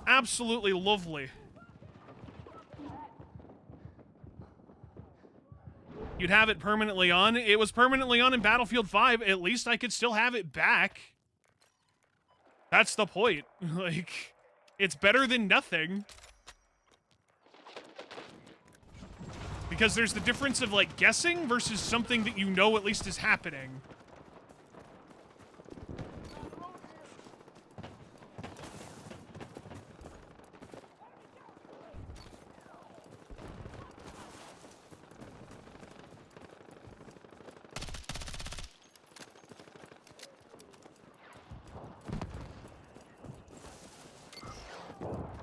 Absolutely lovely. You'd have it permanently on. It was permanently on in Battlefield 5. At least I could still have it back. That's the point. Like, it's better than nothing. Because there's the difference of, like, guessing versus something that you know at least is happening.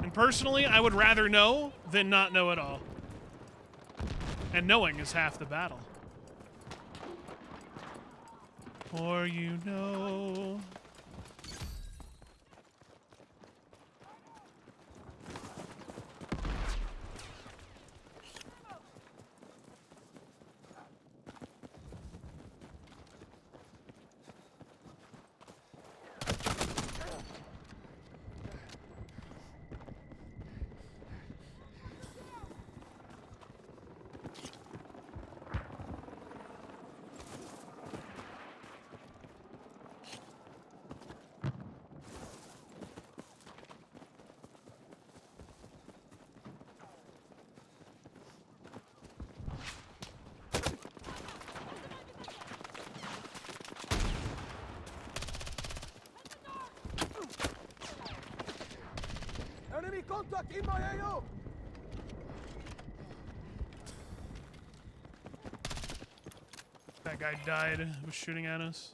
And personally, I would rather know than not know at all. And knowing is half the battle. Or you know. Enemy contact in my AO! That guy died, was shooting at us.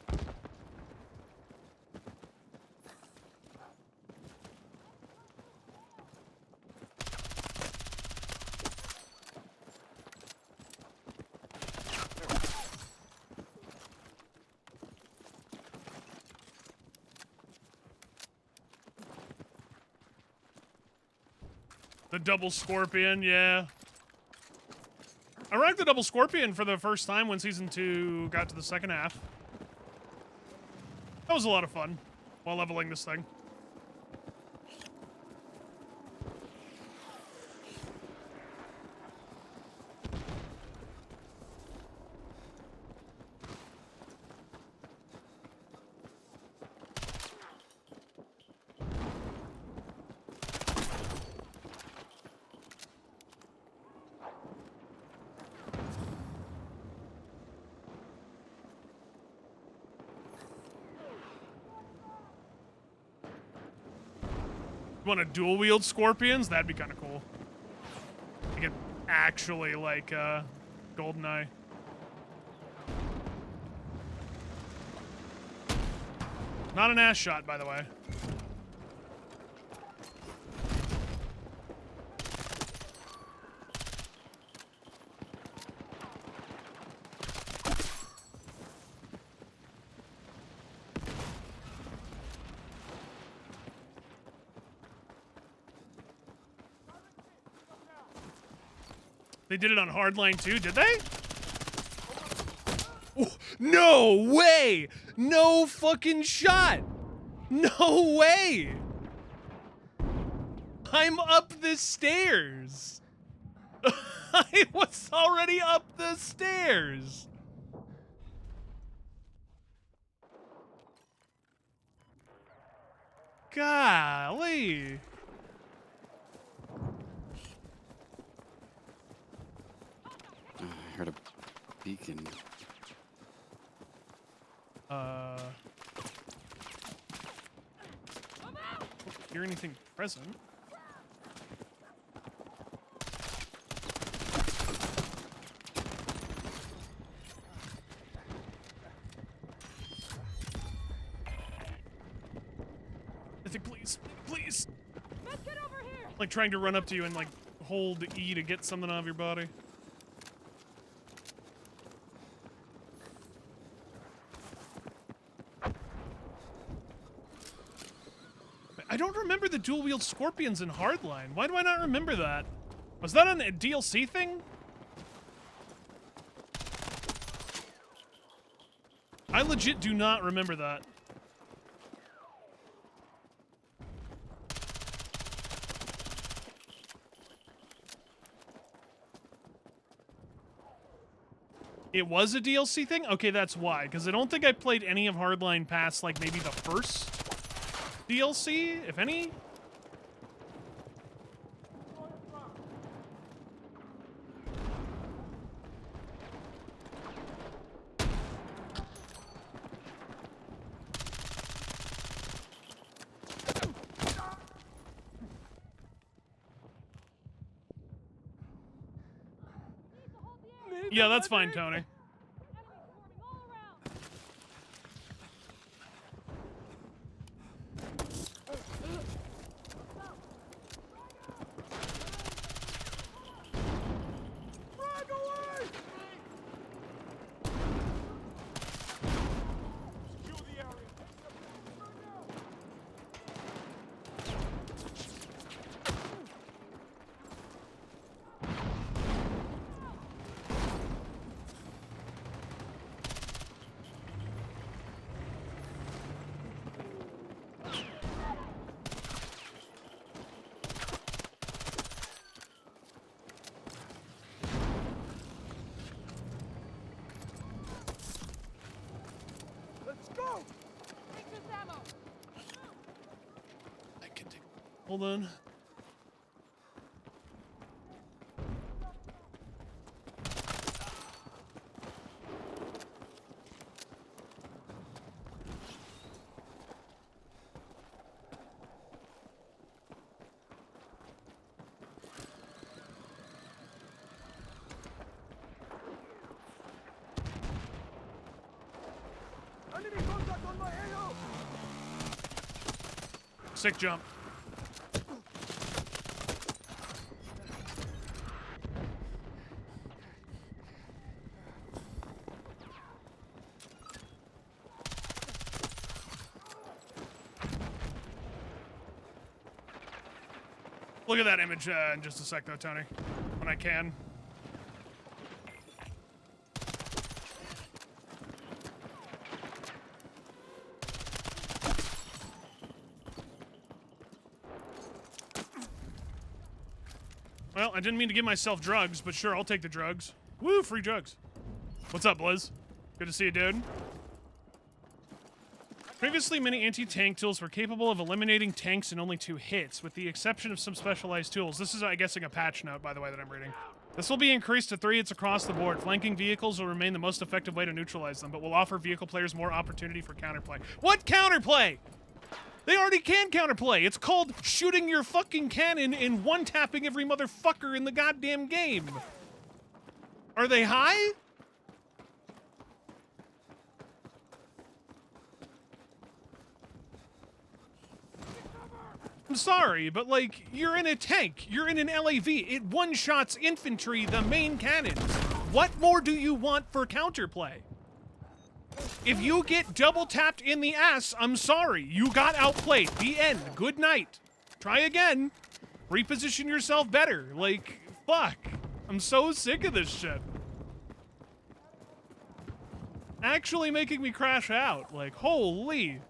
The double scorpion, yeah. I ranked the double scorpion for the first time when season 2 got to the second half. That was a lot of fun while leveling this thing. You want to dual wield scorpions? That'd be kind of cool. You could actually like GoldenEye. Not an ass shot, by the way. They did it on Hardline too, did they? Oh, no way! No fucking shot! No way! I'm up the stairs! I was already up the stairs! Golly! I heard a beacon. Hear anything present? Mythic, please, please. Get over here! Like trying to run up to you and like hold E to get something out of your body. I don't remember the dual wield scorpions in Hardline. Why do I not remember that? Was that a DLC thing? I legit do not remember that. It was a DLC thing? Okay, that's why. Because I don't think I played any of Hardline past, like, maybe the first DLC, if any? Yeah, that's fine, Tony. Enemies swarming all around! Frag away! Hold on. Enemy contact on my AO! Sick jump. Look at that image in just a sec, though, Tony. When I can. Well, I didn't mean to give myself drugs, but sure, I'll take the drugs. Woo, free drugs. What's up, Blizz? Good to see you, dude. Previously, many anti-tank tools were capable of eliminating tanks in only 2 hits, with the exception of some specialized tools. This is, I'm guessing, a patch note, by the way, that I'm reading. This will be increased to 3 hits across the board. Flanking vehicles will remain the most effective way to neutralize them, but will offer vehicle players more opportunity for counterplay. What counterplay? They already can counterplay. It's called shooting your fucking cannon and one-tapping every motherfucker in the goddamn game. Are they high? I'm sorry, but like, you're in a tank. You're in an LAV. It one-shots infantry, the main cannons. What more do you want for counterplay? If you get double tapped in the ass, I'm sorry. You got outplayed. The end. Good night. Try again. Reposition yourself better. Like, fuck. I'm so sick of this shit. Actually making me crash out. Like, holy.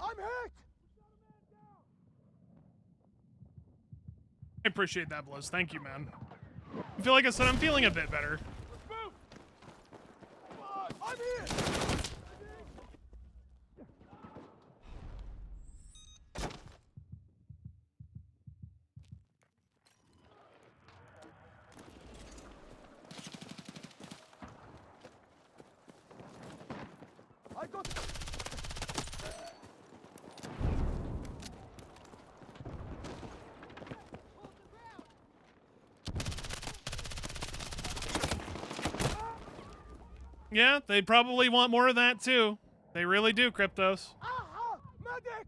I'm hit! I appreciate that, Blizz. Thank you, man. I feel like I said I'm feeling a bit better. Move! Come on, I'm here! I got... Yeah, they'd probably want more of that too. They really do, Cryptos. Aha! Medic!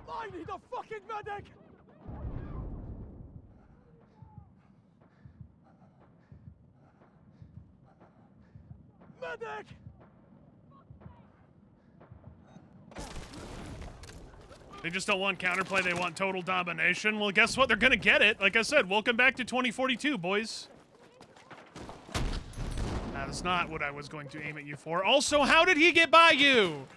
I need a fucking medic! Medic! They just don't want counterplay, they want total domination. Well, guess what? They're gonna get it. Like I said, welcome back to 2042, boys. That is not what I was going to aim at you for. Also, how did he get by you?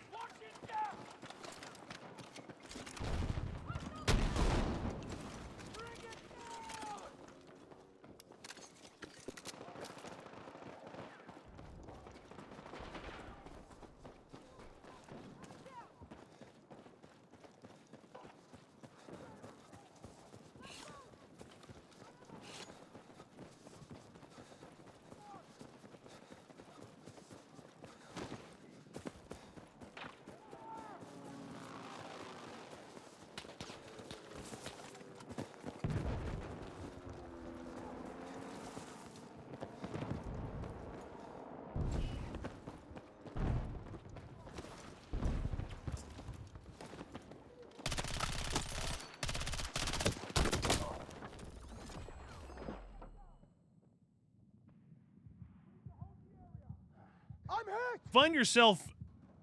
Find yourself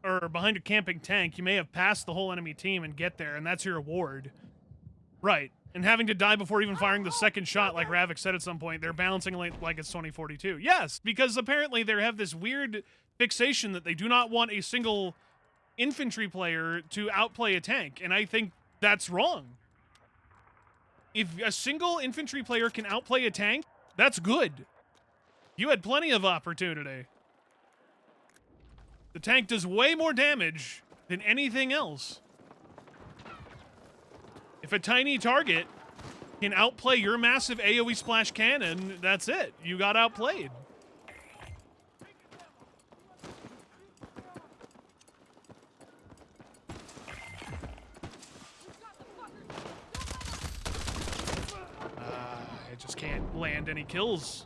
or behind a camping tank, you may have passed the whole enemy team and get there, and that's your reward. Right. And having to die before even firing the second shot, like Ravik said at some point, they're balancing like it's 2042. Yes, because apparently they have this weird fixation that they do not want a single infantry player to outplay a tank, and I think that's wrong. If a single infantry player can outplay a tank, that's good. You had plenty of opportunity. The tank does way more damage than anything else. If a tiny target can outplay your massive AoE splash cannon, that's it. You got outplayed. I just can't land any kills.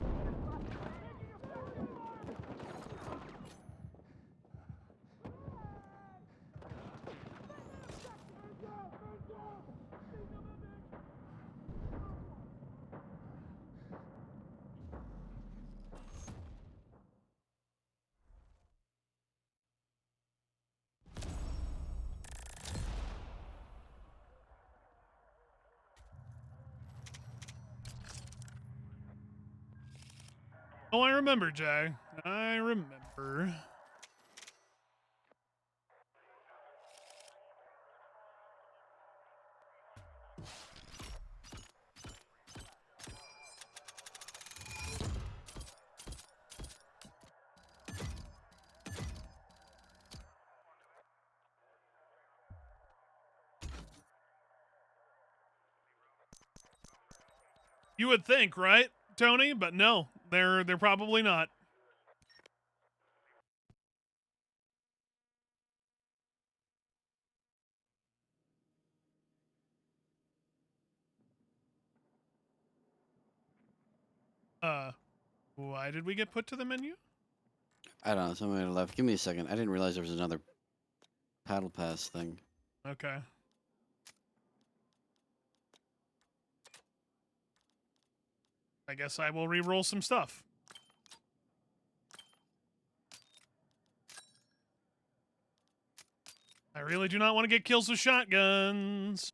Oh, I remember, Jay. I remember. You would think, right, Tony? But no, they're probably not. Why did we get put to the menu? I don't know. Somebody left. Give me a second. I didn't realize there was another paddle pass thing. Okay. I guess I will re-roll some stuff. I really do not want to get kills with shotguns.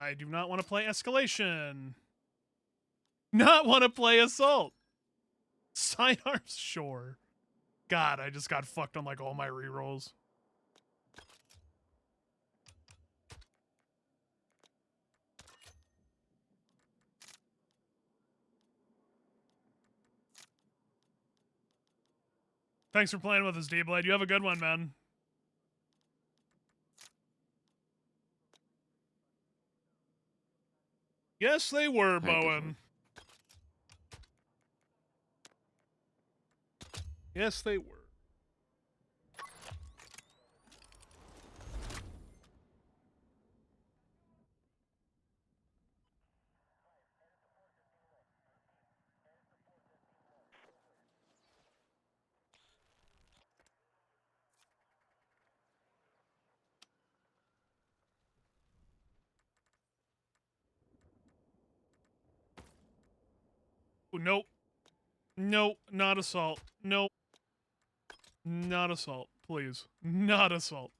I do not want to play escalation. Not want to play assault. Sidearms, sure. God, I just got fucked on like all my re-rolls. Thanks for playing with us, D-Blade. You have a good one, man. Yes, they were, Bowen. Yes, they were. Ooh, nope. Nope, not assault. Nope. Not assault, please. Not assault.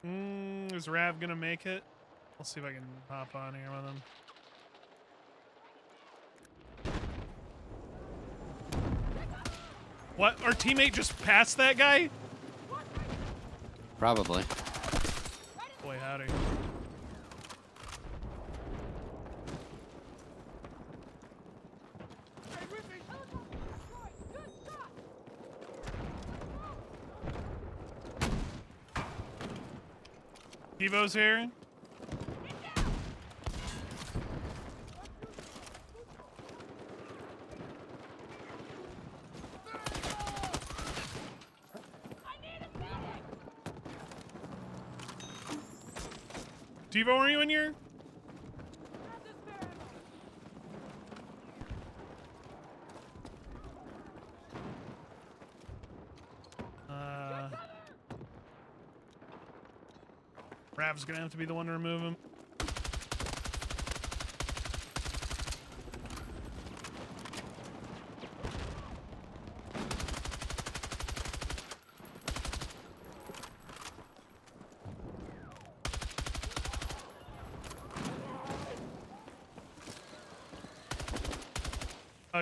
Is Rav gonna make it? I'll see if I can hop on here with him. What? Our teammate just passed that guy? Probably. Boy, howdy. Evo's here. Devo, are you in here? Rav's gonna have to be the one to remove him.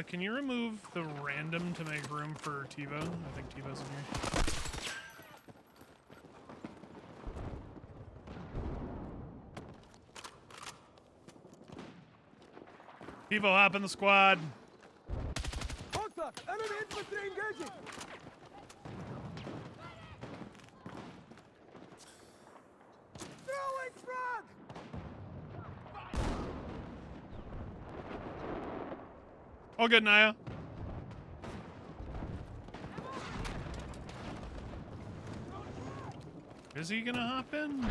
Can you remove the random to make room for TiVo? I think TiVo's in here. TiVo, hop in the squad. Contact! Enemy infantry engaging! Throwing frag! All good, Naya. Is he gonna hop in?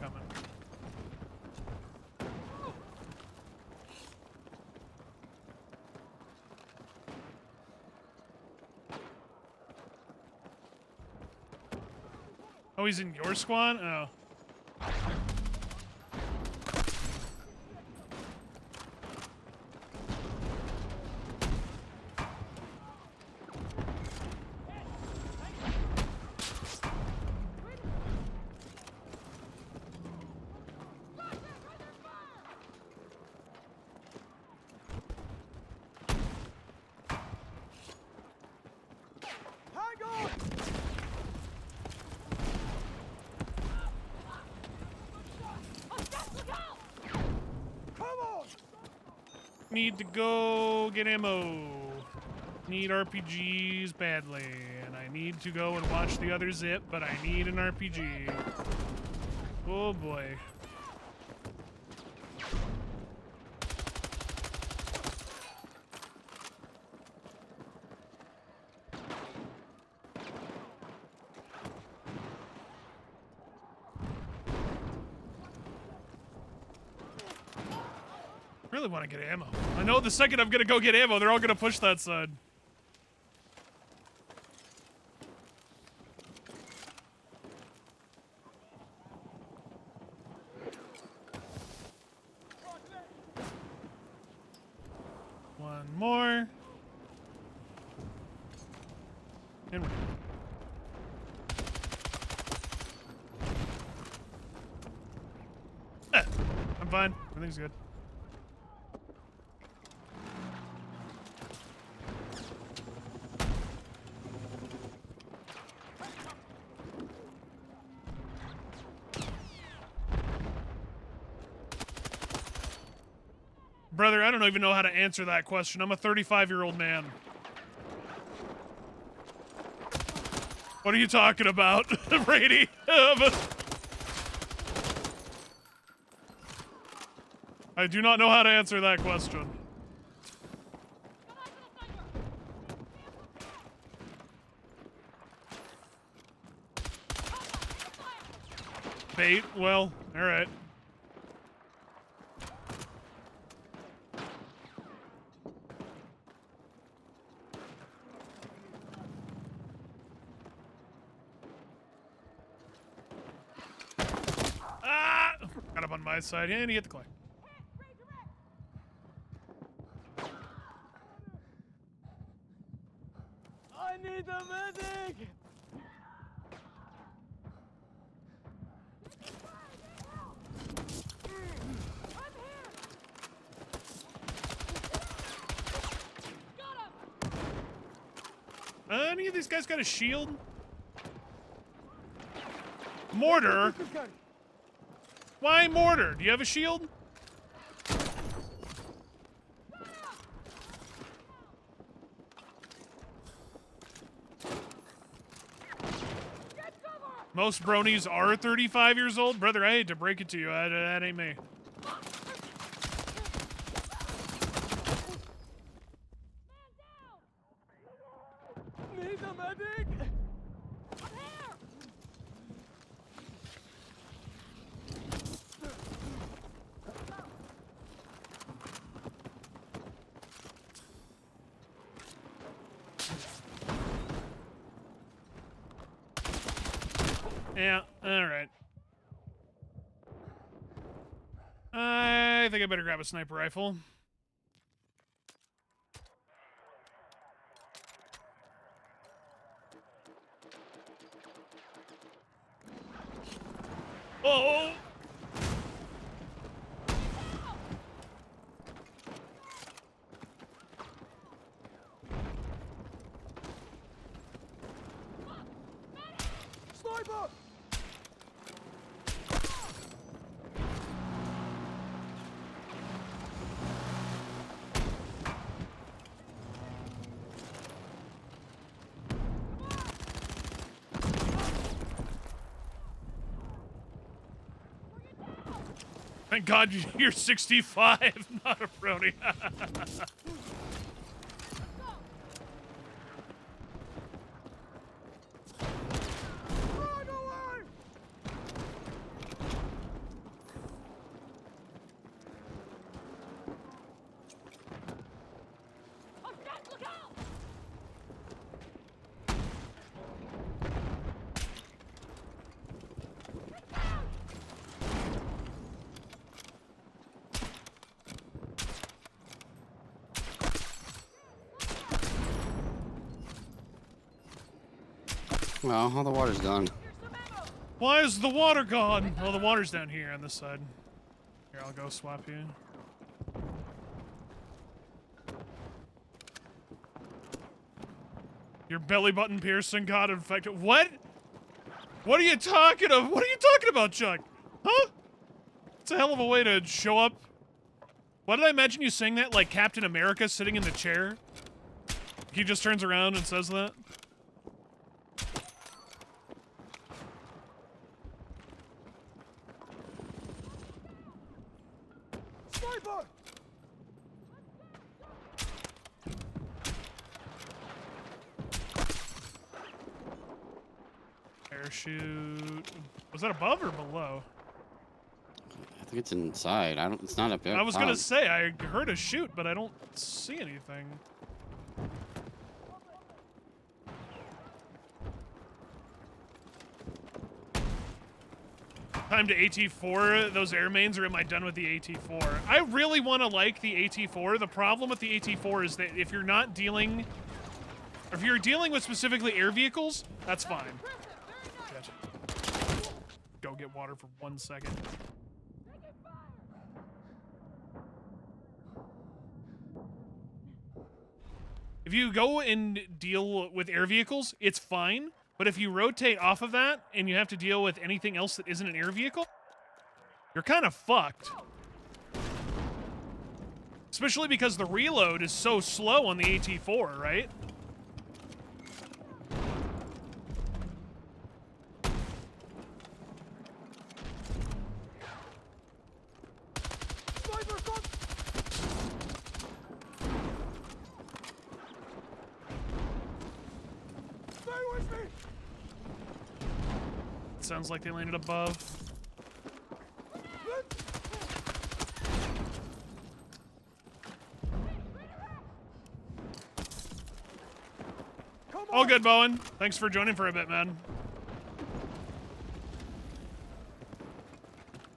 Coming. Oh, he's in your squad? Oh. Hang on! Come on! Need to go get ammo. Need RPGs badly. And I need to go and watch the other zip, but I need an RPG. Oh boy. Really want to get ammo. I know the second I'm gonna go get ammo, they're all gonna push that side. One more. And I'm fine. Everything's good. Brother, I don't even know how to answer that question. I'm a 35-year-old man. What are you talking about, Brady? I do not know how to answer that question. Bait? Well, alright. Ah! Got up on my side, and he hit the clay. I need a medic! Any of these guys got a shield? Mortar? Why mortar? Do you have a shield? Most bronies are 35 years old? Brother, I hate to break it to you. That ain't me. Need a medic! Yeah, alright. I think I better grab a sniper rifle. Oh! Sniper! Thank God you're 65, not a brony. Run away! Oh, shit, look out! Well, all the water's gone. Here's some ammo! Why is the water gone? Oh, the water's down here on this side. Here, I'll go swap you. Your belly button piercing got infected. What? What are you talking of? What are you talking about, Chuck? Huh? It's a hell of a way to show up. Why did I imagine you saying that like Captain America sitting in the chair? He just turns around and says that? Sniper! Parachute. Was that above or below? I think it's inside. I don't. It's not up there. I was gonna say, I heard a shoot, but I don't see anything. Time to AT4 those air mains, or am I done with the AT4? I really want to like the AT4. The problem with the AT4 is that if you're not dealing, or if you're dealing with specifically air vehicles, that's fine. Gotcha. Go get water for 1 second. If you go and deal with air vehicles, it's fine. But if you rotate off of that and you have to deal with anything else that isn't an air vehicle, you're kind of fucked. Especially because the reload is so slow on the AT4, right? Sniper, come! Stay with me! Sounds like they landed above. Come All on! good, Bowen. Thanks for joining for a bit, man.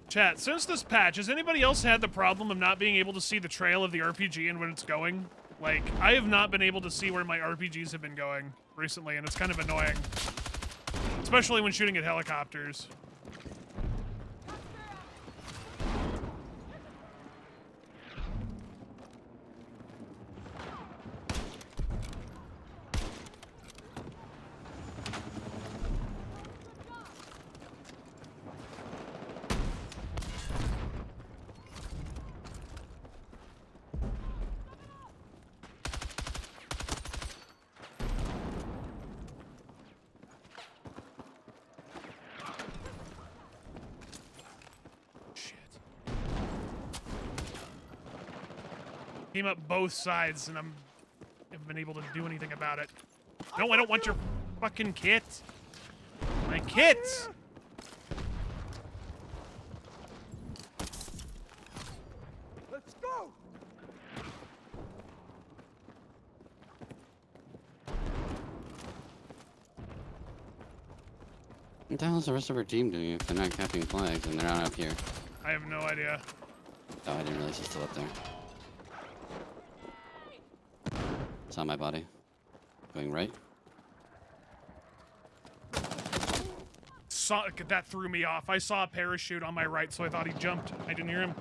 Chat, since this patch, has anybody else had the problem of not being able to see the trail of the RPG and when it's going? Like, I have not been able to see where my RPGs have been going recently, and it's kind of annoying. Especially when shooting at helicopters. Came up both sides, and I haven't been able to do anything about it. No, I don't want your fucking kit. My kit! Let's go! What the hell is the rest of our team doing if they're not capturing flags and they're not up here? I have no idea. Oh, I didn't realize he's still up there. It's on my body. Going right. saw that threw me off. I saw a parachute on my right, so I thought he jumped. I didn't hear him.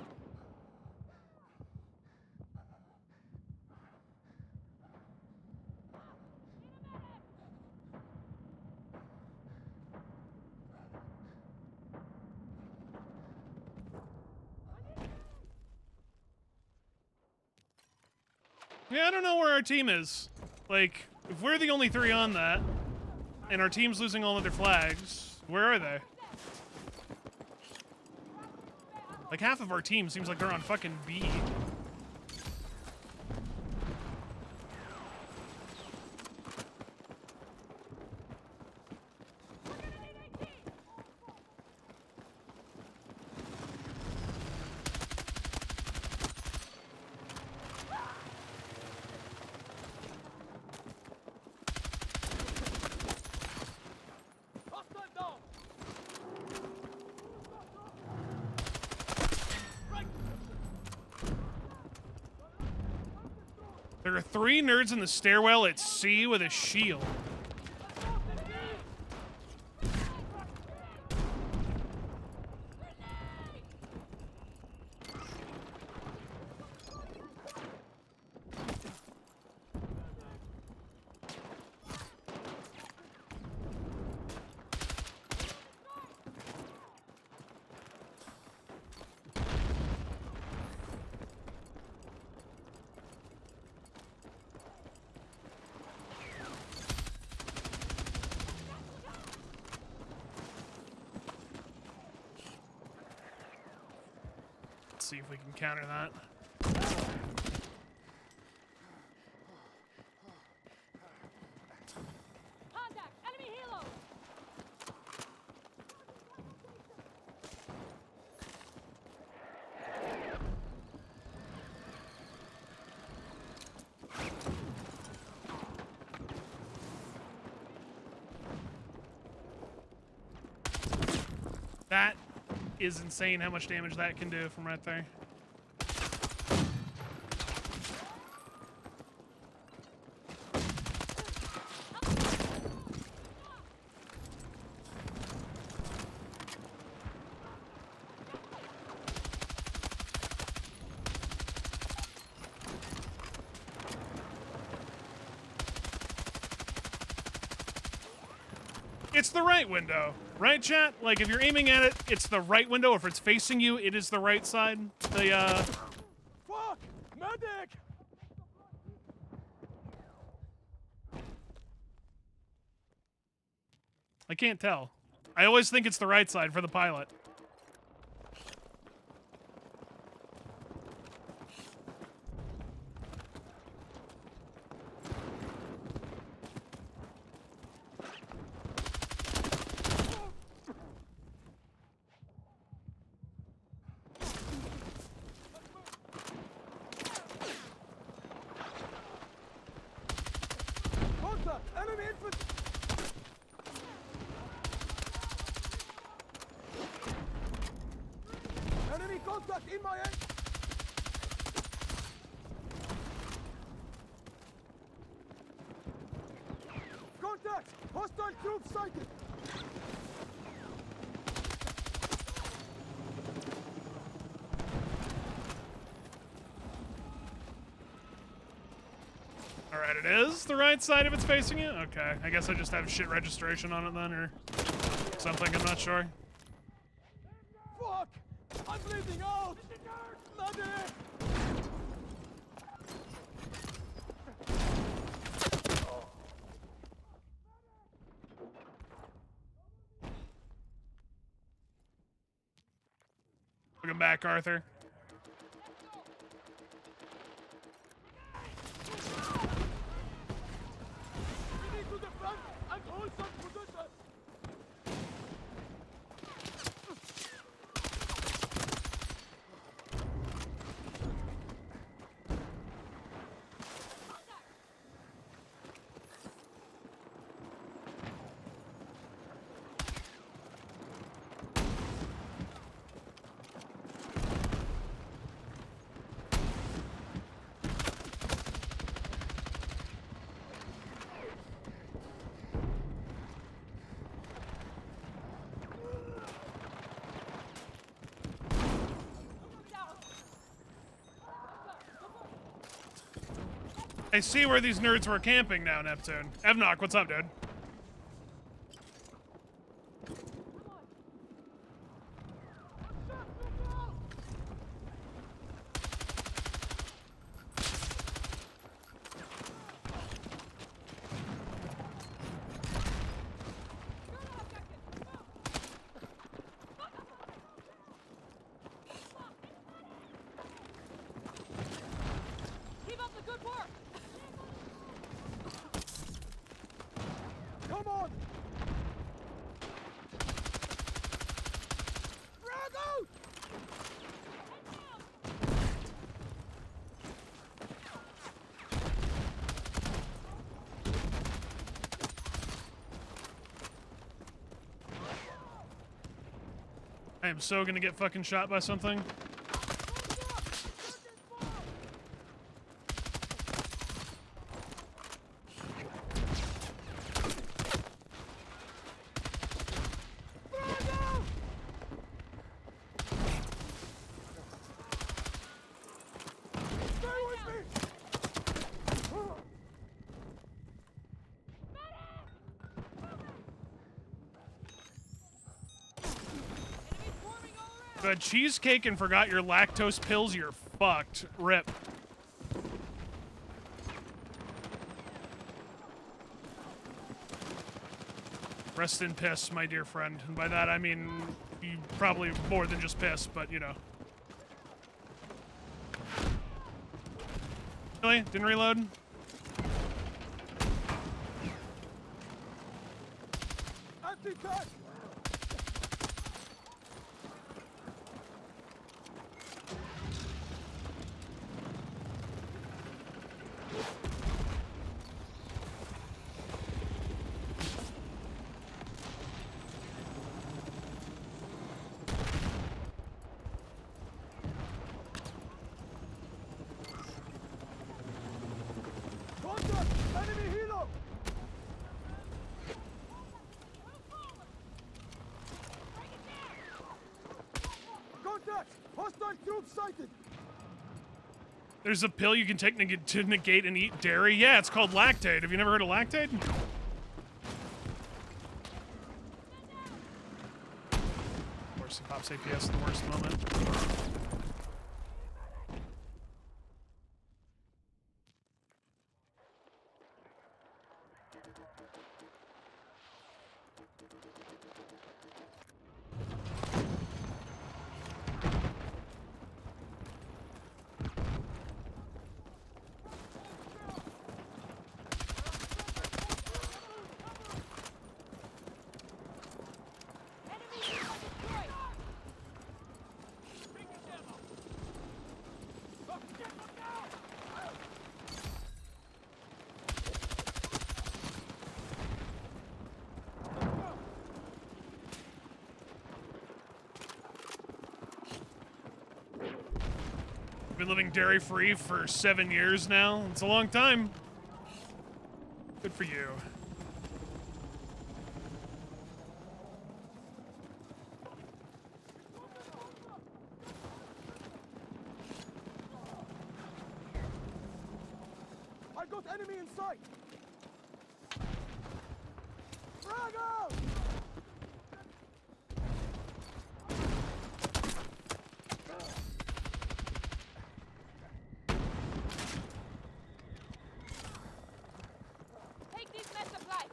Yeah, I don't know where our team is. Like, if we're the only 3 on that, and our team's losing all of their flags, where are they? Like, half of our team seems like they're on fucking B. Hostile down! There are 3 nerds in the stairwell at C with a shield. Let's see if we can counter that. Contact! Enemy helo! That is insane how much damage that can do from right there. It's the right window, right, chat? Like, if you're aiming at it, it's the right window. If it's facing you, it is the right side. Fuck! Medic! I can't tell. I always think it's the right side for the pilot. Contact! Enemy infantry! Enemy contact in my end! Contact! Hostile troops sighted! Alright, it is the right side if it's facing you? Okay, I guess I just have shit registration on it then, or something, I'm not sure. Fuck! I'm bleeding out! Medic! Welcome back, Arthur. We need to the front and hold some position! I see where these nerds were camping now, Neptune. Evnock, what's up, dude? Keep up the good work. Come on! Frag out! I am so gonna get fucking shot by something. Stay with me! Enemies swarming all around. If you had cheesecake and forgot your lactose pills, you're fucked. Rip. Rest in piss, my dear friend. And by that, I mean, you probably more than just piss, but you know. Really? Didn't reload? Anti-tank! Contact! Enemy helo! Contact! Hostile troops sighted! There's a pill you can take to negate and eat dairy. Yeah, it's called lactate. Have you never heard of lactate? Of course, he pops APS at the worst moment. Enemy helo destroyed. Been living dairy-free for 7 years now. It's a long time. Good for you. I got enemy in sight! Frag out! Take these med supplies.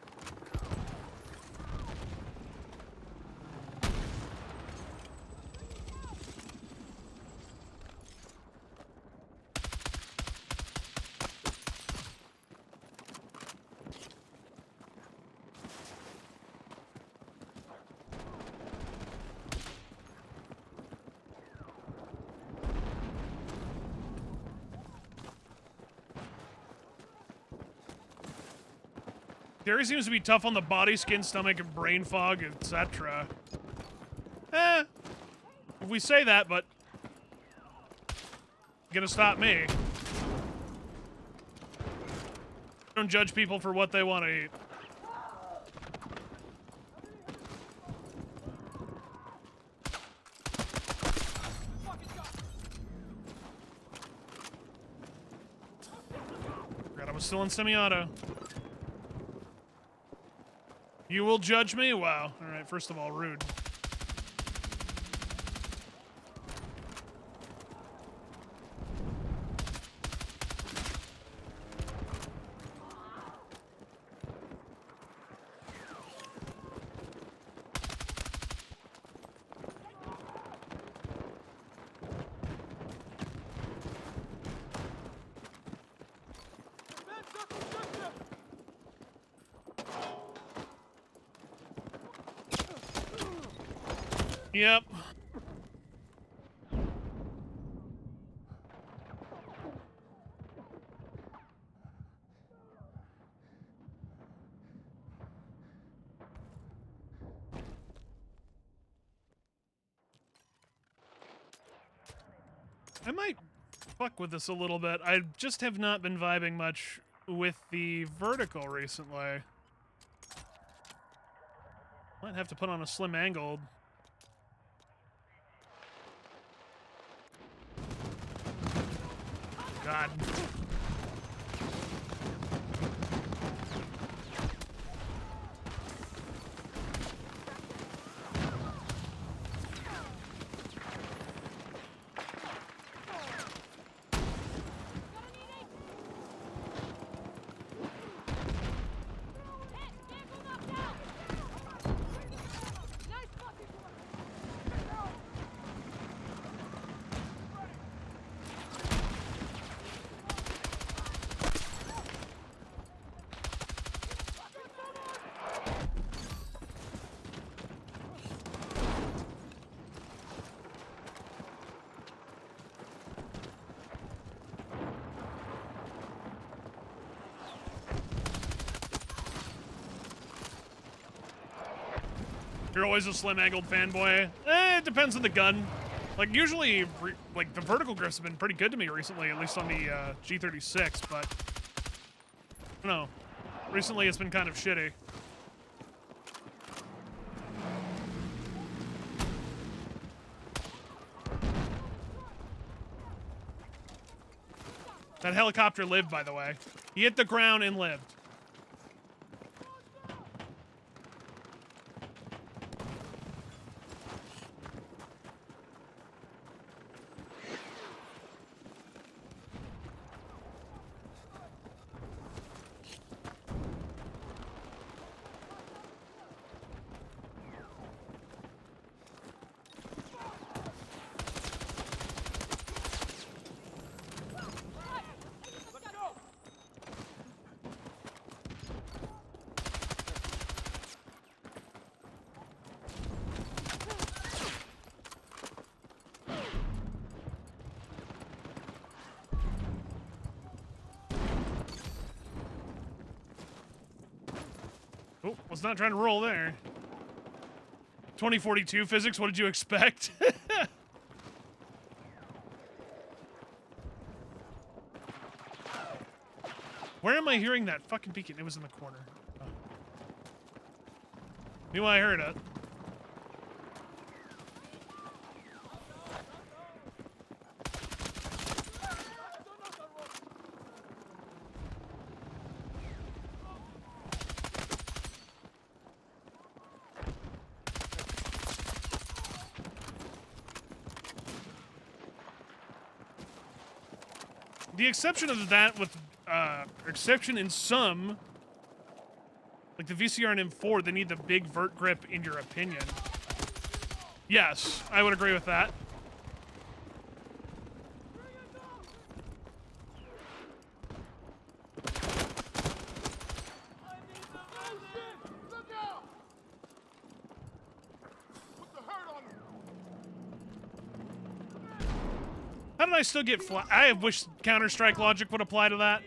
Dairy seems to be tough on the body, skin, stomach, and brain fog, etc. Eh. If we say that, but... Gonna stop me. Don't judge people for what they want to eat. Forgot I was still in semi-auto. You will judge me? Wow. All right, first of all, rude. Yep. I might fuck with this a little bit. I just have not been vibing much with the vertical recently. Might have to put on a slim angled. God. You're always a slim angled fanboy. It depends on the gun. Like usually, like the vertical grips have been pretty good to me recently, at least on the G36. But I don't know. Recently, it's been kind of shitty. That helicopter lived, by the way. He hit the ground and lived. Oh, was not trying to roll there. 2042 physics, what did you expect? Where am I hearing that fucking beacon? It was in the corner. Oh. Knew I heard it. The exception of that with, exception in some, like the VCR and M4, they need the big vert grip in your opinion. Yes, I would agree with that. How did I still get flat? I wish Counter-Strike logic would apply to that.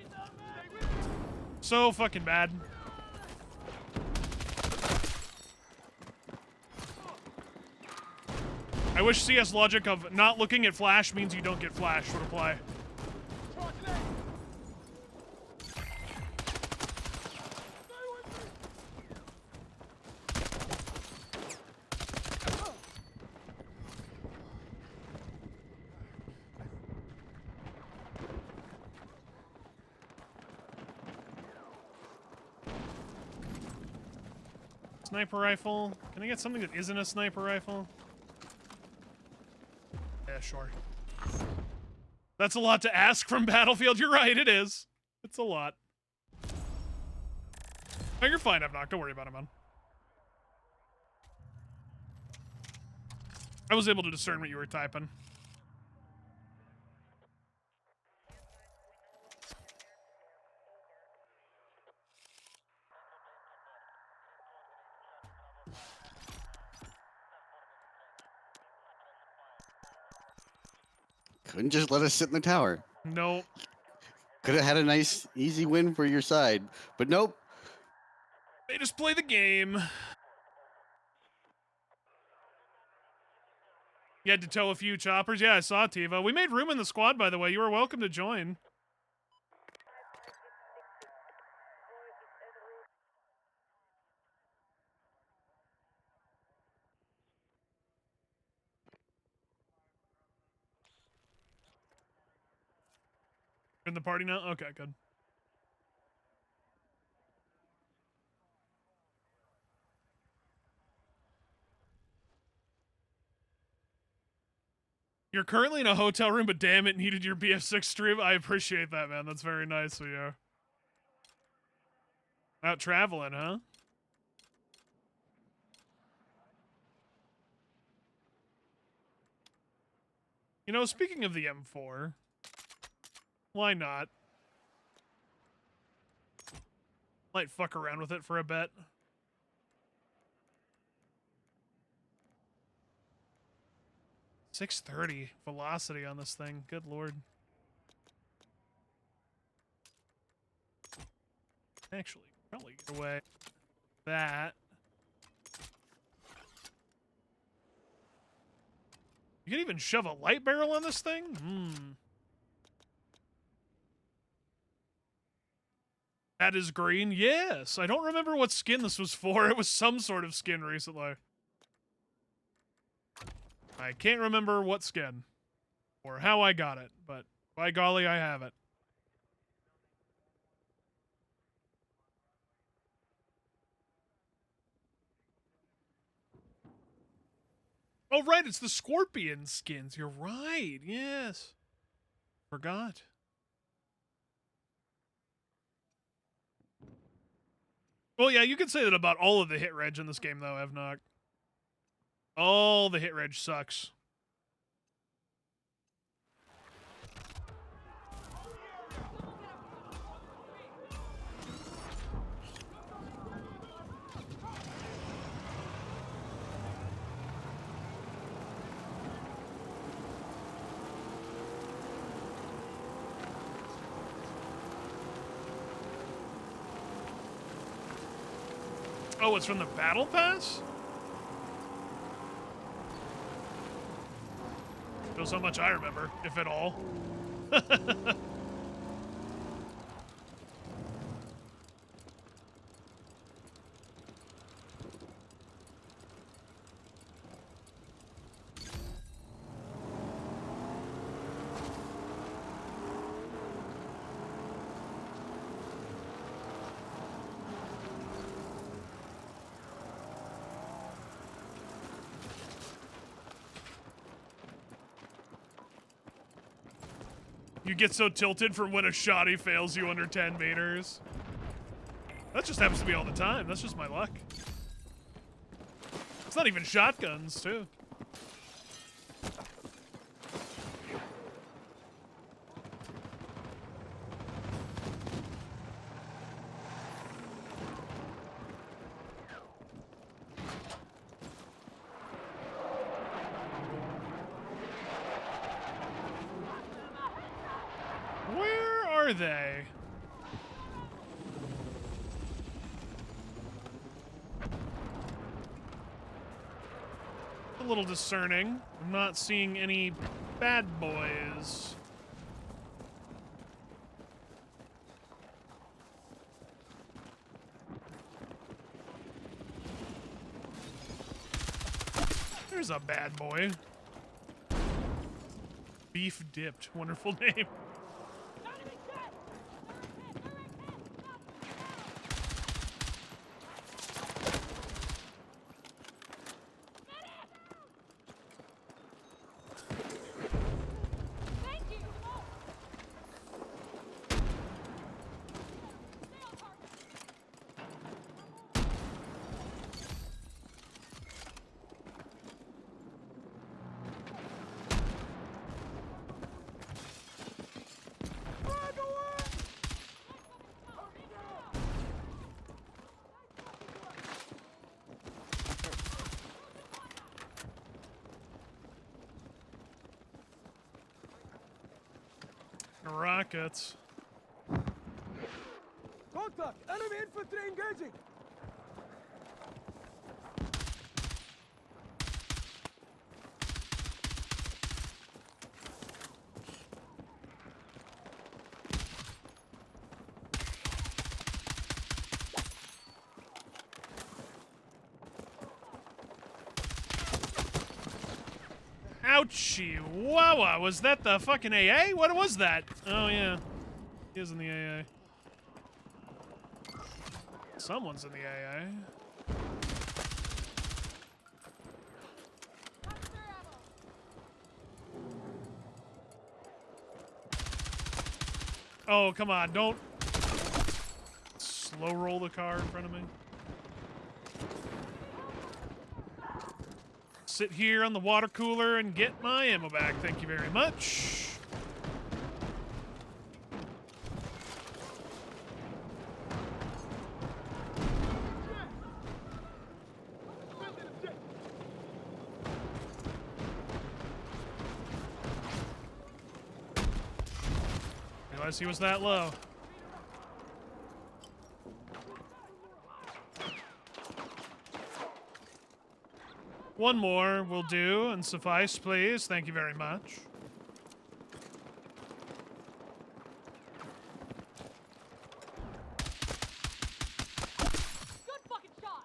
So fucking bad. I wish CS logic of not looking at flash means you don't get flash would apply. Sniper rifle. Can I get something that isn't a sniper rifle? Yeah, sure. That's a lot to ask from Battlefield. You're right, it is. It's a lot. Oh, you're fine, Evnock. Don't worry about it, man. I was able to discern what you were typing. Couldn't just let us sit in the tower. Nope. Could have had a nice, easy win for your side, but nope. They just play the game. You had to tow a few choppers? Yeah, I saw Tiva. We made room in the squad, by the way. You were welcome to join. You're in the party now? Okay, good. You're currently in a hotel room, but damn it, needed your BF6 stream. I appreciate that, man. That's very nice of you. Out traveling, huh? You know, speaking of the M4, why not? Might fuck around with it for a bit. .630 velocity on this thing. Good lord. Actually, probably get away that. You can even shove a light barrel on this thing? That is green? Yes. I don't remember what skin this was for. It was some sort of skin recently. I can't remember what skin or how I got it, but by golly, I have it. Oh, right, it's the scorpion skins. You're right. Yes. Forgot. Well, yeah, you could say that about all of the hit reg in this game, though, Evnock. All the hit reg sucks. Oh, it's from the Battle Pass? Shows how much I remember, if at all. You get so tilted from when a shotty fails you under 10 meters. That just happens to be all the time. That's just my luck. It's not even shotguns, too. Where are they? A little discerning. I'm not seeing any bad boys. There's a bad boy. Beef dipped. Wonderful name. kits. Contact! Enemy infantry engaging! Ouchie! Wawa! Was that the fucking AA? What was that? Oh yeah, he is in the AA. Someone's in the AA. Oh, come on, don't slow roll the car in front of me. Sit here on the water cooler and get my ammo back. Thank you very much. Realized he was that low. One more will do and suffice, please. Thank you very much. Good fucking shot!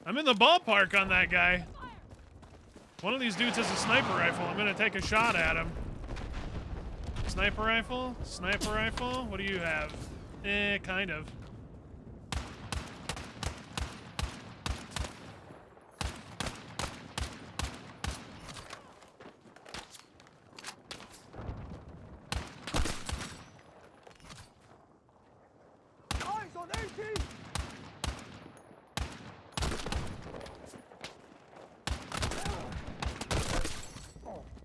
I'm in the ballpark on that guy. One of these dudes has a sniper rifle. I'm gonna take a shot at him. Sniper rifle? Sniper rifle? What do you have? Kind of. Eyes on 18!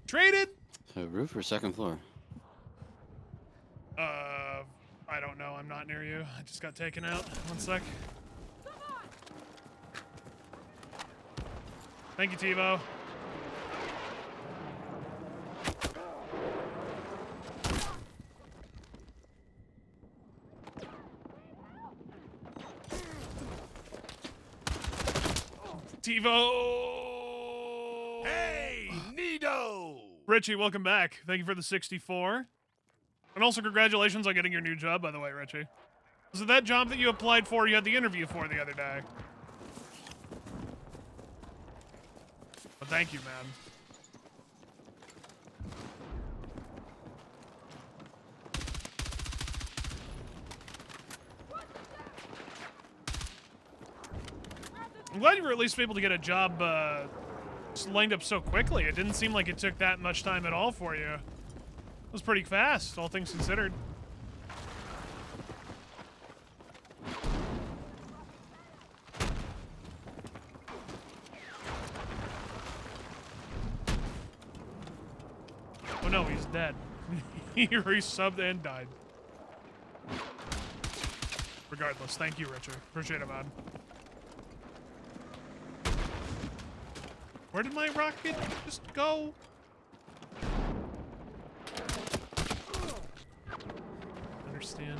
Traded? Roof or second floor? I don't know. I'm not near you. I just got taken out. One sec. Thank you, TiVo. TiVo! Hey, Nito! Richie, welcome back. Thank you for the 64. And also congratulations on getting your new job, by the way, Richie. Was it that job that you applied for, you had the interview for the other day? Well, thank you, man. I'm glad you were at least able to get a job lined up so quickly. It didn't seem like it took that much time at all for you. It was pretty fast, all things considered. Oh no, he's dead. He resubbed and died. Regardless, thank you, Richard. Appreciate it, man. Where did my rocket just go? Understand.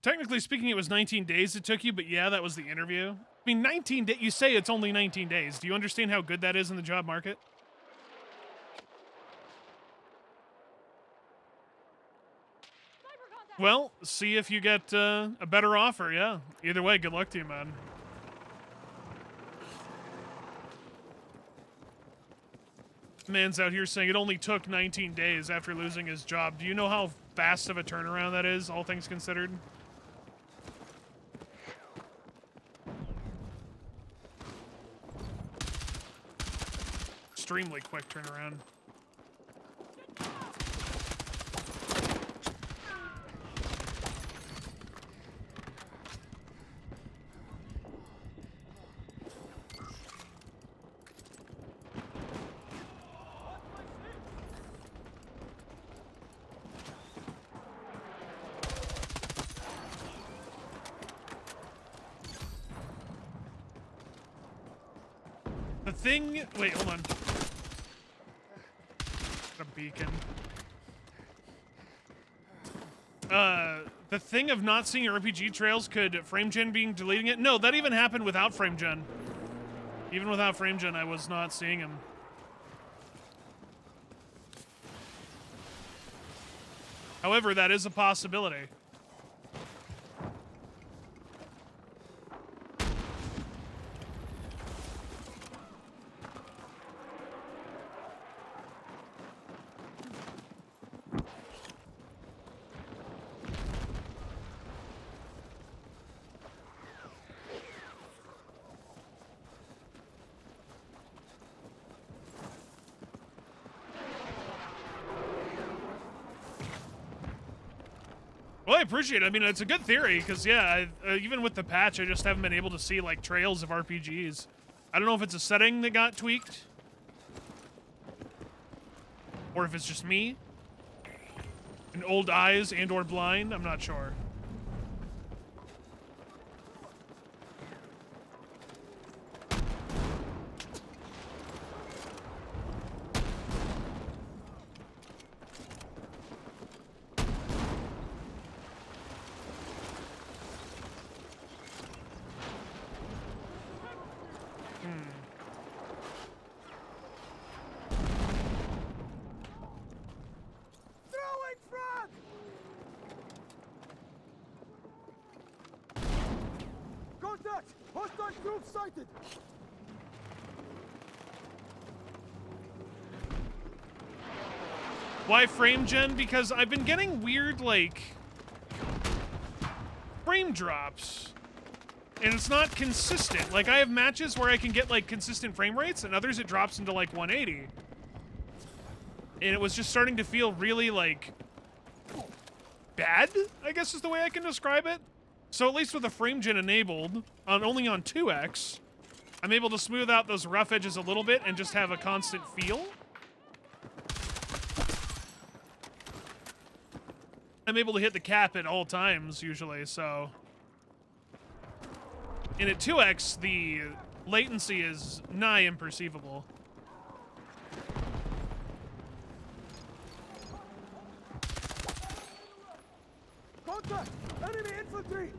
Technically speaking, it was 19 days it took you, but yeah, that was the interview. I mean, 19 days. You say it's only 19 days. Do you understand how good that is in the job market? Sniper contact! Well, see if you get a better offer, yeah. Either way, good luck to you, man. Man's out here saying it only took 19 days after losing his job. Do you know how fast of a turnaround that is, all things considered? Extremely quick turnaround. The thing... Wait, hold on. A beacon. The thing of not seeing RPG trails, could FrameGen being deleting it? No, that even happened without FrameGen. Even without FrameGen, I was not seeing him. However, that is a possibility. Well, I appreciate it. I mean, it's a good theory, because, yeah, even with the patch, I just haven't been able to see, like, trails of RPGs. I don't know if it's a setting that got tweaked, or if it's just me, and old eyes and or blind. I'm not sure. Throwing frag! Contact! Hostile troops sighted! Why FrameGen? Because I've been getting weird, like, frame drops. And it's not consistent. Like, I have matches where I can get, like, consistent frame rates, and others it drops into, like, 180. And it was just starting to feel really, like, bad, I guess is the way I can describe it. So at least with the FrameGen enabled, only on 2x, I'm able to smooth out those rough edges a little bit and just have a constant feel. I'm able to hit the cap at all times, usually, so... And at 2x, the latency is nigh imperceivable. Contact! Enemy infantry!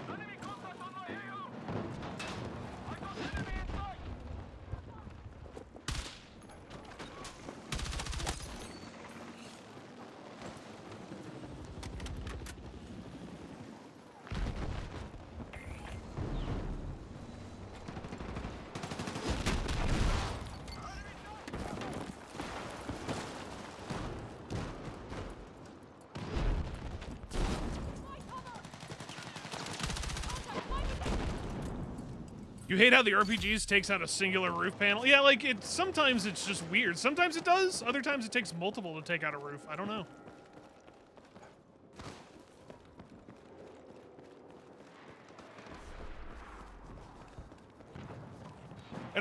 Enemy contact on my AO! I got enemy in sight! You hate how the RPGs takes out a singular roof panel? Yeah, like, sometimes it's just weird. Sometimes it does, other times it takes multiple to take out a roof. I don't know.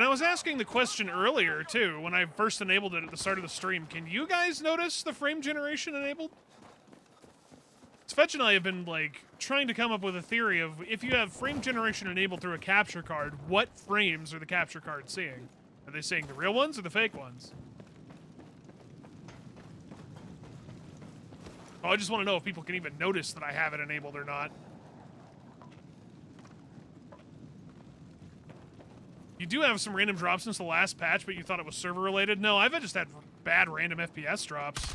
And I was asking the question earlier, too, when I first enabled it at the start of the stream. Can you guys notice the frame generation enabled? Fetch and I have been, like, trying to come up with a theory of if you have frame generation enabled through a capture card, what frames are the capture cards seeing? Are they seeing the real ones or the fake ones? Oh, I just want to know if people can even notice that I have it enabled or not. You do have some random drops since the last patch, but you thought it was server related? No, I've just had bad random FPS drops.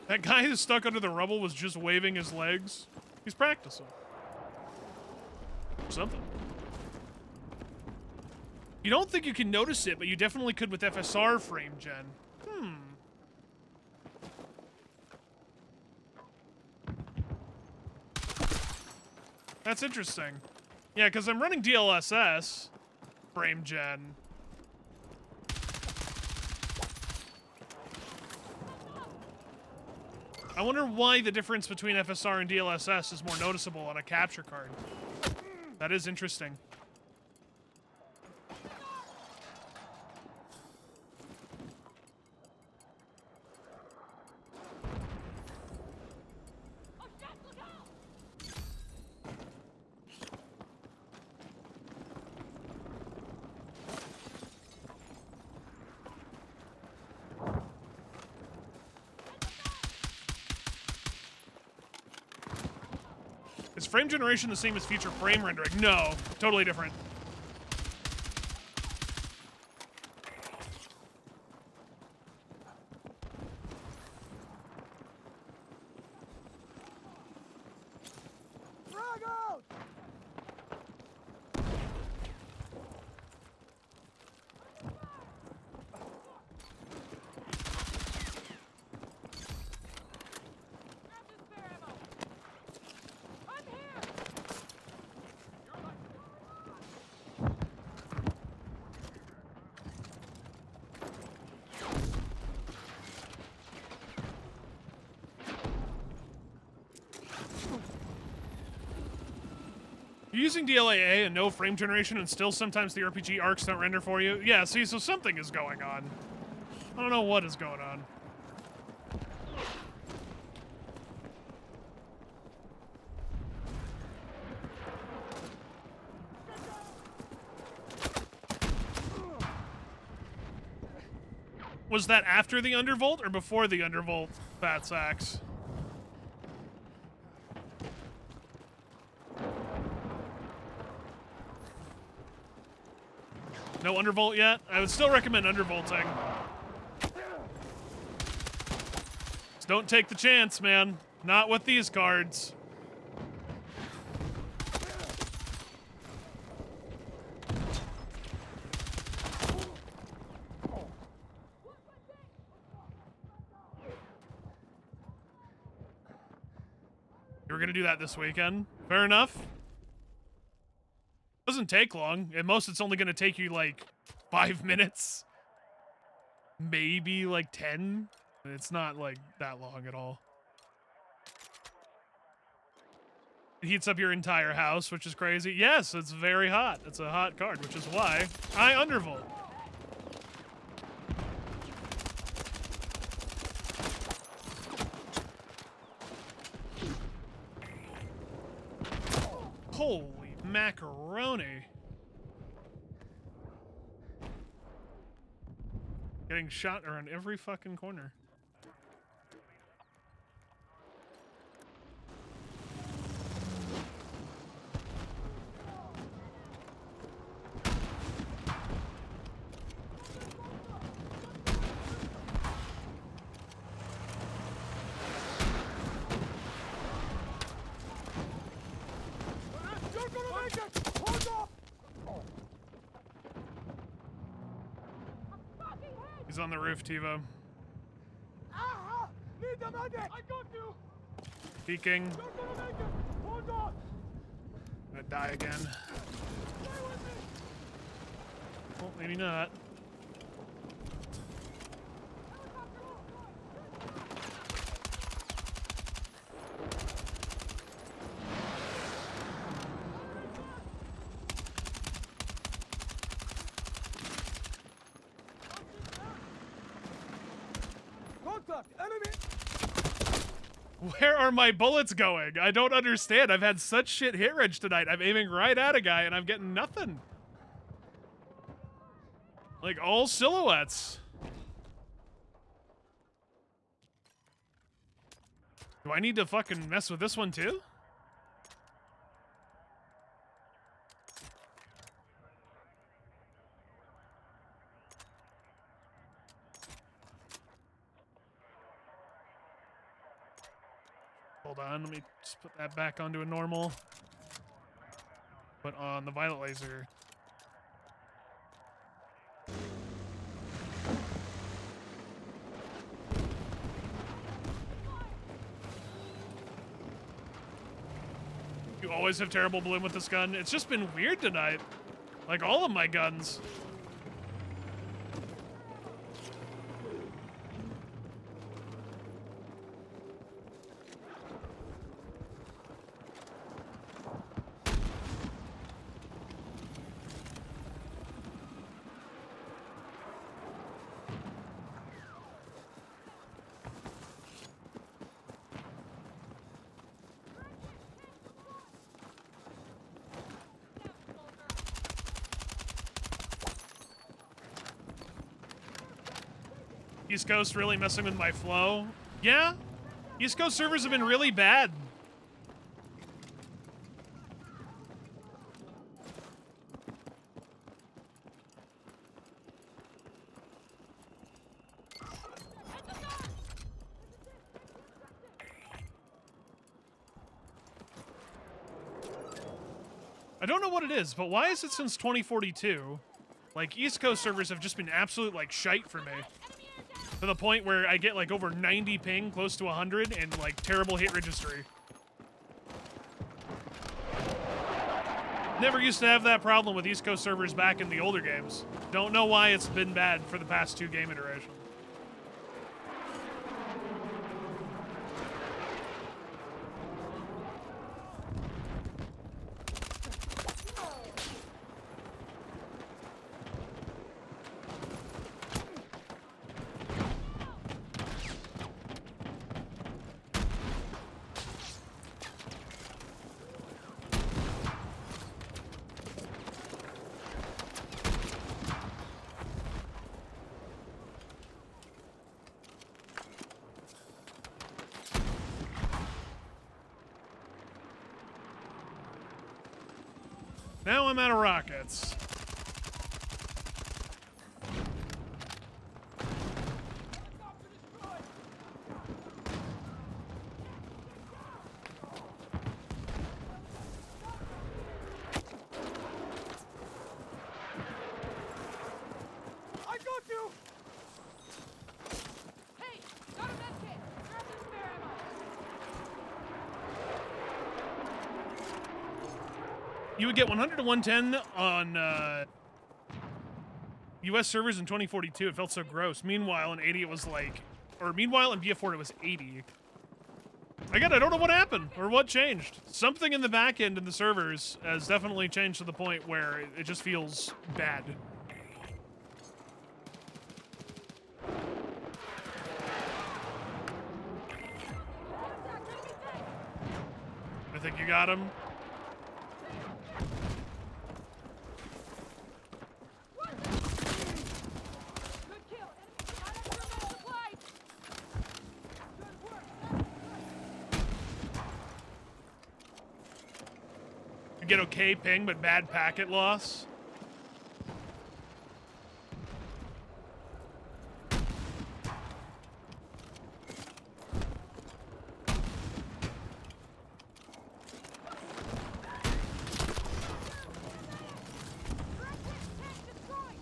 That guy who's stuck under the rubble was just waving his legs. He's practicing. Something. You don't think you can notice it, but you definitely could with FSR frame gen. That's interesting. Yeah, because I'm running DLSS frame gen. I wonder why the difference between FSR and DLSS is more noticeable on a capture card. That is interesting. Is frame generation the same as future frame rendering? No, totally different. You're using DLAA and no frame generation, and still sometimes the RPG arcs don't render for you? Yeah, see, so something is going on. I don't know what is going on. Was that after the undervolt or before the undervolt, Fat Sacks? No undervolt yet? I would still recommend undervolting. Just don't take the chance, man. Not with these cards. You were gonna do that this weekend? Fair enough. Doesn't take long. At most, it's only going to take you like 5 minutes. Maybe like 10. It's not like that long at all. It heats up your entire house, which is crazy. Yes, it's very hot. It's a hot card, which is why I undervolt. Holy macaroni. Getting shot around every fucking corner. He's on the roof, TiVo. Aha! Need the medic! I got you! Peeking. You're gonna make it! Hold on! Gonna die again. Stay with me! Well, maybe not. Contact! Enemy! Where are my bullets going? I don't understand. I've had such shit hit range tonight. I'm aiming right at a guy and I'm getting nothing. Like all silhouettes. Do I need to fucking mess with this one too? Hold on, let me just put that back onto a normal. Put on the violet laser. You always have terrible bloom with this gun. It's just been weird tonight. Like all of my guns. East Coast really messing with my flow. Yeah, East Coast servers have been really bad. I don't know what it is, but why is it since 2042? Like, East Coast servers have just been absolute, like, shite for me. To the point where I get, like, over 90 ping, close to 100, and, like, terrible hit registry. Never used to have that problem with East Coast servers back in the older games. Don't know why it's been bad for the past 2 game iterations. Now I'm out of rockets. I got you! Hey, got a med kit. Grab some spare ammo. You would get 100 to 110 on US servers in 2042. It felt so gross. Meanwhile, in 80 it was like, or meanwhile in BF4 it was 80. Again, I don't know what happened or what changed. Something in the back end in the servers has definitely changed to the point where it just feels bad. I think you got him. Good kill. Got extra med supplies. Good work. You get okay ping, but bad packet loss. Tank destroyed.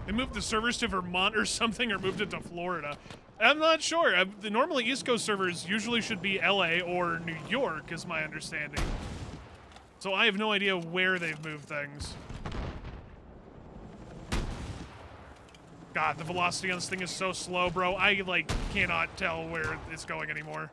They moved the servers to Vermont or something, or moved it to Florida. I'm not sure. Normally, East Coast servers usually should be LA or New York, is my understanding. So I have no idea where they've moved things. God, the velocity on this thing is so slow, bro. I, like, cannot tell where it's going anymore.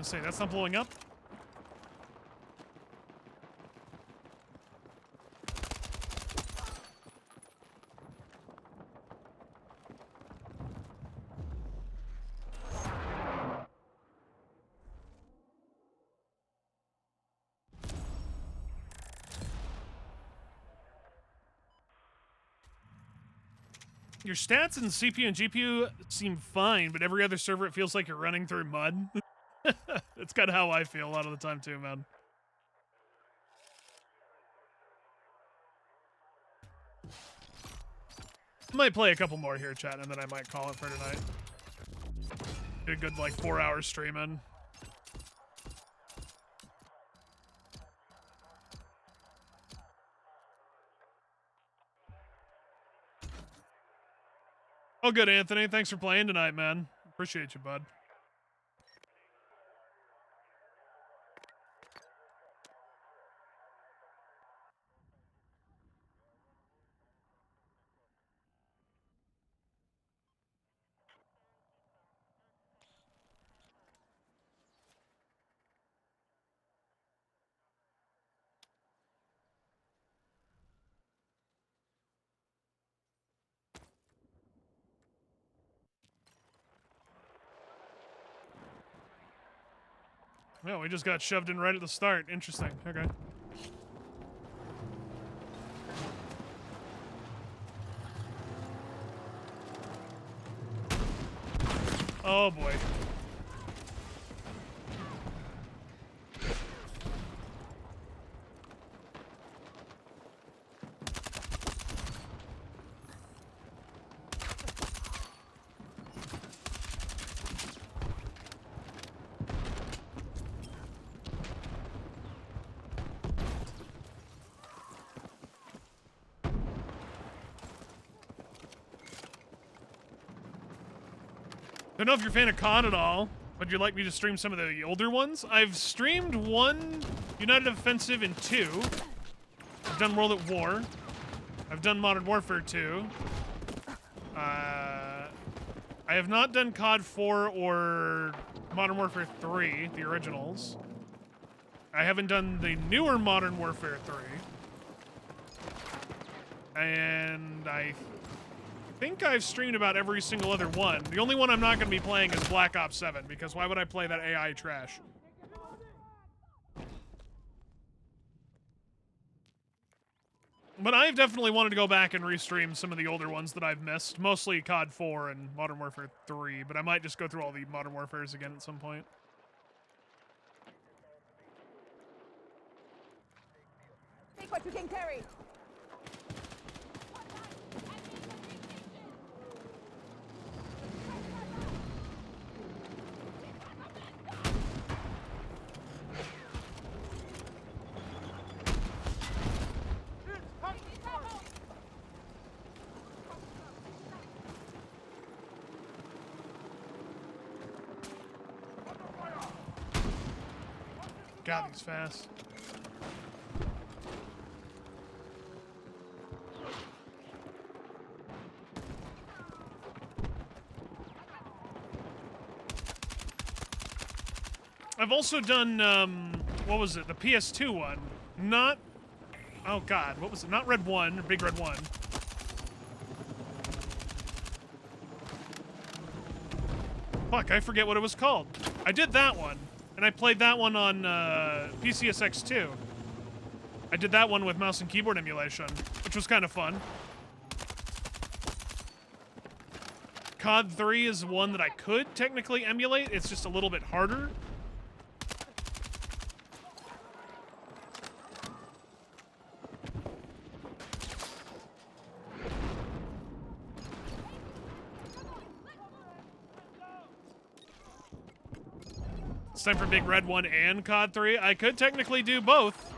gonna say, that's not blowing up? Your stats in CPU and GPU seem fine, but every other server it feels like you're running through mud. That's kind of how I feel a lot of the time too, man. I might play a couple more here, chat, and then I might call it for tonight. Get a good, like, 4-hour stream in. Oh, good, Anthony. Thanks for playing tonight, man. Appreciate you, bud. No, we just got shoved in right at the start. Interesting. Okay. Oh, boy. Don't know if you're a fan of COD at all, but you'd like me to stream some of the older ones. I've streamed 1 United Offensive and 2. I've done World at War. I've done Modern Warfare 2. I have not done COD 4 or Modern Warfare 3, the originals. I haven't done the newer Modern Warfare 3. And I think I've streamed about every single other one. The only one I'm not going to be playing is Black Ops 7, because why would I play that AI trash? But I've definitely wanted to go back and restream some of the older ones that I've missed, mostly COD 4 and Modern Warfare 3, but I might just go through all the Modern Warfares again at some point. Take what you can carry. God, he's fast. I've also done, what was it? The PS2 one. Not, oh God, what was it? Not Red 1, or Big Red 1. Fuck, I forget what it was called. I did that one. And I played that one on PCSX 2. I did that one with mouse and keyboard emulation, which was kind of fun. COD 3 is one that I could technically emulate. It's just a little bit harder. It's time for Big Red 1 and COD 3. I could technically do both.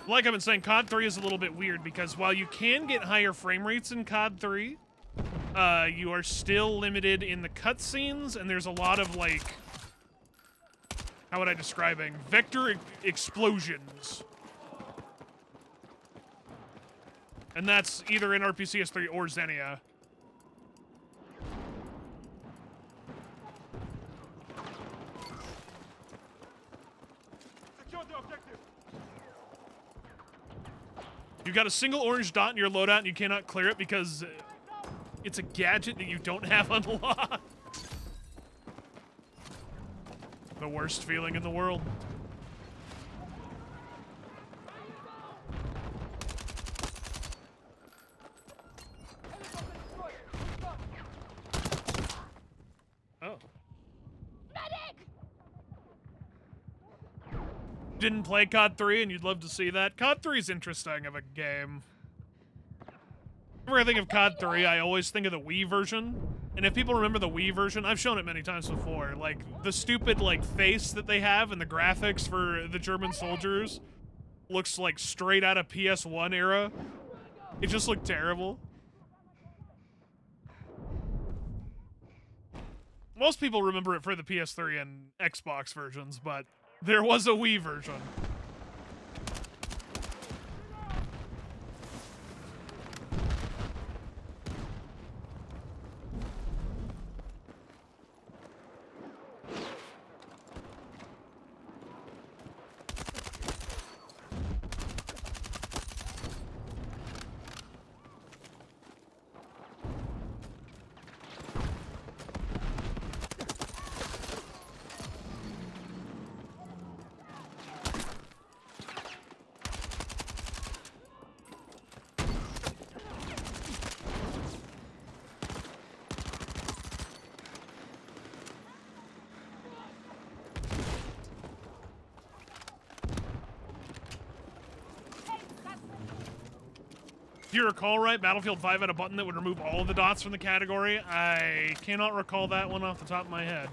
Like I've been saying, COD 3 is a little bit weird because while you can get higher frame rates in COD 3, you are still limited in the cutscenes, and there's a lot of, like, how would I describing? Vector explosions. And that's either in RPCS3 or Xenia. Secure the objective. You got a single orange dot in your loadout and you cannot clear it because it's a gadget that you don't have unlocked. The worst feeling in the world. Oh. Medic! Didn't play COD 3 and you'd love to see that. COD 3 is interesting of a game. Whenever I think of COD 3, I always think of the Wii version. And if people remember the Wii version, I've shown it many times before. Like, the stupid, like, face that they have and the graphics for the German soldiers looks like straight out of PS1 era. It just looked terrible. Most people remember it for the PS3 and Xbox versions, but there was a Wii version. If you recall right, Battlefield 5 had a button that would remove all of the dots from the category. I cannot recall that one off the top of my head.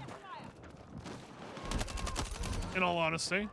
In all honesty.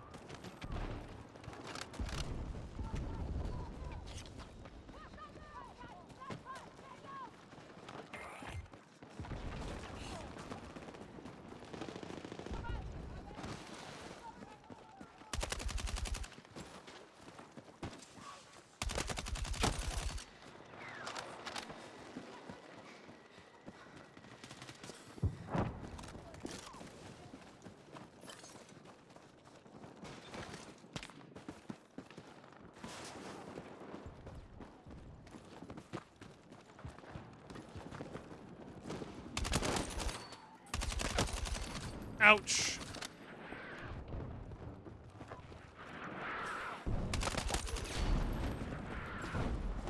Ouch.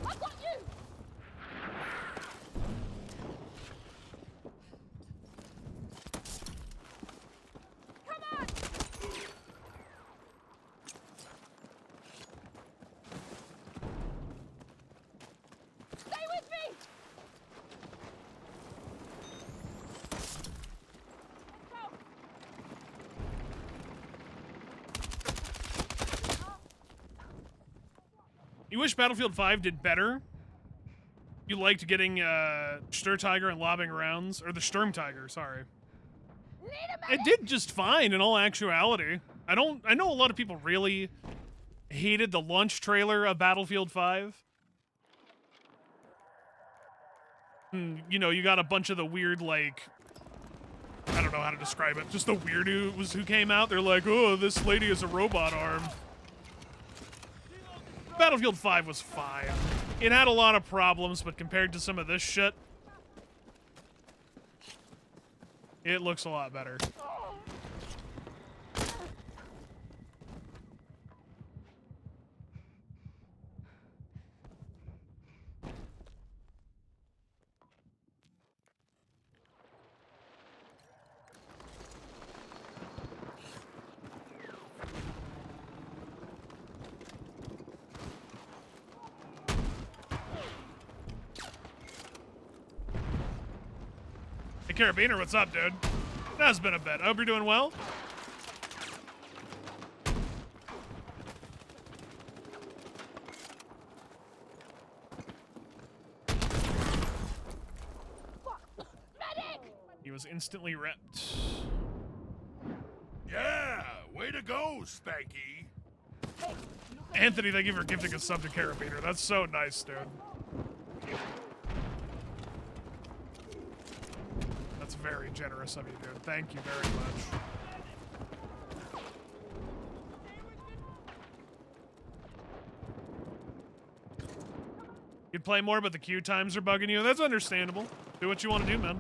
I've got you! Come on! Stay with me! Go! You wish Battlefield 5 did better? You liked getting Sturmtiger and lobbing rounds, or the Sturmtiger, sorry. Need a It medic! did just fine in all actuality. I know a lot of people really hated the launch trailer of Battlefield 5. You know, you got a bunch of the weird, like, I don't know how to describe it. Just the weirdos who came out. They're like, oh, this lady is a robot arm. Battlefield 5 was fine. It had a lot of problems, but compared to some of this shit, it looks a lot better. Hey, Carabiner, what's up, dude? That's been a bit. I hope you're doing well. Medic! He was instantly repped. Yeah, way to go, Spanky. Anthony, thank you for gifting a sub to Carabiner. That's so nice, dude. That's very generous of you, dude. Thank you very much. You'd play more, but the queue times are bugging you. That's understandable. Do what you want to do, man.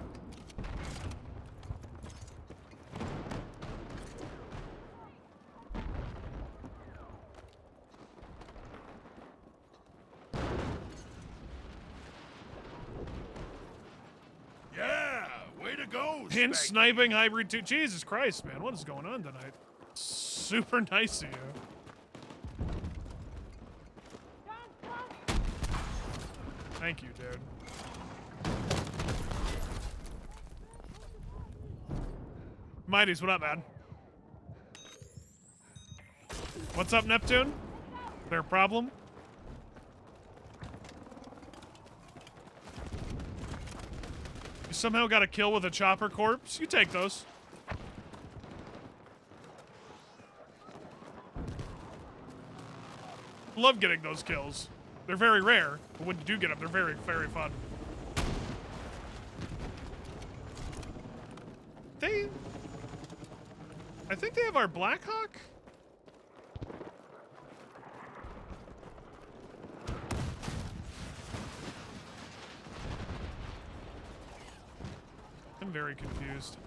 Yeah, way to go, Pin Spanky. sniping hybrid 2. Jesus Christ, man. What is going on tonight? Super nice of you. Thank you, dude. Mighties, what up, man? What's up, Neptune? Is there a problem? You somehow got a kill with a chopper corpse? You take those. Love getting those kills. They're very rare, but when you do get them, they're very, very fun. I think they have our Blackhawk? I'm very confused.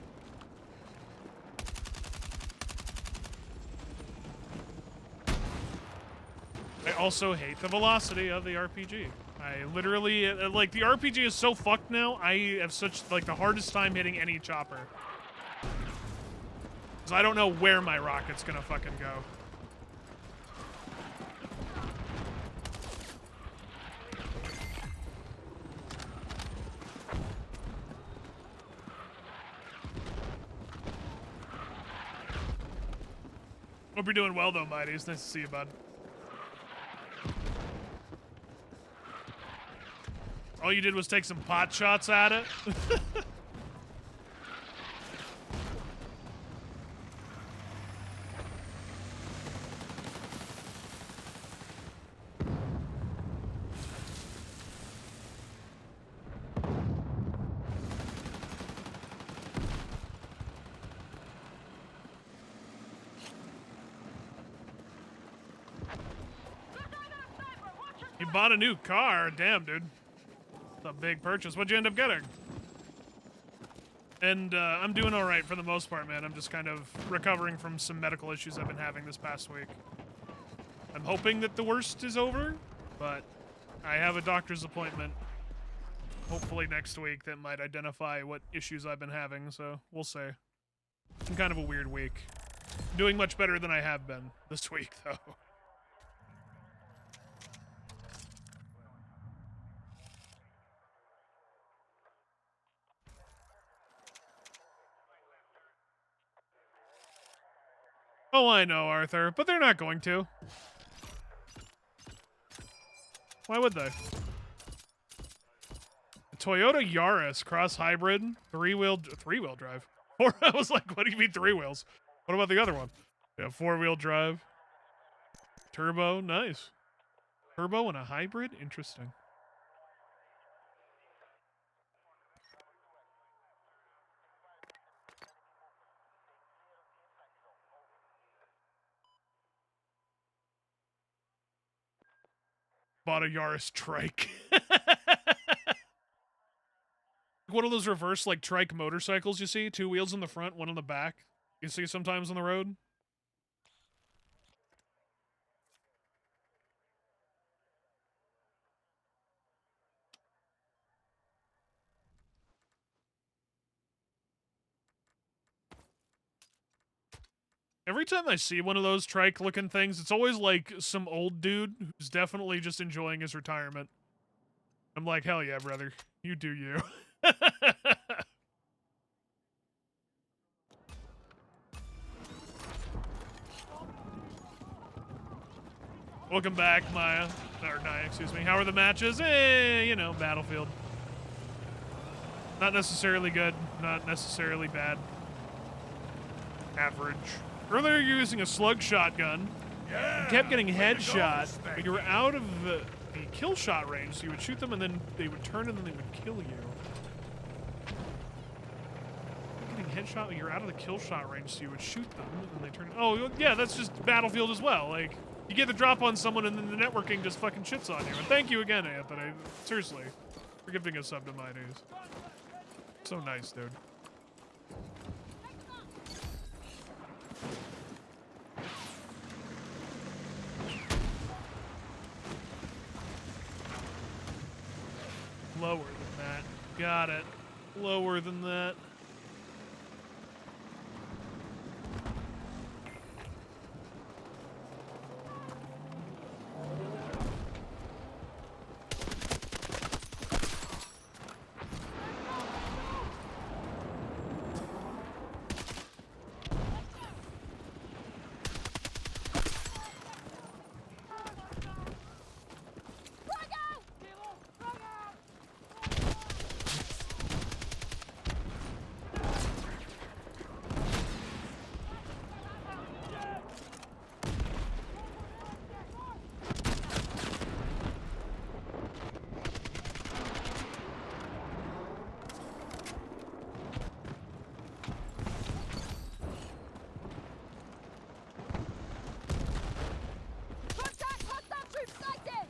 I also hate the velocity of the RPG. I literally, like, the RPG is so fucked now, I have such, like, the hardest time hitting any chopper. Because I don't know where my rocket's gonna fucking go. Hope you're doing well, though, Mighty. It's nice to see you, bud. All you did was take some pot shots at it. You bought a new car. Damn, dude. It's a big purchase. What'd you end up getting? And I'm doing all right for the most part, man. I'm just kind of recovering from some medical issues I've been having this past week. I'm hoping that the worst is over, but I have a doctor's appointment hopefully next week that might identify what issues I've been having, so we'll see. It's been kind of a weird week. Doing much better than I have been this week, though. Oh, I know, Arthur, but they're not going to. Why would they? A Toyota Yaris cross hybrid, three-wheel drive. I was like, what do you mean 3 wheels? What about the other one? Yeah, 4-wheel drive. Turbo, nice. Turbo and a hybrid, interesting. Bought a Yaris trike. One of those reverse, like, trike motorcycles you see? 2 wheels in the front, 1 on the back. You see sometimes on the road? Every time I see one of those trike-looking things, it's always like some old dude who's definitely just enjoying his retirement. I'm like, hell yeah, brother. You do you. Welcome back, Maya. Or Naya, excuse me. How are the matches? You know, Battlefield. Not necessarily good, not necessarily bad. Average. Earlier you were using a slug shotgun. Yeah. You kept getting way to go, headshot, Spanky. but you were out of the kill shot range, so you would shoot them and then they would turn and then they would kill you. Getting headshot, but you're out of the kill shot range, so you would shoot them and they turn. Oh, yeah, that's just Battlefield as well. Like, you get the drop on someone and then the networking just fucking shits on you. And thank you again, Anthony. Seriously, for giving a sub to my news. So nice, dude. Lower than that. Got it. Lower than that. Contact! Hostile troops sighted!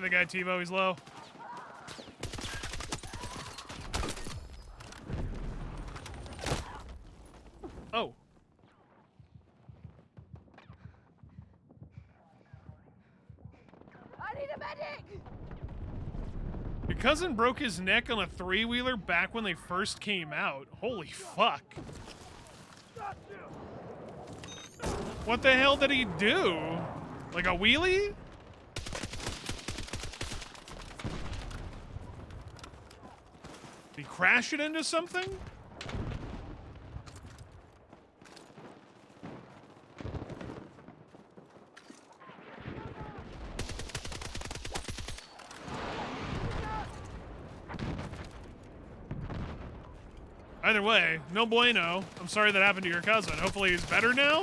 The guy TiVo, he's low. Oh. I need a medic! Your cousin broke his neck on a three-wheeler back when they first came out. Holy fuck. What the hell did he do? Like a wheelie? Did he crash it into something? Either way, no bueno. I'm sorry that happened to your cousin. Hopefully he's better now.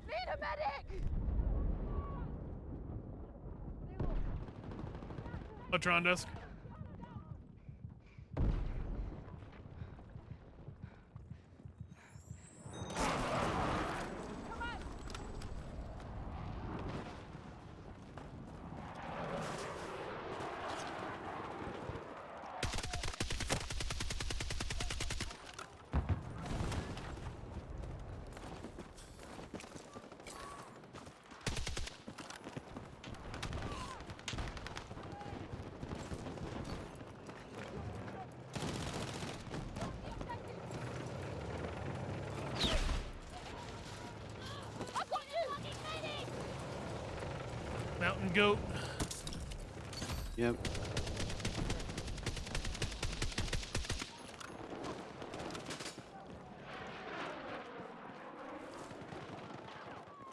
Need a medic! Electron desk. I've got you! Mountain goat. Yep.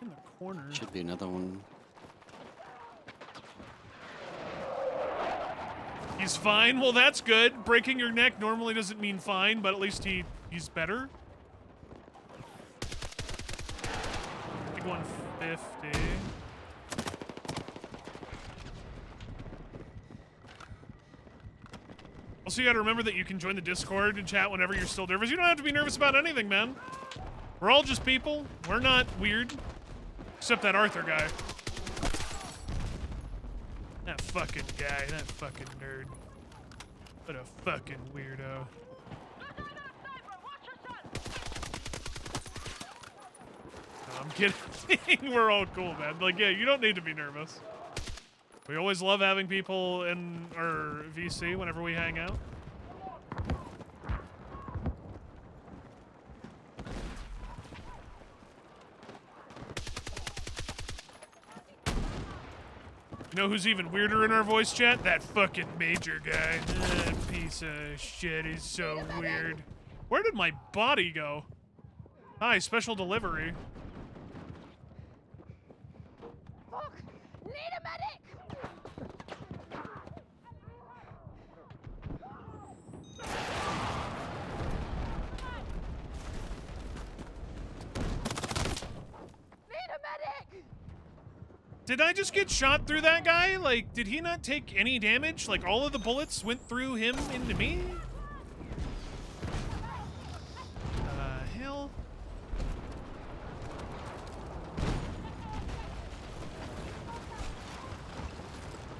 In the corner. Should be another one. He's fine. Well, that's good. Breaking your neck normally doesn't mean fine, but at least he's better. Like 150. Also, you gotta remember that you can join the Discord and chat whenever you're still nervous. You don't have to be nervous about anything, man. We're all just people. We're not weird. Except that Arthur guy. That fucking guy. That fucking nerd. What a fucking weirdo. No, I'm kidding. We're all cool, man. Like, yeah, you don't need to be nervous. We always love having people in our VC whenever we hang out. You know who's even weirder in our voice chat? That fucking major guy. That piece of shit is so weird. Where did my body go? Hi, special delivery. Fuck! Need a medic! Need a medic! Did I just get shot through that guy? Like, did he not take any damage? Like, all of the bullets went through him into me? Hell?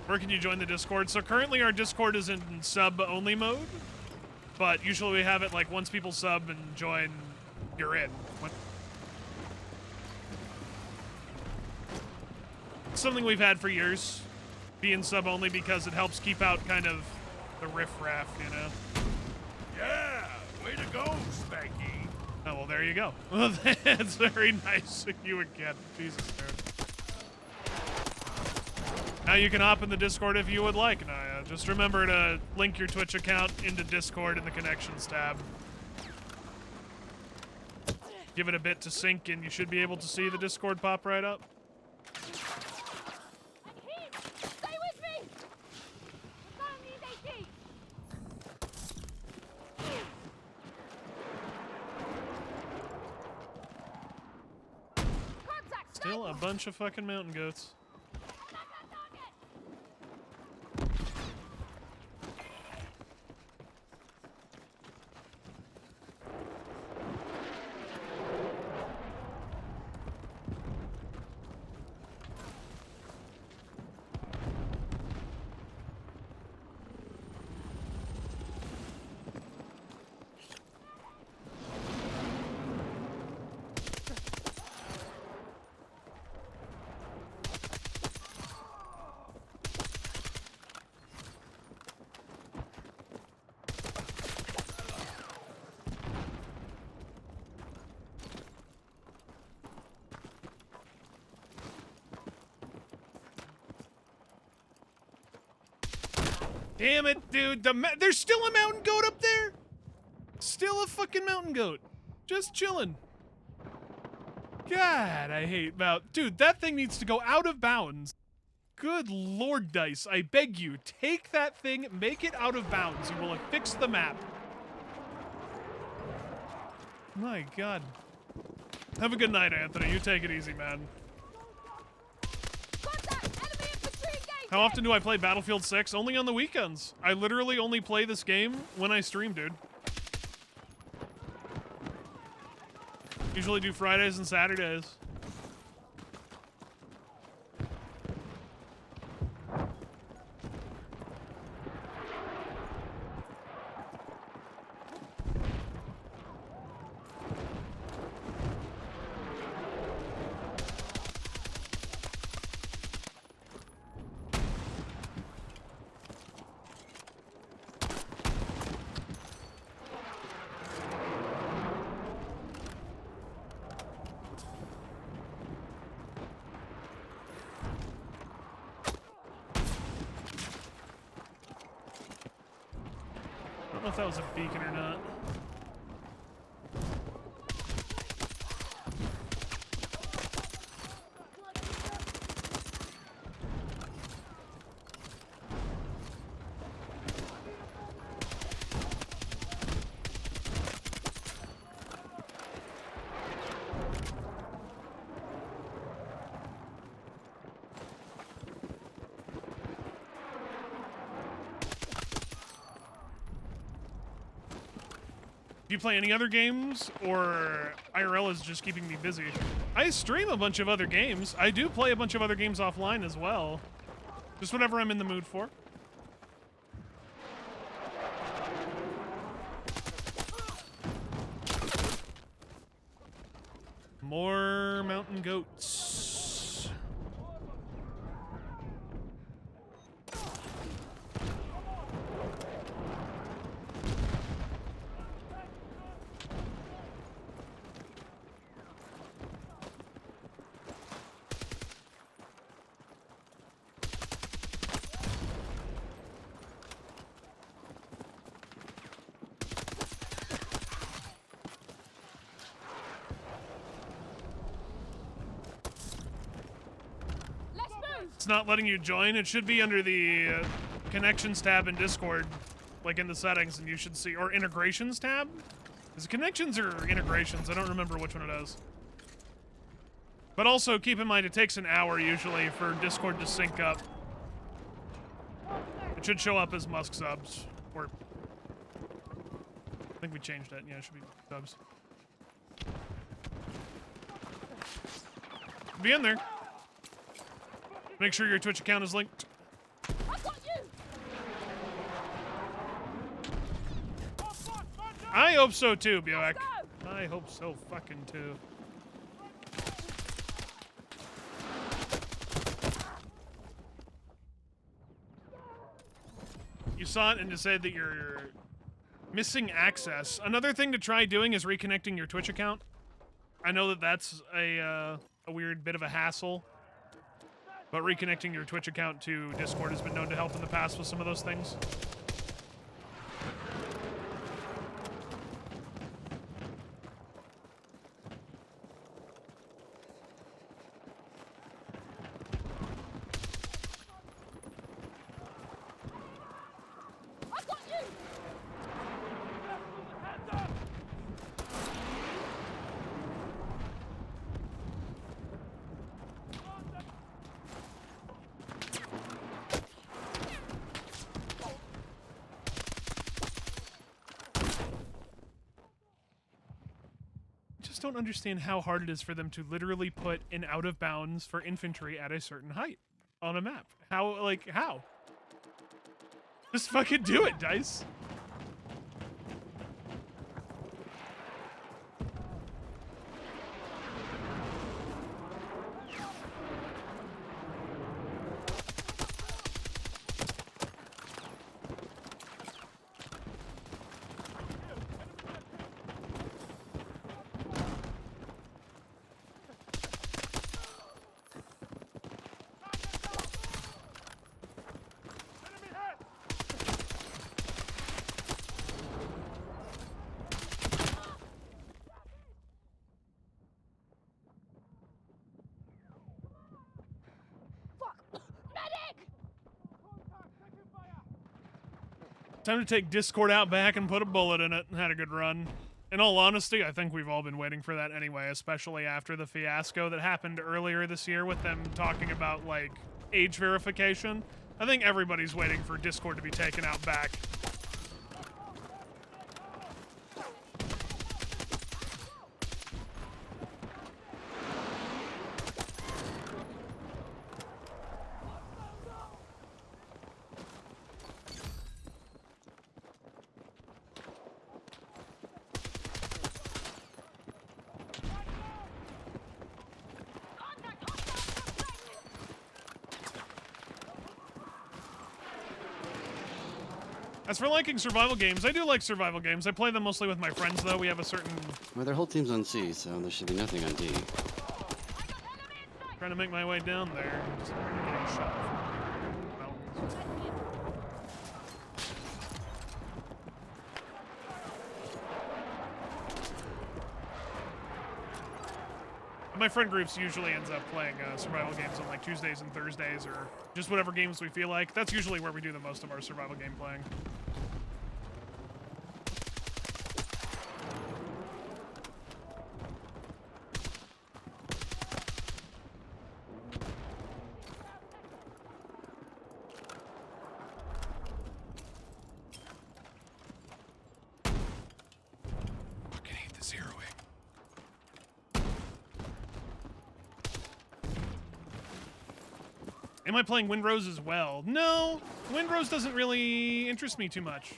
Where can you join the Discord? So currently our Discord is in sub-only mode, but usually we have it like once people sub and join, you're in. It's something we've had for years, being sub-only, because it helps keep out kind of the riff-raff, you know? Yeah, way to go, Spanky. Oh, well, there you go. Well, that's very nice of you again. Jesus, dude. Now you can hop in the Discord if you would like, Naya. Just remember to link your Twitch account into Discord in the Connections tab. Give it a bit to sync, and you should be able to see the Discord pop right up. I'm here! Stay with me! We're gonna need AT! Contact! Still a bunch of fucking mountain goats. Damn it, dude. There's still a mountain goat up there? Still a fucking mountain goat. Just chilling. God, I hate Dude, that thing needs to go out of bounds. Good lord, Dice. I beg you, take that thing, make it out of bounds. You will have fixed the map. My God. Have a good night, Anthony. You take it easy, man. Contact! Enemy infantry engaged! How often do I play Battlefield 6? Only on the weekends. I literally only play this game when I stream, dude. Usually do Fridays and Saturdays. I don't know if that was a beacon or not. Do you play any other games, or IRL is just keeping me busy? I stream a bunch of other games. I do play a bunch of other games offline as well. Just whatever I'm in the mood for. More mountain goats. It's not letting you join. It should be under the connections tab in Discord, like in the settings, and you should see, or integrations tab? Is it connections or integrations? I don't remember which one it is. But also keep in mind it takes an hour usually for Discord to sync up. It should show up as Musk subs, or I think we changed it. Yeah, it should be subs. Be in there. Make sure your Twitch account is linked. I got you! I hope so too, Buick. Let's go! I hope so fucking too. You saw it and decided that you're missing access. Another thing to try doing is reconnecting your Twitch account. I know that that's a weird bit of a hassle, but reconnecting your Twitch account to Discord has been known to help in the past with some of those things. I got you! Just don't understand how hard it is for them to literally put an out of bounds for infantry at a certain height on a map. How, like, how? Just fucking do it, Dice. Fuck! Medic! Time to take Discord out back and put a bullet in it. Had a good run. In all honesty, I think we've all been waiting for that anyway, especially after the fiasco that happened earlier this year with them talking about, like, age verification. I think everybody's waiting for Discord to be taken out back. As for liking survival games, I do like survival games. I play them mostly with my friends, though. We have a certain... Well, their whole team's on C, so there should be nothing on D. Trying to make my way down there. Just getting shot from mountains. My friend groups usually ends up playing survival games on like Tuesdays and Thursdays, or just whatever games we feel like. That's usually where we do the most of our survival game playing. Fucking hate the zeroing. Am I playing Windrose as well? No, Windrose doesn't really interest me too much.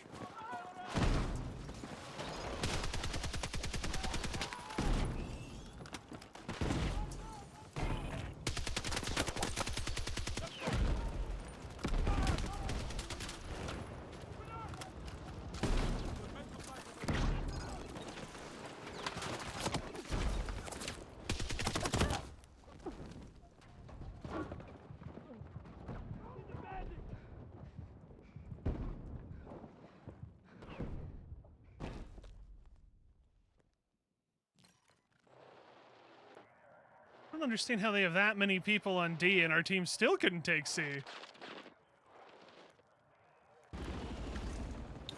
don't understand how they have that many people on D and our team still couldn't take C.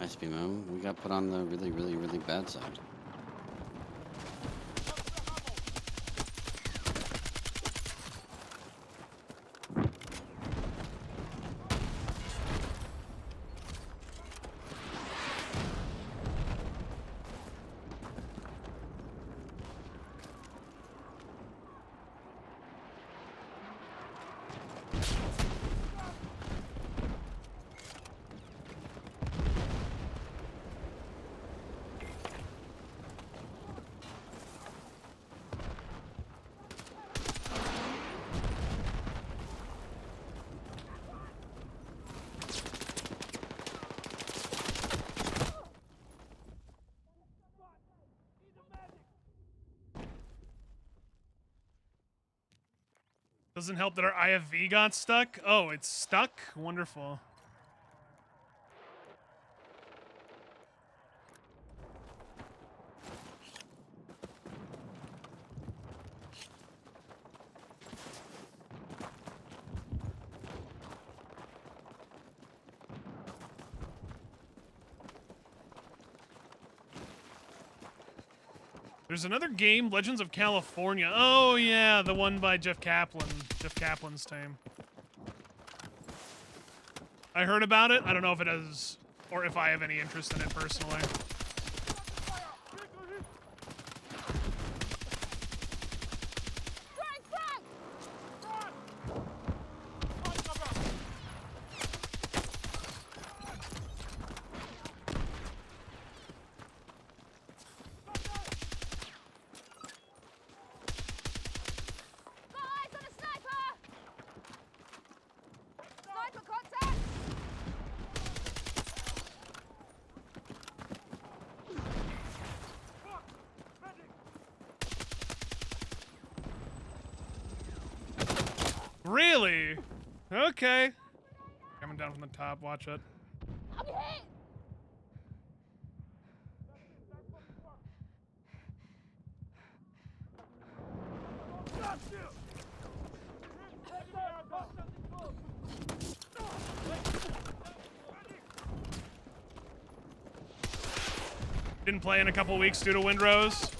Nice BMO. We got put on the really, really, really bad side. Doesn't help that our IFV got stuck. Oh, it's stuck? Wonderful. There's another game, Legends of California. Oh, yeah, the one by Jeff Kaplan. Jeff Kaplan's team. I heard about it. I don't know if it has, or if I have any interest in it personally. Really? Okay. Coming down from the top, watch it. I'm hit! Didn't play in a couple weeks due to Windrose.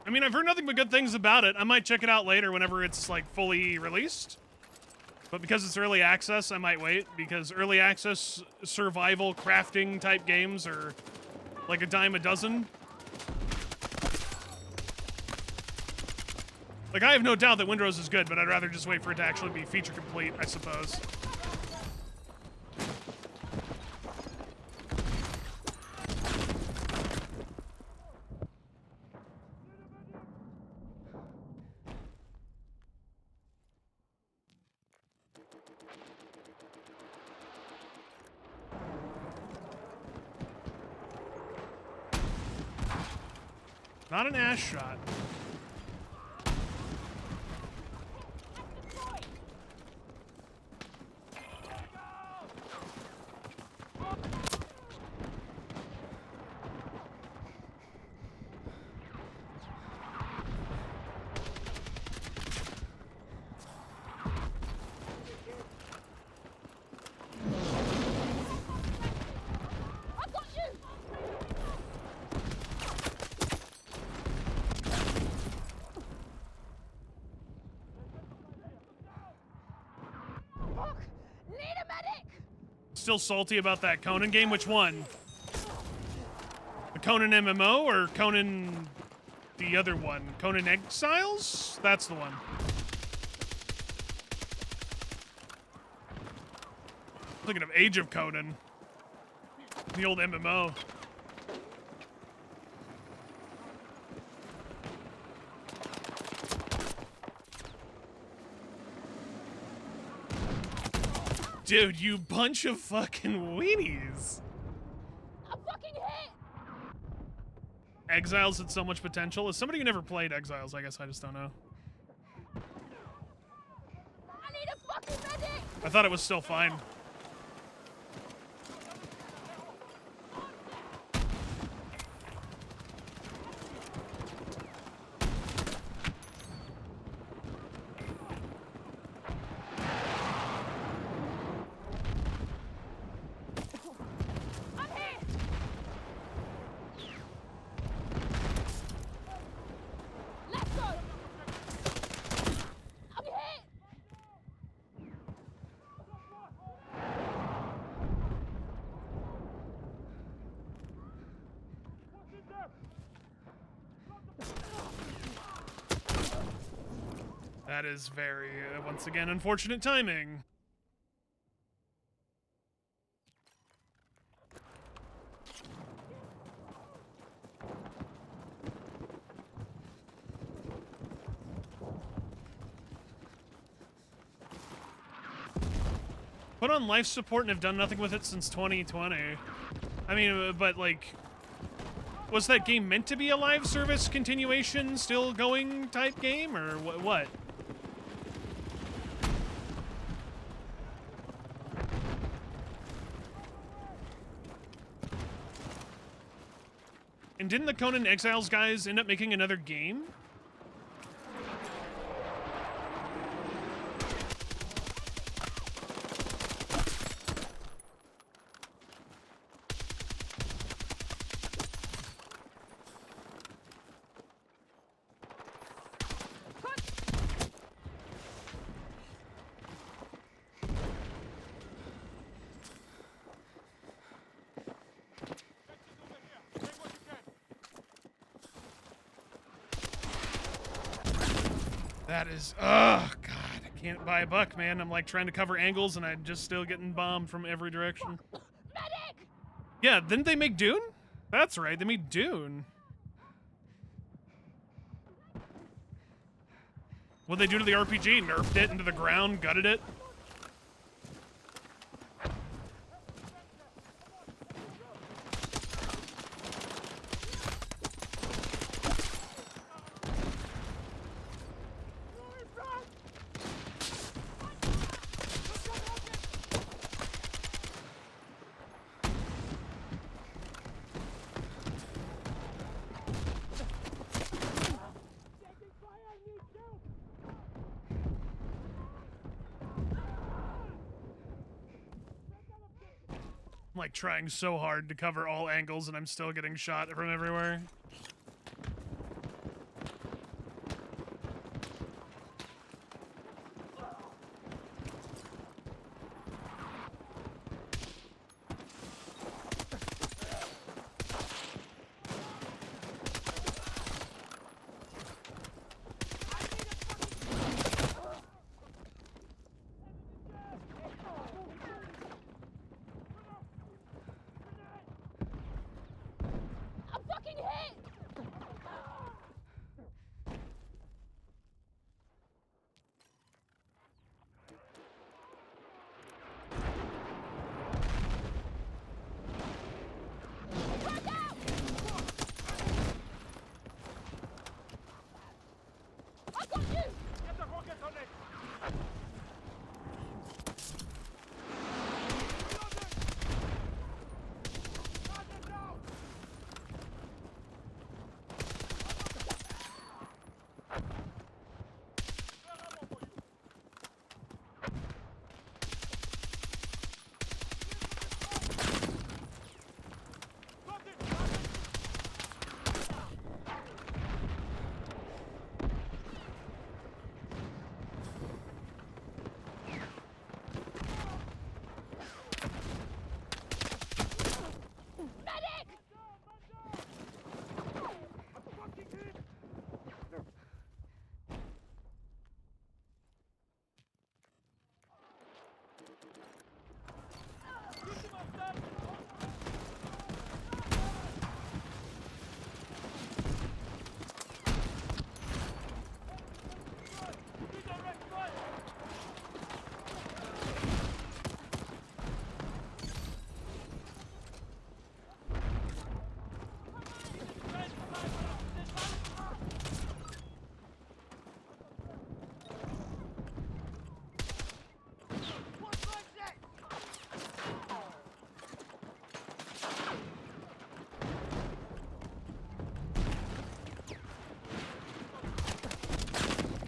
I mean, I've heard nothing but good things about it. I might check it out later whenever it's, like, fully released. But because it's early access, I might wait. Because early access survival crafting type games are like a dime a dozen. Like, I have no doubt that Windrose is good, but I'd rather just wait for it to actually be feature complete, I suppose. Not an ass shot. I've got you! Fuck! Need a medic! Still salty about that Conan game? Which one? The Conan MMO or Conan the other one? Conan Exiles? That's the one. Thinking of Age of Conan. The old MMO. Dude, you bunch of fucking weenies. I'm Exiles had so much potential. As somebody who never played Exiles, I guess I just don't know. I need a fucking medic! I thought it was still fine. I'm hit! Let's go! I'm hit! That is very, once again, unfortunate timing. Put on life support and have done nothing with it since 2020. I mean, but like, was that game meant to be a live service continuation, still going type game, or what? And didn't the Conan Exiles guys end up making another game? That is, oh god, I can't buy a buck, man. I'm like trying to cover angles and I'm just still getting bombed from every direction. Medic! Yeah, didn't they make Dune? That's right, they made Dune. What'd they do to the RPG? Nerfed it into the ground, gutted it? I'm like trying so hard to cover all angles and I'm still getting shot from everywhere. I'm fucking hit!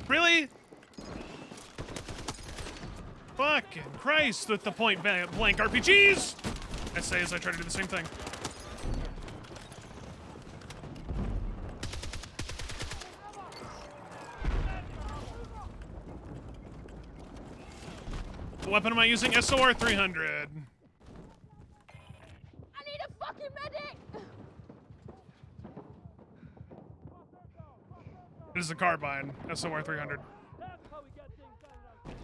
Really? Fucking Christ with the point blank RPGs! I say as I try to do the same thing. What weapon am I using? SOR 300. I need a fucking medic! It is a carbine. SOR 300. That's how we get things done.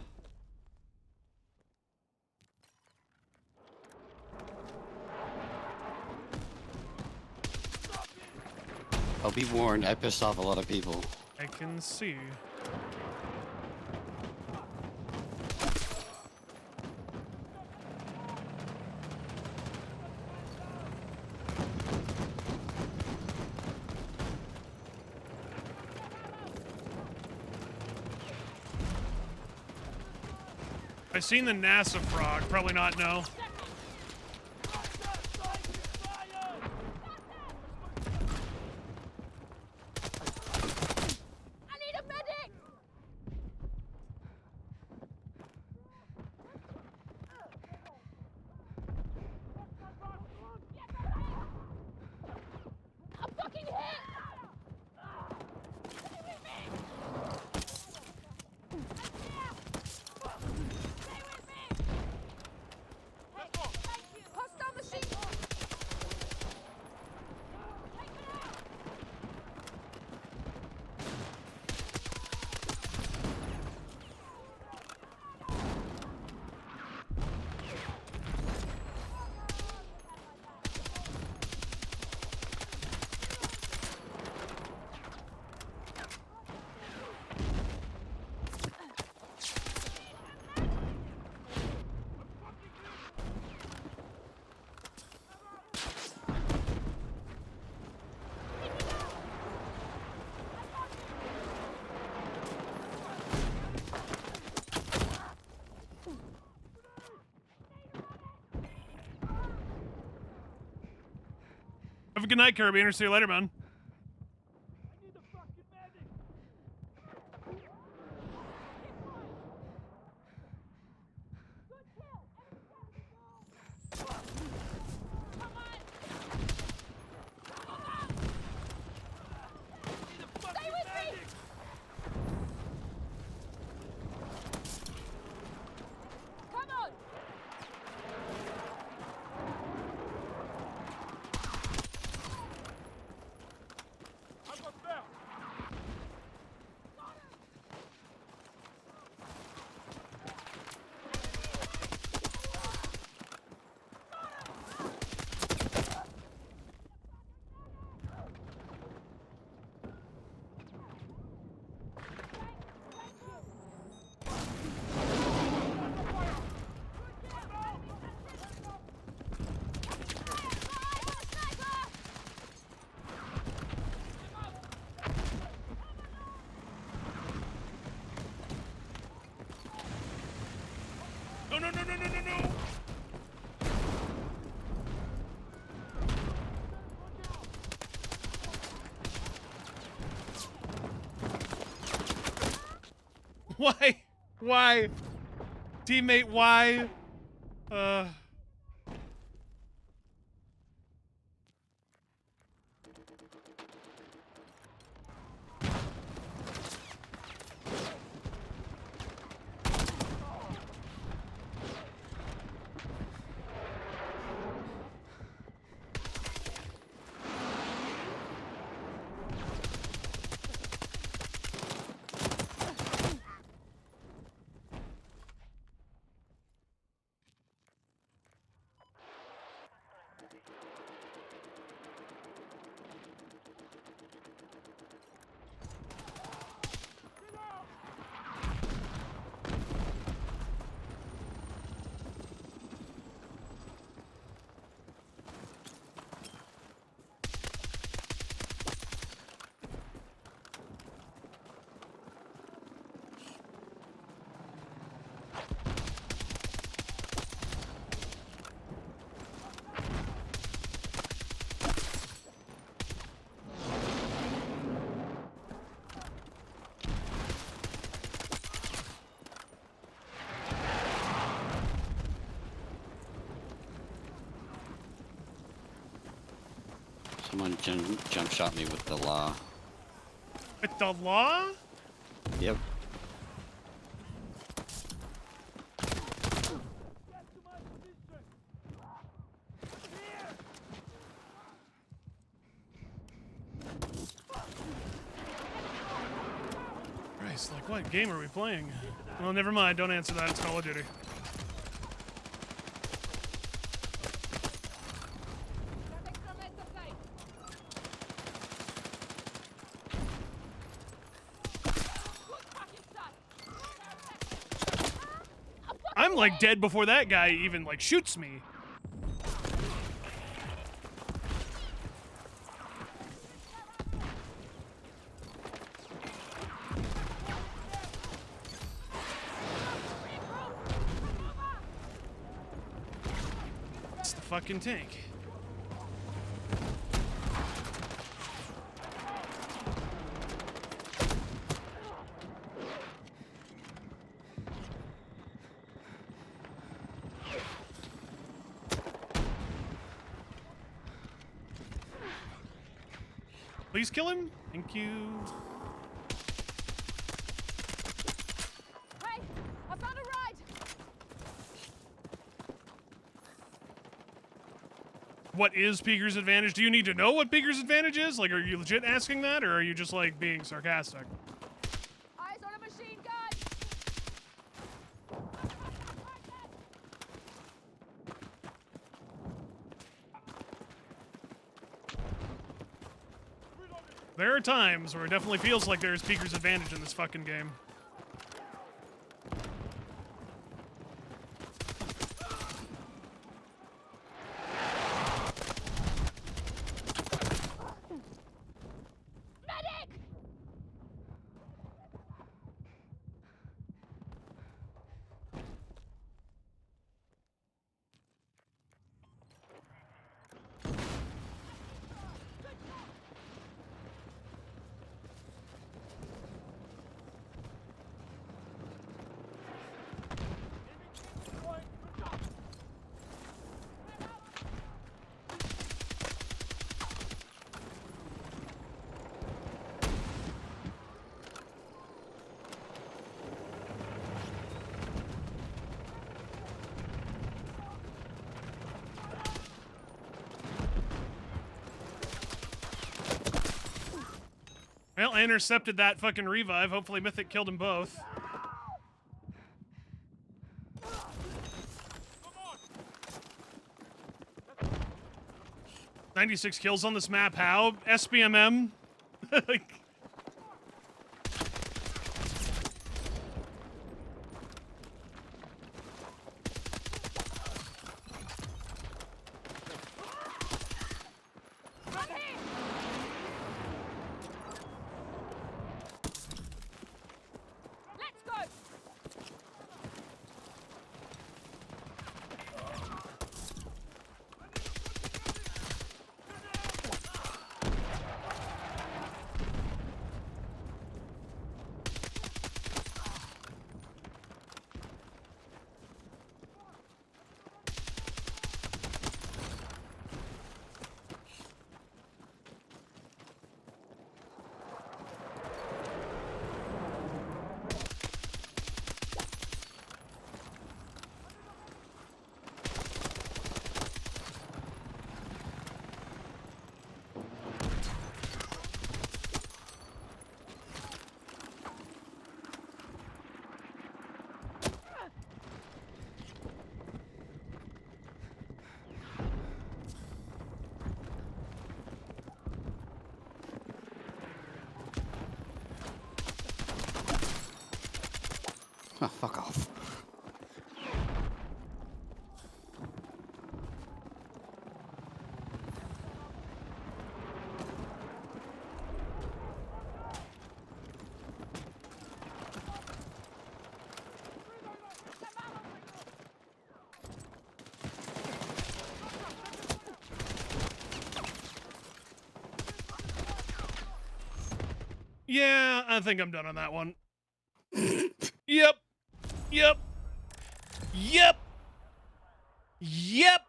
I'll be warned, I pissed off a lot of people. I can see. I've seen the NASA frog. Probably not, no. I need a medic! I'm fucking hit! Stay with me! Stay with me! Hey, thank you! Hostile machine gun! Take it out! Have a good night, Carabiner. See you later, man. I need a fucking medic. Stay with me! Come on! I got fell. No, no, no, no, no, no, no! Why? Why? Teammate, why? Someone jump shot me with the law. With the law? Yep. Christ, like what game are we playing? Well, never mind. Don't answer that. It's Call of Duty. I'm like dead before that guy even like shoots me. It's the fucking tank. Please kill him. Thank you. Hey, I found a ride. What is Peeker's advantage? Do you need to know what Peeker's advantage is? Like, are you legit asking that, or are you just like being sarcastic? Eyes on a machine gun. There are times where it definitely feels like there's Peeker's advantage in this fucking game. Medic! Well, I intercepted that fucking revive. Hopefully Mythic killed them both. 96 kills on this map. How? SBMM? Like, I'm hit. Let's go. Oh, fuck off. yeah, I think I'm done on that one. Yep. Yep. Yep. Yep.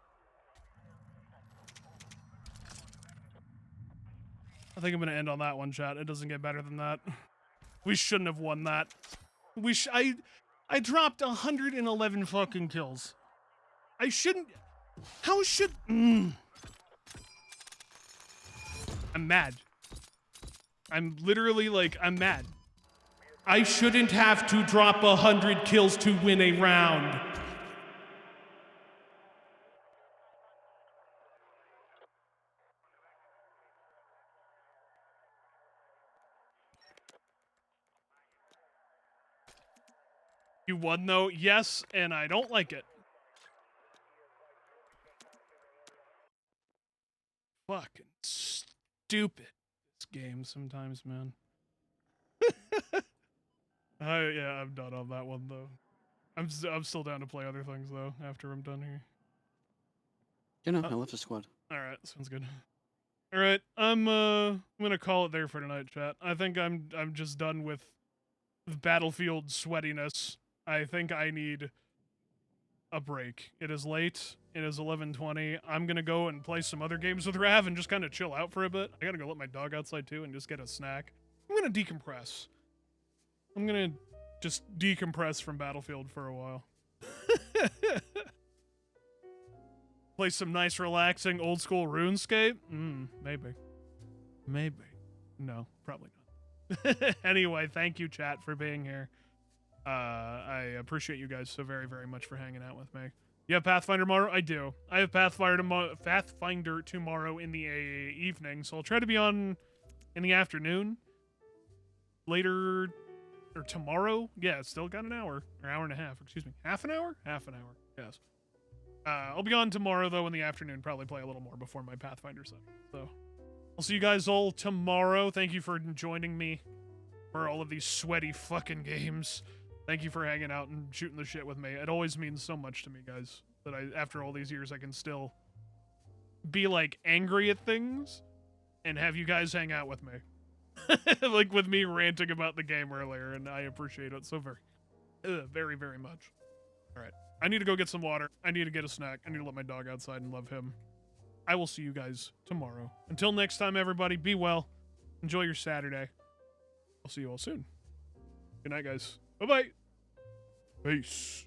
I think I'm gonna end on that one, chat. It doesn't get better than that. We shouldn't have won that. I dropped 111 fucking kills. I shouldn't. How should? I'm mad. I'm literally like, I'm mad. I shouldn't have to drop 100 kills to win a round. You won though? Yes, and I don't like it. Fucking stupid. This game sometimes, man. Yeah, I'm done on that one though. I'm still down to play other things though after I'm done here. You know, I left the squad. All right, sounds good. All right, I'm gonna call it there for tonight, chat. I think I'm just done with Battlefield sweatiness. I think I need a break. It is late. It is 11:20. I'm gonna go and play some other games with Rav and just kind of chill out for a bit. I gotta go let my dog outside too and just get a snack. I'm gonna decompress. I'm gonna just decompress from Battlefield for a while. Play some nice, relaxing, old school RuneScape? Maybe. Maybe. No, probably not. Anyway, thank you, chat, for being here. I appreciate you guys so very, very much for hanging out with me. You have Pathfinder tomorrow? I do. I have Pathfinder tomorrow in the evening, so I'll try to be on in the afternoon. Later, or tomorrow? Yeah, it's still got an hour, or hour and a half, excuse me. Half an hour? Half an hour, yes. I'll be on tomorrow, though, in the afternoon. Probably play a little more before my Pathfinder session. So, I'll see you guys all tomorrow. Thank you for joining me for all of these sweaty fucking games. Thank you for hanging out and shooting the shit with me. It always means so much to me, guys, that after all these years, I can still be, like, angry at things and have you guys hang out with me. Like, with me ranting about the game earlier, and I appreciate it so very, very much. All right. I need to go get some water. I need to get a snack. I need to let my dog outside and love him. I will see you guys tomorrow. Until next time, everybody, be well. Enjoy your Saturday. I'll see you all soon. Good night, guys. Bye-bye. Peace.